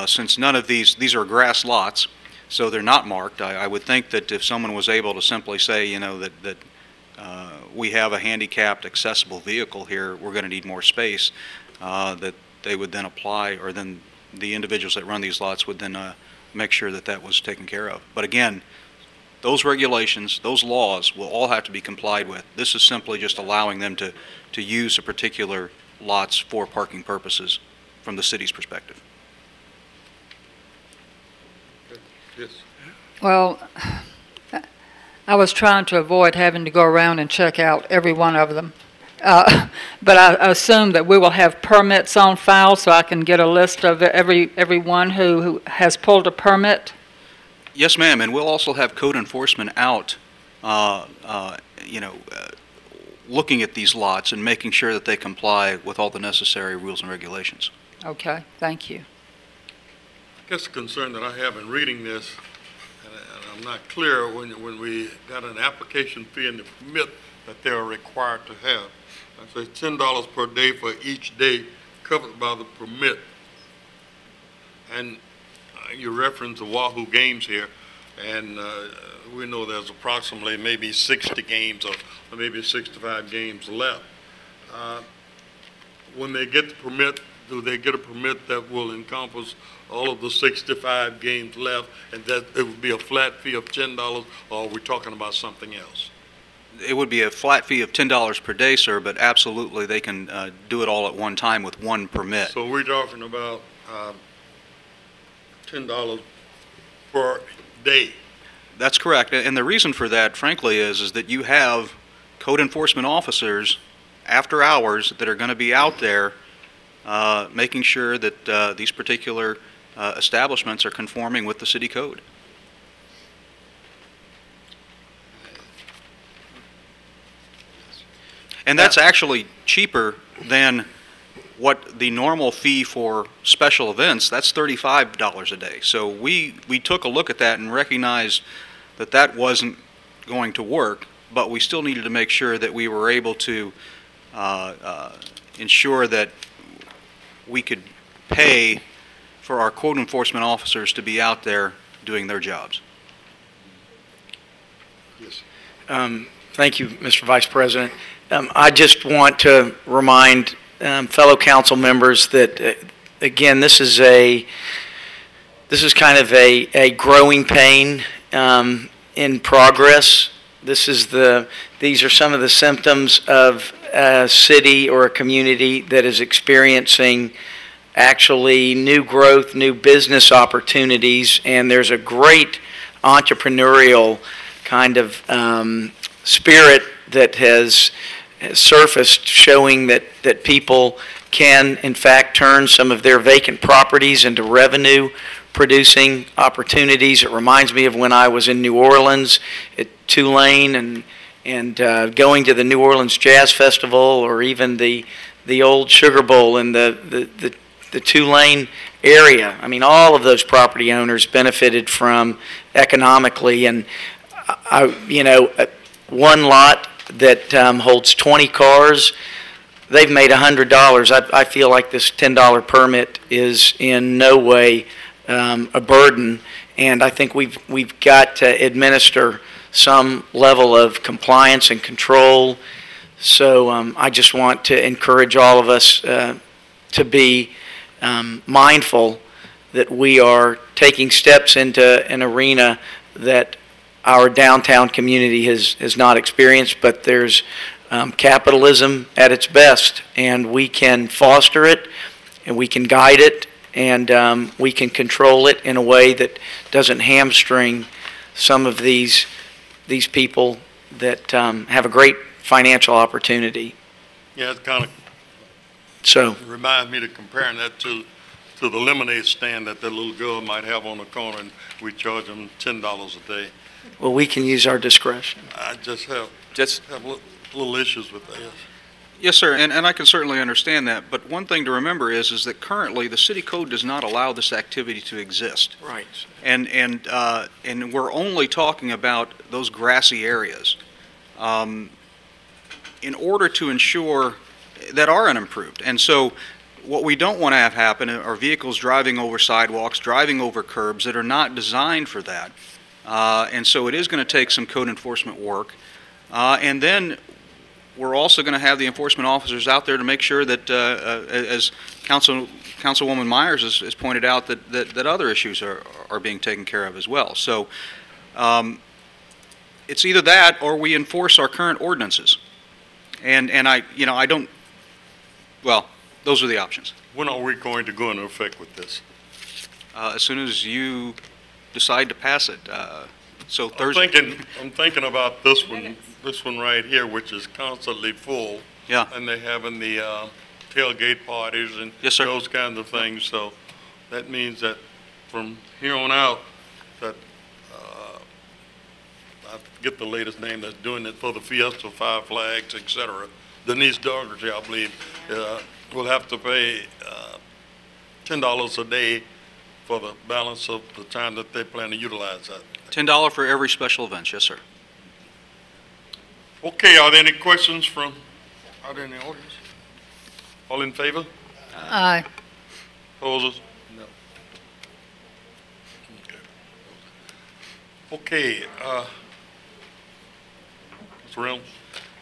since none of these are grass lots, so they're not marked, I would think that if someone was able to simply say, that we have a handicapped accessible vehicle here, we're going to need more space, that they would then apply, or then the individuals that run these lots would then make sure that that was taken care of. But again, those regulations, those laws will all have to be complied with. This is simply just allowing them to use a particular lots for parking purposes from the city's perspective. Yes. Well, I was trying to avoid having to go around and check out every one of them. But I assume that we will have permits on file, so I can get a list of everyone who has pulled a permit. Yes, ma'am, and we'll also have code enforcement out, looking at these lots and making sure that they comply with all the necessary rules and regulations. Okay, thank you. I guess the concern that I have in reading this, and I'm not clear when we got an application fee and the permit that they are required to have. I say $10 per day for each day covered by the permit. And you reference the Wahoo games here, and we know there's approximately maybe 60 games or maybe 65 games left. When they get the permit, do they get a permit that will encompass all of the 65 games left, and that it would be a flat fee of $10, or are we talking about something else? It would be a flat fee of $10 per day, sir, but absolutely they can do it all at one time with one permit. So we're talking about $10 per day. That's correct, and the reason for that, frankly, is that you have code enforcement officers after hours that are going to be out there making sure that these particular establishments are conforming with the city code. And that's actually cheaper than what the normal fee for special events, that's $35 a day. So we took a look at that and recognized that that wasn't going to work, but we still needed to make sure that we were able to ensure that we could pay for our code enforcement officers to be out there doing their jobs. Yes. Thank you, Mr. Vice President. I just want to remind fellow council members that, again, this is kind of a growing pain in progress. These are some of the symptoms of a city or a community that is experiencing actually new growth, new business opportunities, and there's a great entrepreneurial kind of spirit that has surfaced, showing that people can, in fact, turn some of their vacant properties into revenue-producing opportunities. It reminds me of when I was in New Orleans at Tulane and going to the New Orleans Jazz Festival, or even the old Sugar Bowl in the Tulane area. I mean, all of those property owners benefited from economically, and one lot that holds 20 cars, they've made $100. I feel like this $10 permit is in no way a burden, and I think we've got to administer some level of compliance and control. So I just want to encourage all of us to be mindful that we are taking steps into an arena that our downtown community has not experienced, but there's capitalism at its best, and we can foster it, and we can guide it, and we can control it in a way that doesn't hamstring some of these people that have a great financial opportunity. Yeah, it kind of So, reminds me to comparing that to the lemonade stand that little girl might have on the corner, and we charge them $10 a day. well, we can use our discretion. I just have little issues with that. Yes, sir, and I can certainly understand that, but one thing to remember is that currently the city code does not allow this activity to exist. Right. And we're only talking about those grassy areas. In order to ensure that are unimproved. And so what we don't want to have happen are vehicles driving over sidewalks, driving over curbs that are not designed for that. And so it is going to take some code enforcement work. And then we're also going to have the enforcement officers out there to make sure that, as Councilwoman Myers has pointed out, that other issues are being taken care of as well. So it's either that or we enforce our current ordinances. And I don't, well, those are the options. When are we going to go into effect with this? As soon as you decide to pass it. So Thursday. I'm thinking about this one right here, which is constantly full. Yeah. And they're having the tailgate parties and yes, sir. Those kinds of things. So that means that from here on out, that I forget the latest name that's doing it for the Fiesta, Five Flags, etc. Denise Dougherty, I believe, will have to pay $10 a day for the balance of the time that they plan to utilize that. $10 for every special event, yes, sir. Okay, are there any questions are there any audience? All in favor? Aye. Opposers? No. Okay. Mr. Reynolds?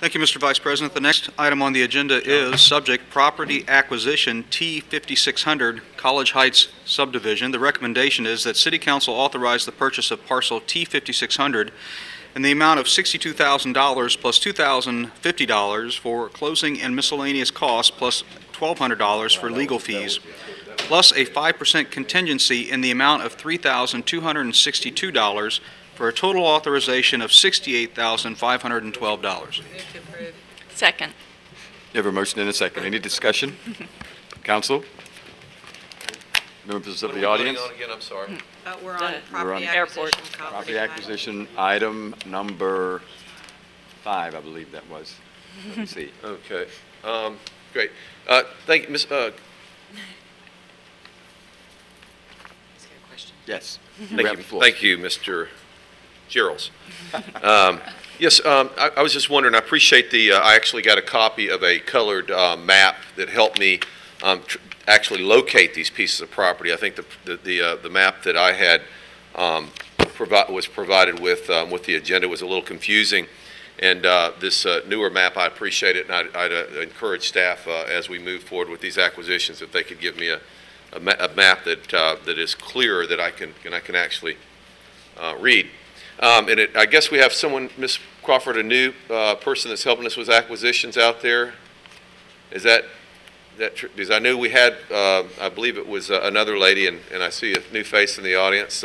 Thank you, Mr. Vice President. The next item on the agenda is subject property acquisition T5600 College Heights subdivision. The recommendation is that City Council authorize the purchase of parcel T5600 in the amount of $62,000 plus $2,050 for closing and miscellaneous costs plus $1,200 for legal fees, plus a 5% contingency in the amount of $3,262 for a total authorization of $68,512. Second. You have a motion and a second. Any discussion? Council? Members of the audience? What are we voting on again? I'm sorry. We're on property airport. acquisition. Property acquisition, item number 5, I believe that was. Let me see. Okay. Great. Thank you, Ms. Yes. Thank you, Mr. Geralds. Yes, I was just wondering, I appreciate I actually got a copy of a colored map that helped me actually locate these pieces of property. I think the map that I had was provided with the agenda was a little confusing. And this newer map, I appreciate it, and I'd encourage staff as we move forward with these acquisitions, if they could give me a map that is clearer, that I can actually read. And I guess we have someone, Ms. Crawford, a new person that's helping us with acquisitions out there. Is that true? Because I knew we had, I believe it was another lady, and I see a new face in the audience.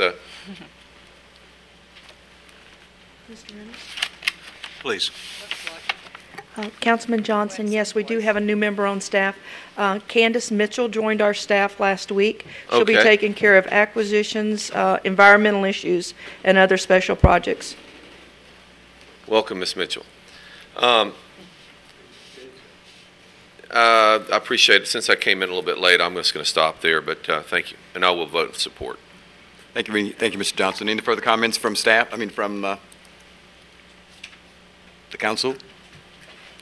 Mr. Reynolds? Please. Councilman Johnson, yes, we do have a new member on staff. Candace Mitchell joined our staff last week. She'll be Okay. taking care of acquisitions, environmental issues, and other special projects. Welcome, Ms. Mitchell. I appreciate it. Since I came in a little bit late, I'm just going to stop there, but thank you. And I will vote in support. Thank you, Mr. Johnson. Any further comments from staff? From the council?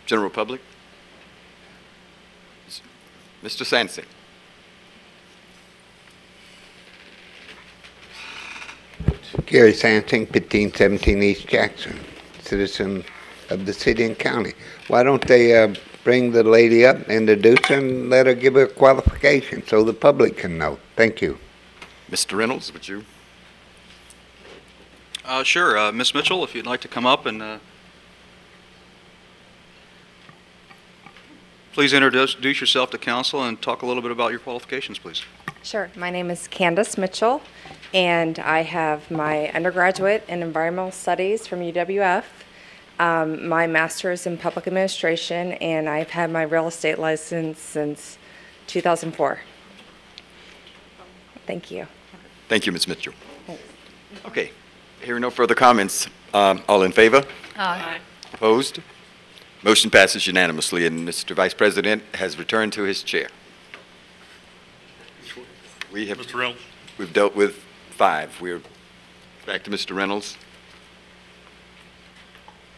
General public? Mr. Sansing. Gary Sansing, 1517 East Jackson, citizen of the city and county. Why don't they bring the lady up, introduce her, and let her give her qualification so the public can know? Thank you. Mr. Reynolds, would you? Sure. Ms. Mitchell, if you'd like to come up and please introduce yourself to council and talk a little bit about your qualifications, please. Sure. My name is Candace Mitchell, and I have my undergraduate in environmental studies from UWF, My master is in public administration, and I've had my real estate license since 2004. Thank you. Thank you, Ms. Mitchell. Okay, hearing no further comments, all in favor? Aye. Opposed? Motion passes unanimously, and Mr. Vice President has returned to his chair. We have, Mr. Reynolds? we've dealt with 5. We're back to Mr. Reynolds.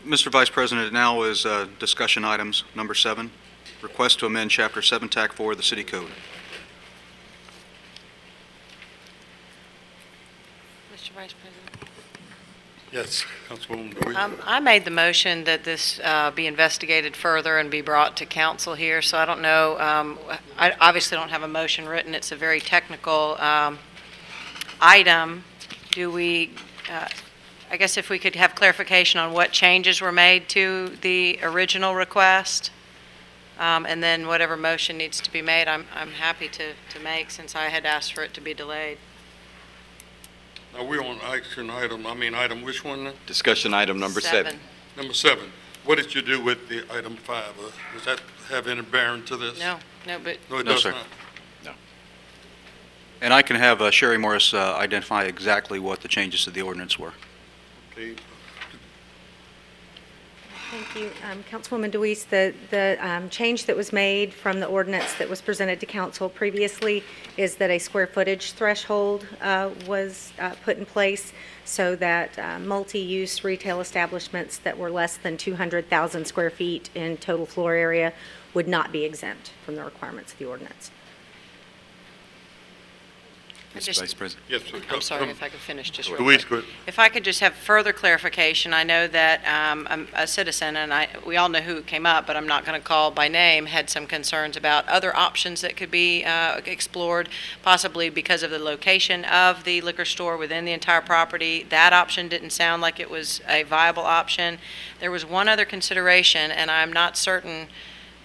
Mr. Vice President, now is discussion items number 7, request to amend Chapter 7, TAC 4 of the City Code. Mr. Vice President. Yes, Councilwoman DeWeese. I made the motion that this be investigated further and be brought to council here, so I don't know, I obviously don't have a motion written. It's a very technical item. Do we, I guess if we could have clarification on what changes were made to the original request, and then whatever motion needs to be made, I'm happy to make, since I had asked for it to be delayed. Now, we're on item which one? Now? Discussion item number 7. Number 7. What did you do with the item 5? Does that have any bearing to this? No, but. No, it No, does sir. not. No. And I can have Sherry Morris identify exactly what the changes to the ordinance were. Okay. Thank you. Councilwoman DeWeese, the change that was made from the ordinance that was presented to council previously is that a square footage threshold was put in place so that multi-use retail establishments that were less than 200,000 square feet in total floor area would not be exempt from the requirements of the ordinance. Mr. Vice President. Yes, I'm sorry, if I could finish just real DeWeese, quick. go ahead. If I could just have further clarification, I know that I'm a citizen, and we all know who came up, but I'm not going to call by name, had some concerns about other options that could be explored, possibly because of the location of the liquor store within the entire property. That option didn't sound like it was a viable option. There was one other consideration, and I'm not certain,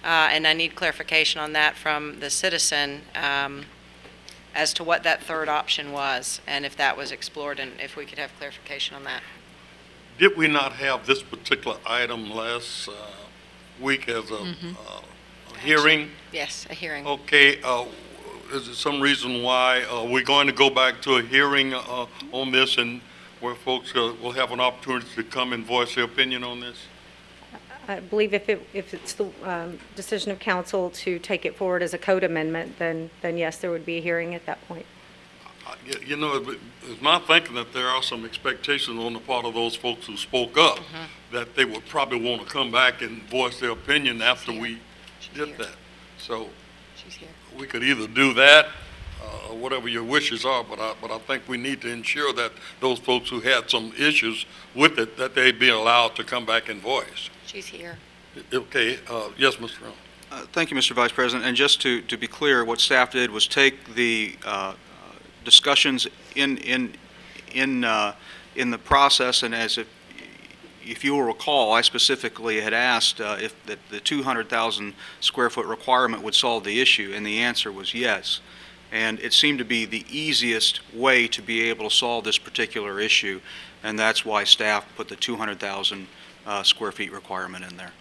and I need clarification on that from the citizen, as to what that third option was, and if that was explored, and if we could have clarification on that. Did we not have this particular item last week as a hearing? Yes, a hearing. Okay, is there some reason why we're going to go back to a hearing on this, and where folks will have an opportunity to come and voice their opinion on this? I believe if it's the decision of council to take it forward as a code amendment, then yes, there would be a hearing at that point. You know, it's my thinking that there are some expectations on the part of those folks who spoke up that they would probably want to come back and voice their opinion after we did that. So we could either do that or whatever your wishes are, but I think we need to ensure that those folks who had some issues with it, that they be allowed to come back and voice. She's here. Okay, yes, Mr. Brown. Thank you, Mr. Vice President. And just to be clear, what staff did was take the discussions in the process, and if you will recall, I specifically had asked if the 200,000 square foot requirement would solve the issue, and the answer was yes. And it seemed to be the easiest way to be able to solve this particular issue, and that's why staff put the 200,000 square feet requirement in there.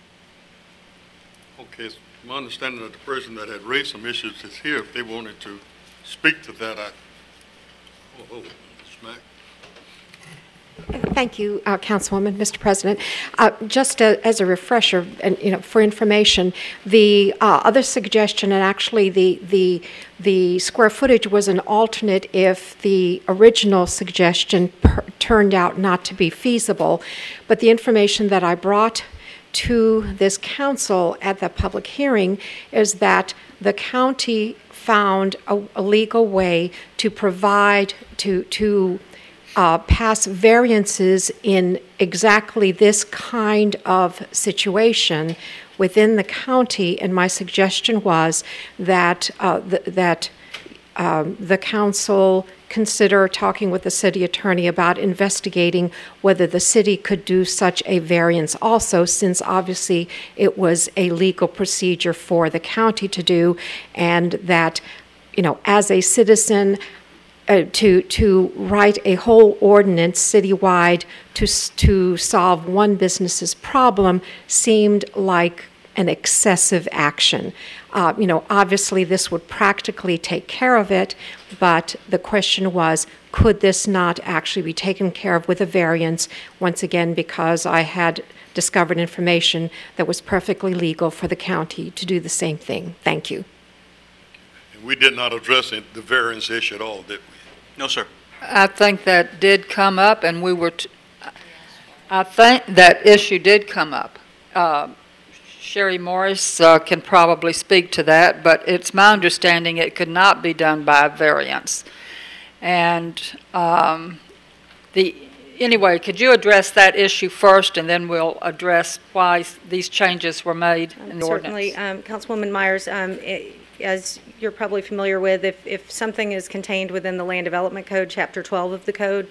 Okay, it's my understanding that the person that had raised some issues is here. If they wanted to speak to that, Ms. Mack. Thank you, Councilwoman, Mr. President. Just as a refresher, and for information, the other suggestion, and actually the square footage was an alternate if the original suggestion turned out not to be feasible. But the information that I brought to this council at the public hearing is that the county found a legal way to provide to pass variances in exactly this kind of situation within the county, and my suggestion was that the council consider talking with the city attorney about investigating whether the city could do such a variance also, since obviously it was a legal procedure for the county to do, and that, as a citizen, to write a whole ordinance citywide to solve one business's problem seemed like an excessive action. Obviously this would practically take care of it, but the question was, could this not actually be taken care of with a variance, once again, because I had discovered information that was perfectly legal for the county to do the same thing. Thank you. And we did not address the variance issue at all, did we? No, sir. I think that did come up, and we were, I think that issue did come up. Sherry Morris can probably speak to that, but it's my understanding it could not be done by a variance. And anyway, could you address that issue first, and then we'll address why these changes were made in the ordinance? Certainly. Councilwoman Myers, as you're probably familiar with, if something is contained within the Land Development Code, Chapter 12 of the code,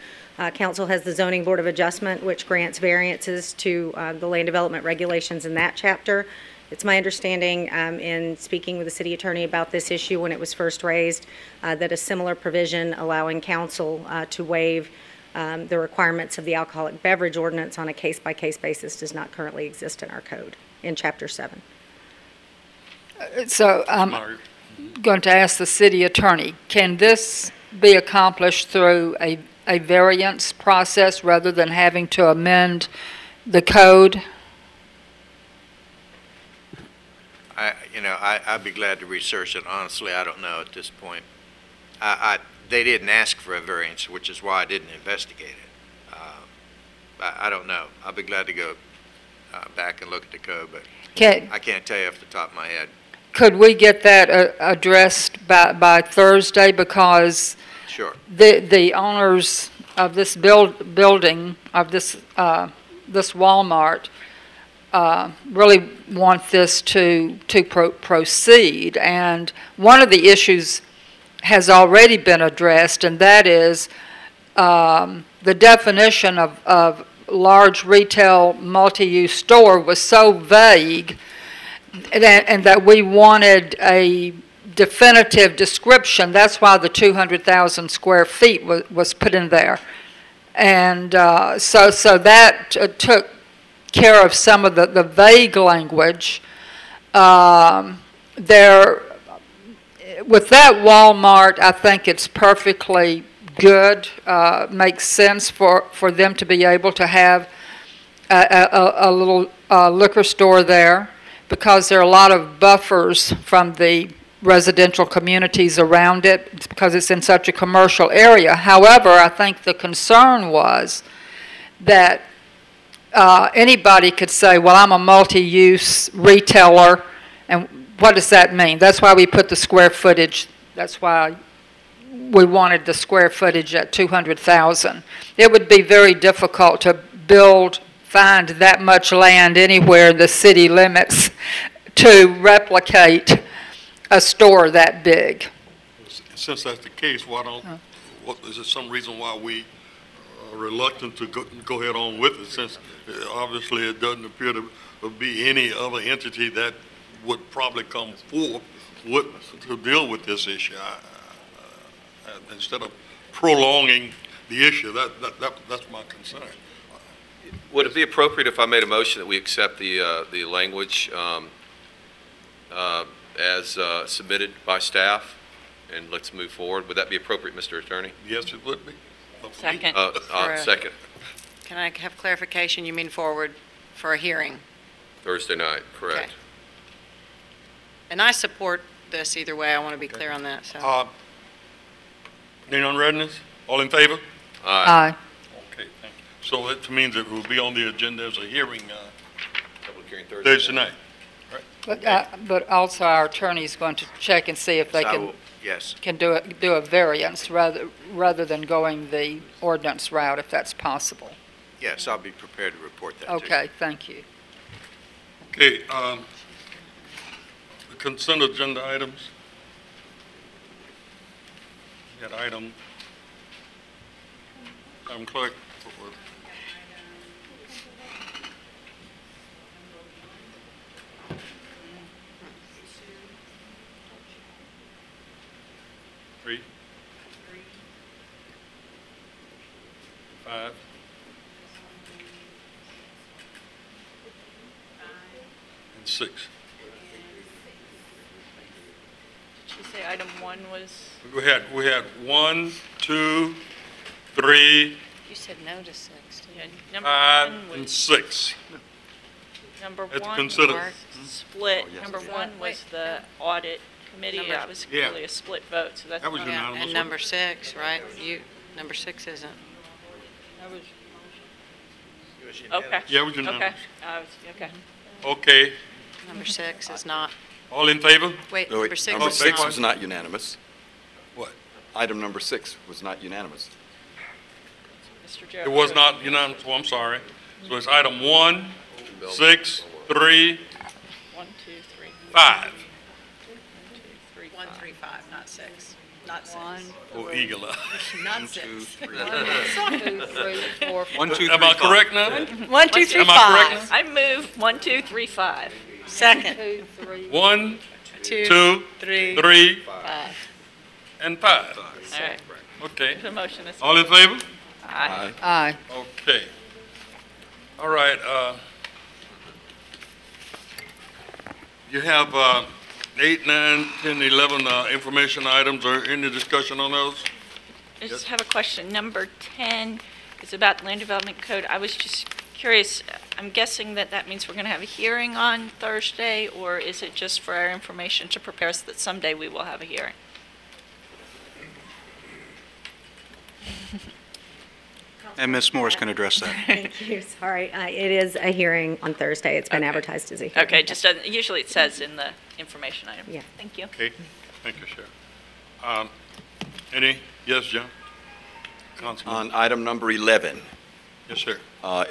Council has the Zoning Board of Adjustment, which grants variances to the land development regulations in that chapter. It's my understanding, in speaking with the city attorney about this issue when it was first raised, that a similar provision allowing council to waive the requirements of the alcoholic beverage ordinance on a case-by-case basis does not currently exist in our code in Chapter 7. So I'm going to ask the city attorney, can this be accomplished through a variance process rather than having to amend the code? I'd be glad to research it. Honestly, I don't know at this point. They didn't ask for a variance, which is why I didn't investigate it. I don't know. I'll be glad to go back and look at the code, but I can't tell you off the top of my head. Could we get that addressed by Thursday? Because sure, the owners of this building, of this Walmart, really want this to proceed. And one of the issues has already been addressed, and that is the definition of large retail multi-use store was so vague, and that we wanted a definitive description. That's why the 200,000 square feet was put in there. And so that took care of some of the vague language. With that Walmart, I think it's perfectly good. Makes sense for them to be able to have a little liquor store there, because there are a lot of buffers from the residential communities around it, because it's in such a commercial area. However, I think the concern was that anybody could say, well, I'm a multi-use retailer, and what does that mean? That's why we put the square footage, that's why we wanted the square footage at 200,000. It would be very difficult to find that much land anywhere in the city limits to replicate a store that big. Since that's the case, is there some reason why we are reluctant to go ahead on with it, since obviously it doesn't appear to be any other entity that would probably come forth to deal with this issue? Instead of prolonging the issue, that's my concern. Would it be appropriate if I made a motion that we accept the language as submitted by staff, and let's move forward? Would that be appropriate, Mr. Attorney? Yes, it would be. Second. Second. Can I have clarification? You mean forward for a hearing? Thursday night, correct. Okay. And I support this either way. I want to be clear on that. So. Any unreadness? All in favor? Aye. Okay, thank you. So that means it will be on the agenda as a hearing Public hearing Thursday night. Right. But also our attorney is going to check and see if they can do a variance rather than going the ordinance route, if that's possible. Yes, I'll be prepared to report that. Okay, thank you. Okay, the consent agenda items. We got item clerk. 5. And 6. Did you say item 1 was? We had 1, 2, 3, You said no to 6. Yeah, number 5, 1 and was, 6. number It's 1 considered- was split. Number 1 was the audit committee. That was Yeah. clearly a split vote, so that's. That was not- unanimous. And number 6, right? Number 6 isn't. Okay. Yeah, it was unanimous. Okay. Okay. Okay. Number 6 is not. All in favor? Wait, No, wait, number 6 number is 6 not. was not unanimous. What? Item number 6 was not unanimous. Mr. It Joe. was not unanimous, oh, I'm sorry. So it's item 1, 6, 3, 1, 2, 3. 5. 1, 3, 5, not 6. Not 6. Oh, eagle eye. Not 6. 2, 3. 1, 2, 3, 4, 1, 2, 3, Am I 5. correct now? 1, 2, 3, Am I correct 5. I move 1, 2, 3, 5. Second. 1, 2, 2, 3, 3, 5. and 5. All right. Okay. The motion is. All in favor? Aye. Aye. Okay. All right, you have 8, 9, 10, 11 information items. Or any discussion on those? I just have a question. Number 10 is about land development code. I was just curious, I'm guessing that that means we're going to have a hearing on Thursday, or is it just for our information to prepare us that someday we will have a hearing? And Ms. Morris can address that. Thank you, sorry. It is a hearing on Thursday. It's been Okay. advertised as a hearing. Okay, just doesn't, usually it says in the information item. Yeah. Thank you. Okay. Thank you, Sheriff. Any? Yes, John? Councilman? On item number 11, Yes, sir.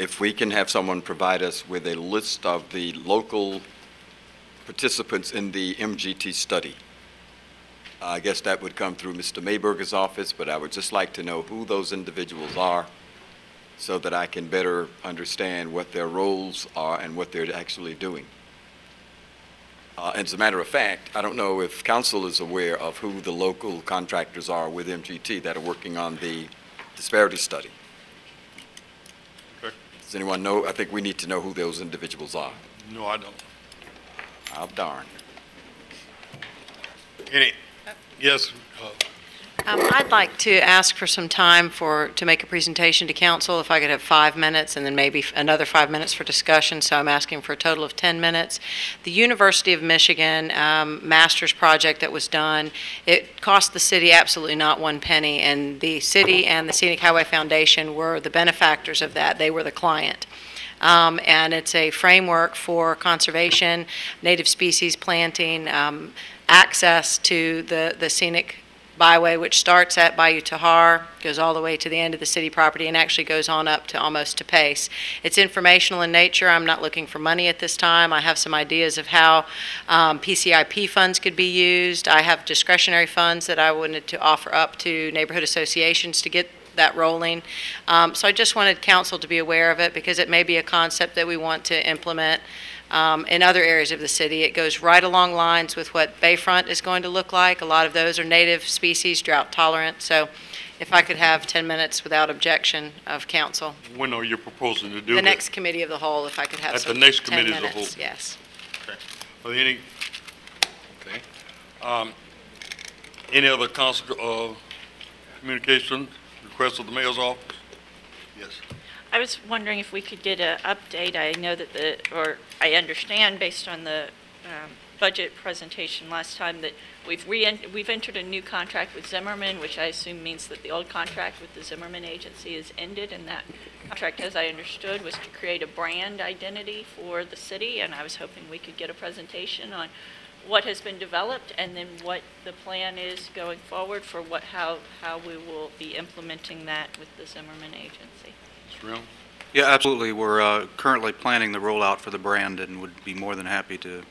if we can have someone provide us with a list of the local participants in the MGT study. I guess that would come through Mr. Mayberger's office, but I would just like to know who those individuals are so that I can better understand what their roles are and what they're actually doing. As a matter of fact, I don't know if council is aware of who the local contractors are with MGT that are working on the disparity study. Okay. Does anyone know? I think we need to know who those individuals are. No, I don't. I'll darn. Any? Yes. I'd like to ask for some time to make a presentation to council, if I could have 5 minutes, and then maybe another 5 minutes for discussion, so I'm asking for a total of 10 minutes. The University of Michigan master's project that was done, it cost the city absolutely not one penny, and the city and the Scenic Highway Foundation were the benefactors of that. They were the client. And it's a framework for conservation, native species planting, access to the scenic byway, which starts at Bayou Tahar, goes all the way to the end of the city property, and actually goes on up to almost to Pace. It's informational in nature. I'm not looking for money at this time. I have some ideas of how PCIP funds could be used. I have discretionary funds that I wanted to offer up to neighborhood associations to get that rolling. So I just wanted council to be aware of it, because it may be a concept that we want to implement in other areas of the city. It goes right along lines with what Bayfront is going to look like. A lot of those are native species, drought tolerant. So if I could have 10 minutes without objection of council. When are you proposing to do The that? next committee of the whole, if I could have At some the next 10 committee of the minutes, whole? yes. Okay. Are there any other council communication requests of the mayor's office? Yes. I was wondering if we could get an update. I know that I understand based on the budget presentation last time that we've entered a new contract with Zimmerman, which I assume means that the old contract with the Zimmerman agency is ended, and that contract, as I understood, was to create a brand identity for the city, and I was hoping we could get a presentation on what has been developed and then what the plan is going forward for how we will be implementing that with the Zimmerman agency. Yeah, absolutely. We're currently planning the rollout for the brand and would be more than happy to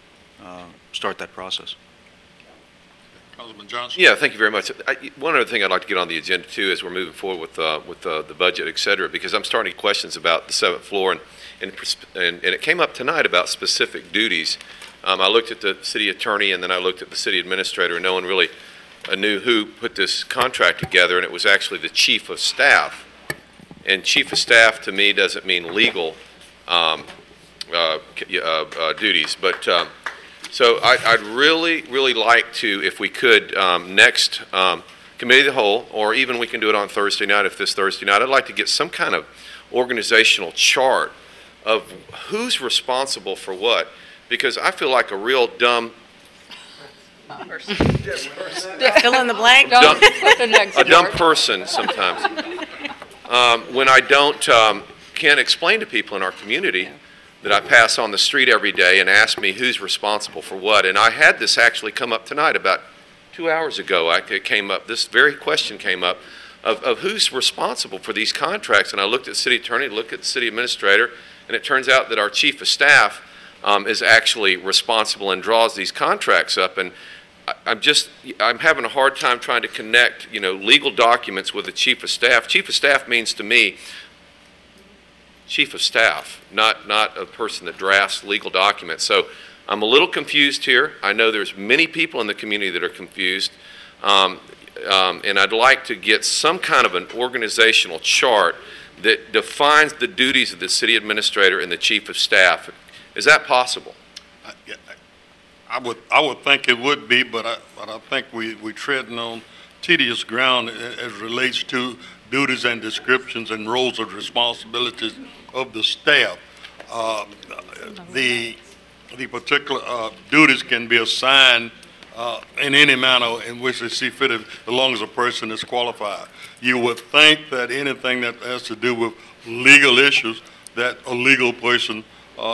start that process. Councilman Johnson? Yeah, thank you very much. One other thing I'd like to get on the agenda too, as we're moving forward with the budget, et cetera, because I'm starting to get questions about the 7th floor, and it came up tonight about specific duties. I looked at the city attorney, and then I looked at the city administrator, and no one really knew who put this contract together, and it was actually the chief of staff And chief of staff to me doesn't mean legal duties, but so I'd really like to, if we could, next committee of the whole, or even we can do it on Thursday night, if this Thursday night, I'd like to get some kind of organizational chart of who's responsible for what, because I feel like a real dumb Fill in the blank. a dumb person sometimes when I don't can't explain to people in our community that I pass on the street every day and ask me who's responsible for what. And I had this actually come up tonight about 2 hours ago. It came up, this very question came up of who's responsible for these contracts. And I looked at the city attorney, looked at the city administrator, and it turns out that our chief of staff is actually responsible and draws these contracts up. And I'm having a hard time trying to connect, legal documents with the chief of staff. Chief of staff means to me chief of staff, not a person that drafts legal documents. So I'm a little confused here. I know there's many people in the community that are confused, and I'd like to get some kind of an organizational chart that defines the duties of the city administrator and the chief of staff. Is that possible? I would think it would be, but I think we're treading on tedious ground as relates to duties and descriptions and roles and responsibilities of the staff. The particular duties can be assigned in any manner in which they see fit, as long as a person is qualified. You would think that anything that has to do with legal issues, that a legal person,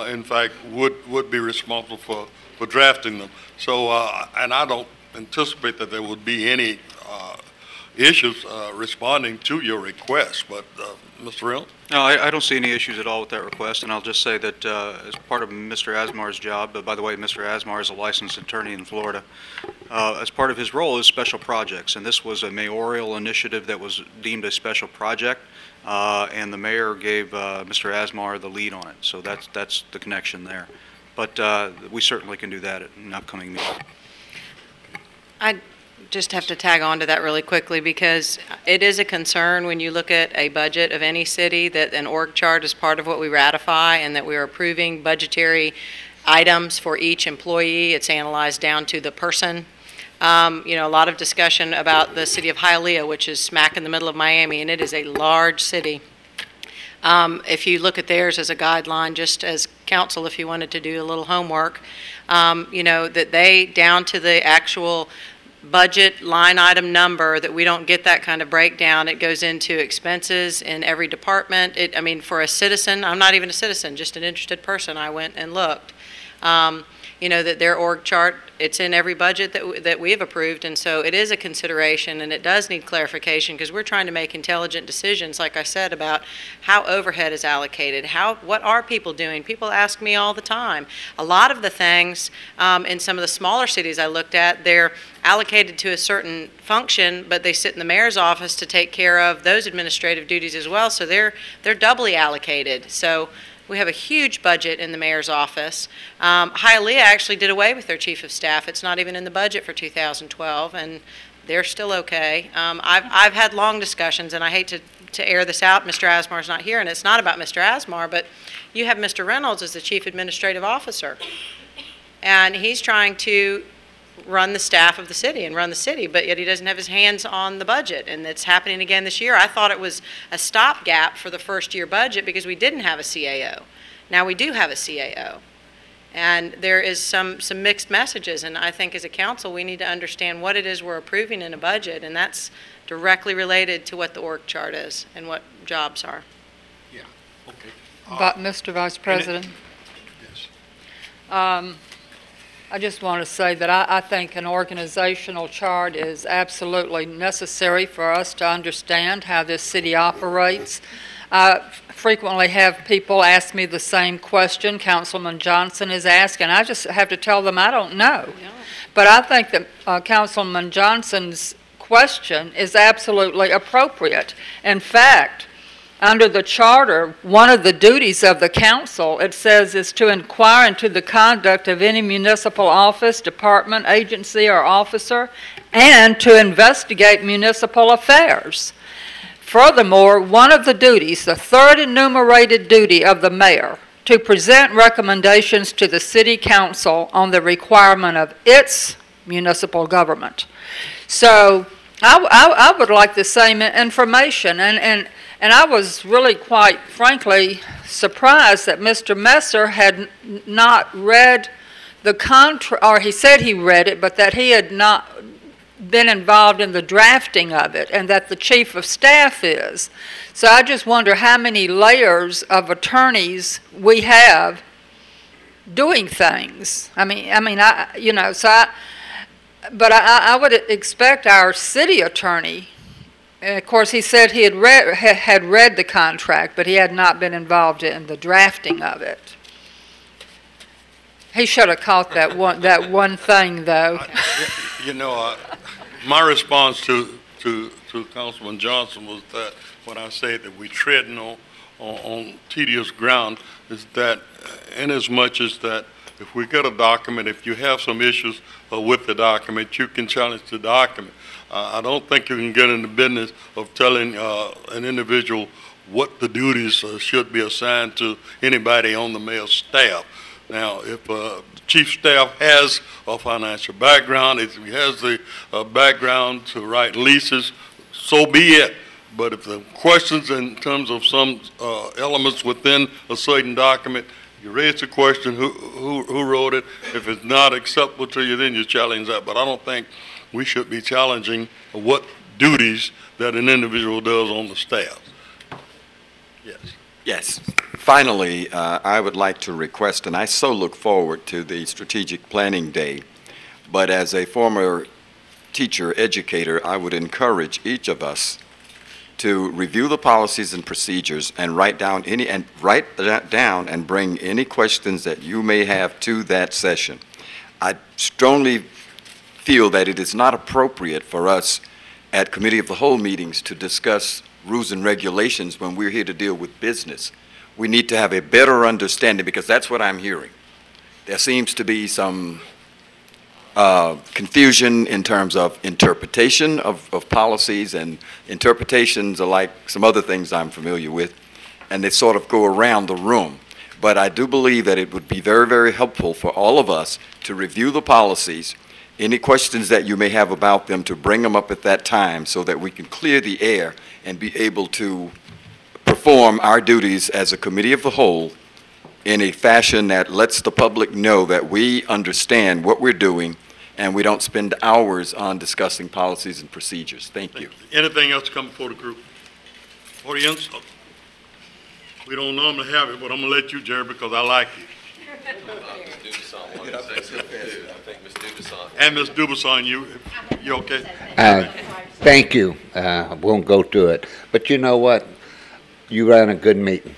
in fact, would be responsible for drafting them. So, and I don't anticipate that there would be any issues responding to your request, but Mr. Reynolds? No, I don't see any issues at all with that request, and I'll just say that as part of Mr. Asmar's job, by the way, Mr. Asmar is a licensed attorney in Florida, as part of his role is special projects, and this was a mayoral initiative that was deemed a special project, and the mayor gave Mr. Asmar the lead on it, so that's the connection there. But we certainly can do that at an upcoming meeting. I just have to tag on to that really quickly, because it is a concern when you look at a budget of any city that an org chart is part of what we ratify, and that we are approving budgetary items for each employee. It's analyzed down to the person. A lot of discussion about the city of Hialeah, which is smack in the middle of Miami, and it is a large city. If you look at theirs as a guideline, just as council, if you wanted to do a little homework, that they, down to the actual budget line item number, that we don't get that kind of breakdown. It goes into expenses in every department. For a citizen, I'm not even a citizen, just an interested person, I went and looked. That their org chart, it's in every budget that we have approved, and so it is a consideration, and it does need clarification, because we're trying to make intelligent decisions, like I said, about how overhead is allocated, what are people doing. People ask me all the time. A lot of the things in some of the smaller cities I looked at, they're allocated to a certain function, but they sit in the mayor's office to take care of those administrative duties as well, so they're doubly allocated. So we have a huge budget in the mayor's office. Hialeah actually did away with their chief of staff. It's not even in the budget for 2012, and they're still okay. I've had long discussions, and I hate to air this out. Mr. Asmar's not here, and it's not about Mr. Asmar, but you have Mr. Reynolds as the chief administrative officer, and he's trying to run the staff of the city and run the city, but yet he doesn't have his hands on the budget, and it's happening again this year. I thought it was a stopgap for the first year budget because we didn't have a CAO. Now we do have a CAO, and there is some mixed messages, and I think as a council we need to understand what it is we're approving in a budget, and that's directly related to what the org chart is and what jobs are. Yeah, okay. Mr. Vice President? Yes. I just want to say that I think an organizational chart is absolutely necessary for us to understand how this city operates. I frequently have people ask me the same question Councilman Johnson is asking. I just have to tell them I don't know. Yeah. But I think that Councilman Johnson's question is absolutely appropriate. In fact, under the charter, one of the duties of the council, it says, is to inquire into the conduct of any municipal office, department, agency, or officer, and to investigate municipal affairs. Furthermore, one of the duties, the third enumerated duty of the mayor, to present recommendations to the city council on the requirement of its municipal government. So I would like the same information, and I was really, quite frankly, surprised that Mr. Messer had not read the contract, or he said he read it, but that he had not been involved in the drafting of it, and that the chief of staff is. So I just wonder how many layers of attorneys we have doing things. I would expect our city attorney, and of course he said he had read the contract, but he had not been involved in the drafting of it. He should have caught that one thing, though. My response to Councilman Johnson was that when I say that we treading on tedious ground, is that inasmuch as that if we get a document, if you have some issues with the document, you can challenge the document. I don't think you can get in the business of telling an individual what the duties should be assigned to anybody on the mayor's staff. Now, if chief staff has a financial background, if he has the background to write leases, so be it. But if the questions in terms of some elements within a certain document, you raise the question, who wrote it? If it's not acceptable to you, then you challenge that. But I don't think we should be challenging what duties that an individual does on the staff. Yes. Yes. Finally, I would like to request, and I so look forward to the strategic planning day, but as a former teacher, educator, I would encourage each of us to review the policies and procedures and write down and bring any questions that you may have to that session. I strongly feel that it is not appropriate for us at Committee of the Whole meetings to discuss rules and regulations when we're here to deal with business. We need to have a better understanding, because that's what I'm hearing. There seems to be some confusion in terms of interpretation of policies, and interpretations are like some other things I'm familiar with, and they sort of go around the room. But I do believe that it would be very, very helpful for all of us to review the policies, any questions that you may have about them, to bring them up at that time so that we can clear the air and be able to perform our duties as a committee of the whole in a fashion that lets the public know that we understand what we're doing and we don't spend hours on discussing policies and procedures. Thank you. Anything else to come before the group? Audience? We don't normally have it, but I'm going to let you, Jerry, because I like you. And Ms. Dubuisson, you okay? Thank you. I won't go through it. But you know what? You ran a good meeting.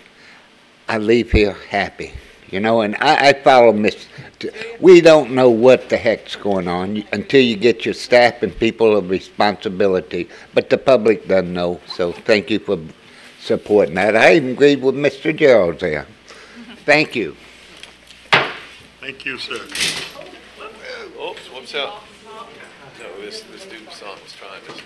I leave here happy. And I follow Miss. We don't know what the heck's going on until you get your staff and people of responsibility. But the public doesn't know. So thank you for supporting that. I even agreed with Mr. Gerald there. Thank you. Thank you, sir. Oops, whoops out. No, this dude was trying this.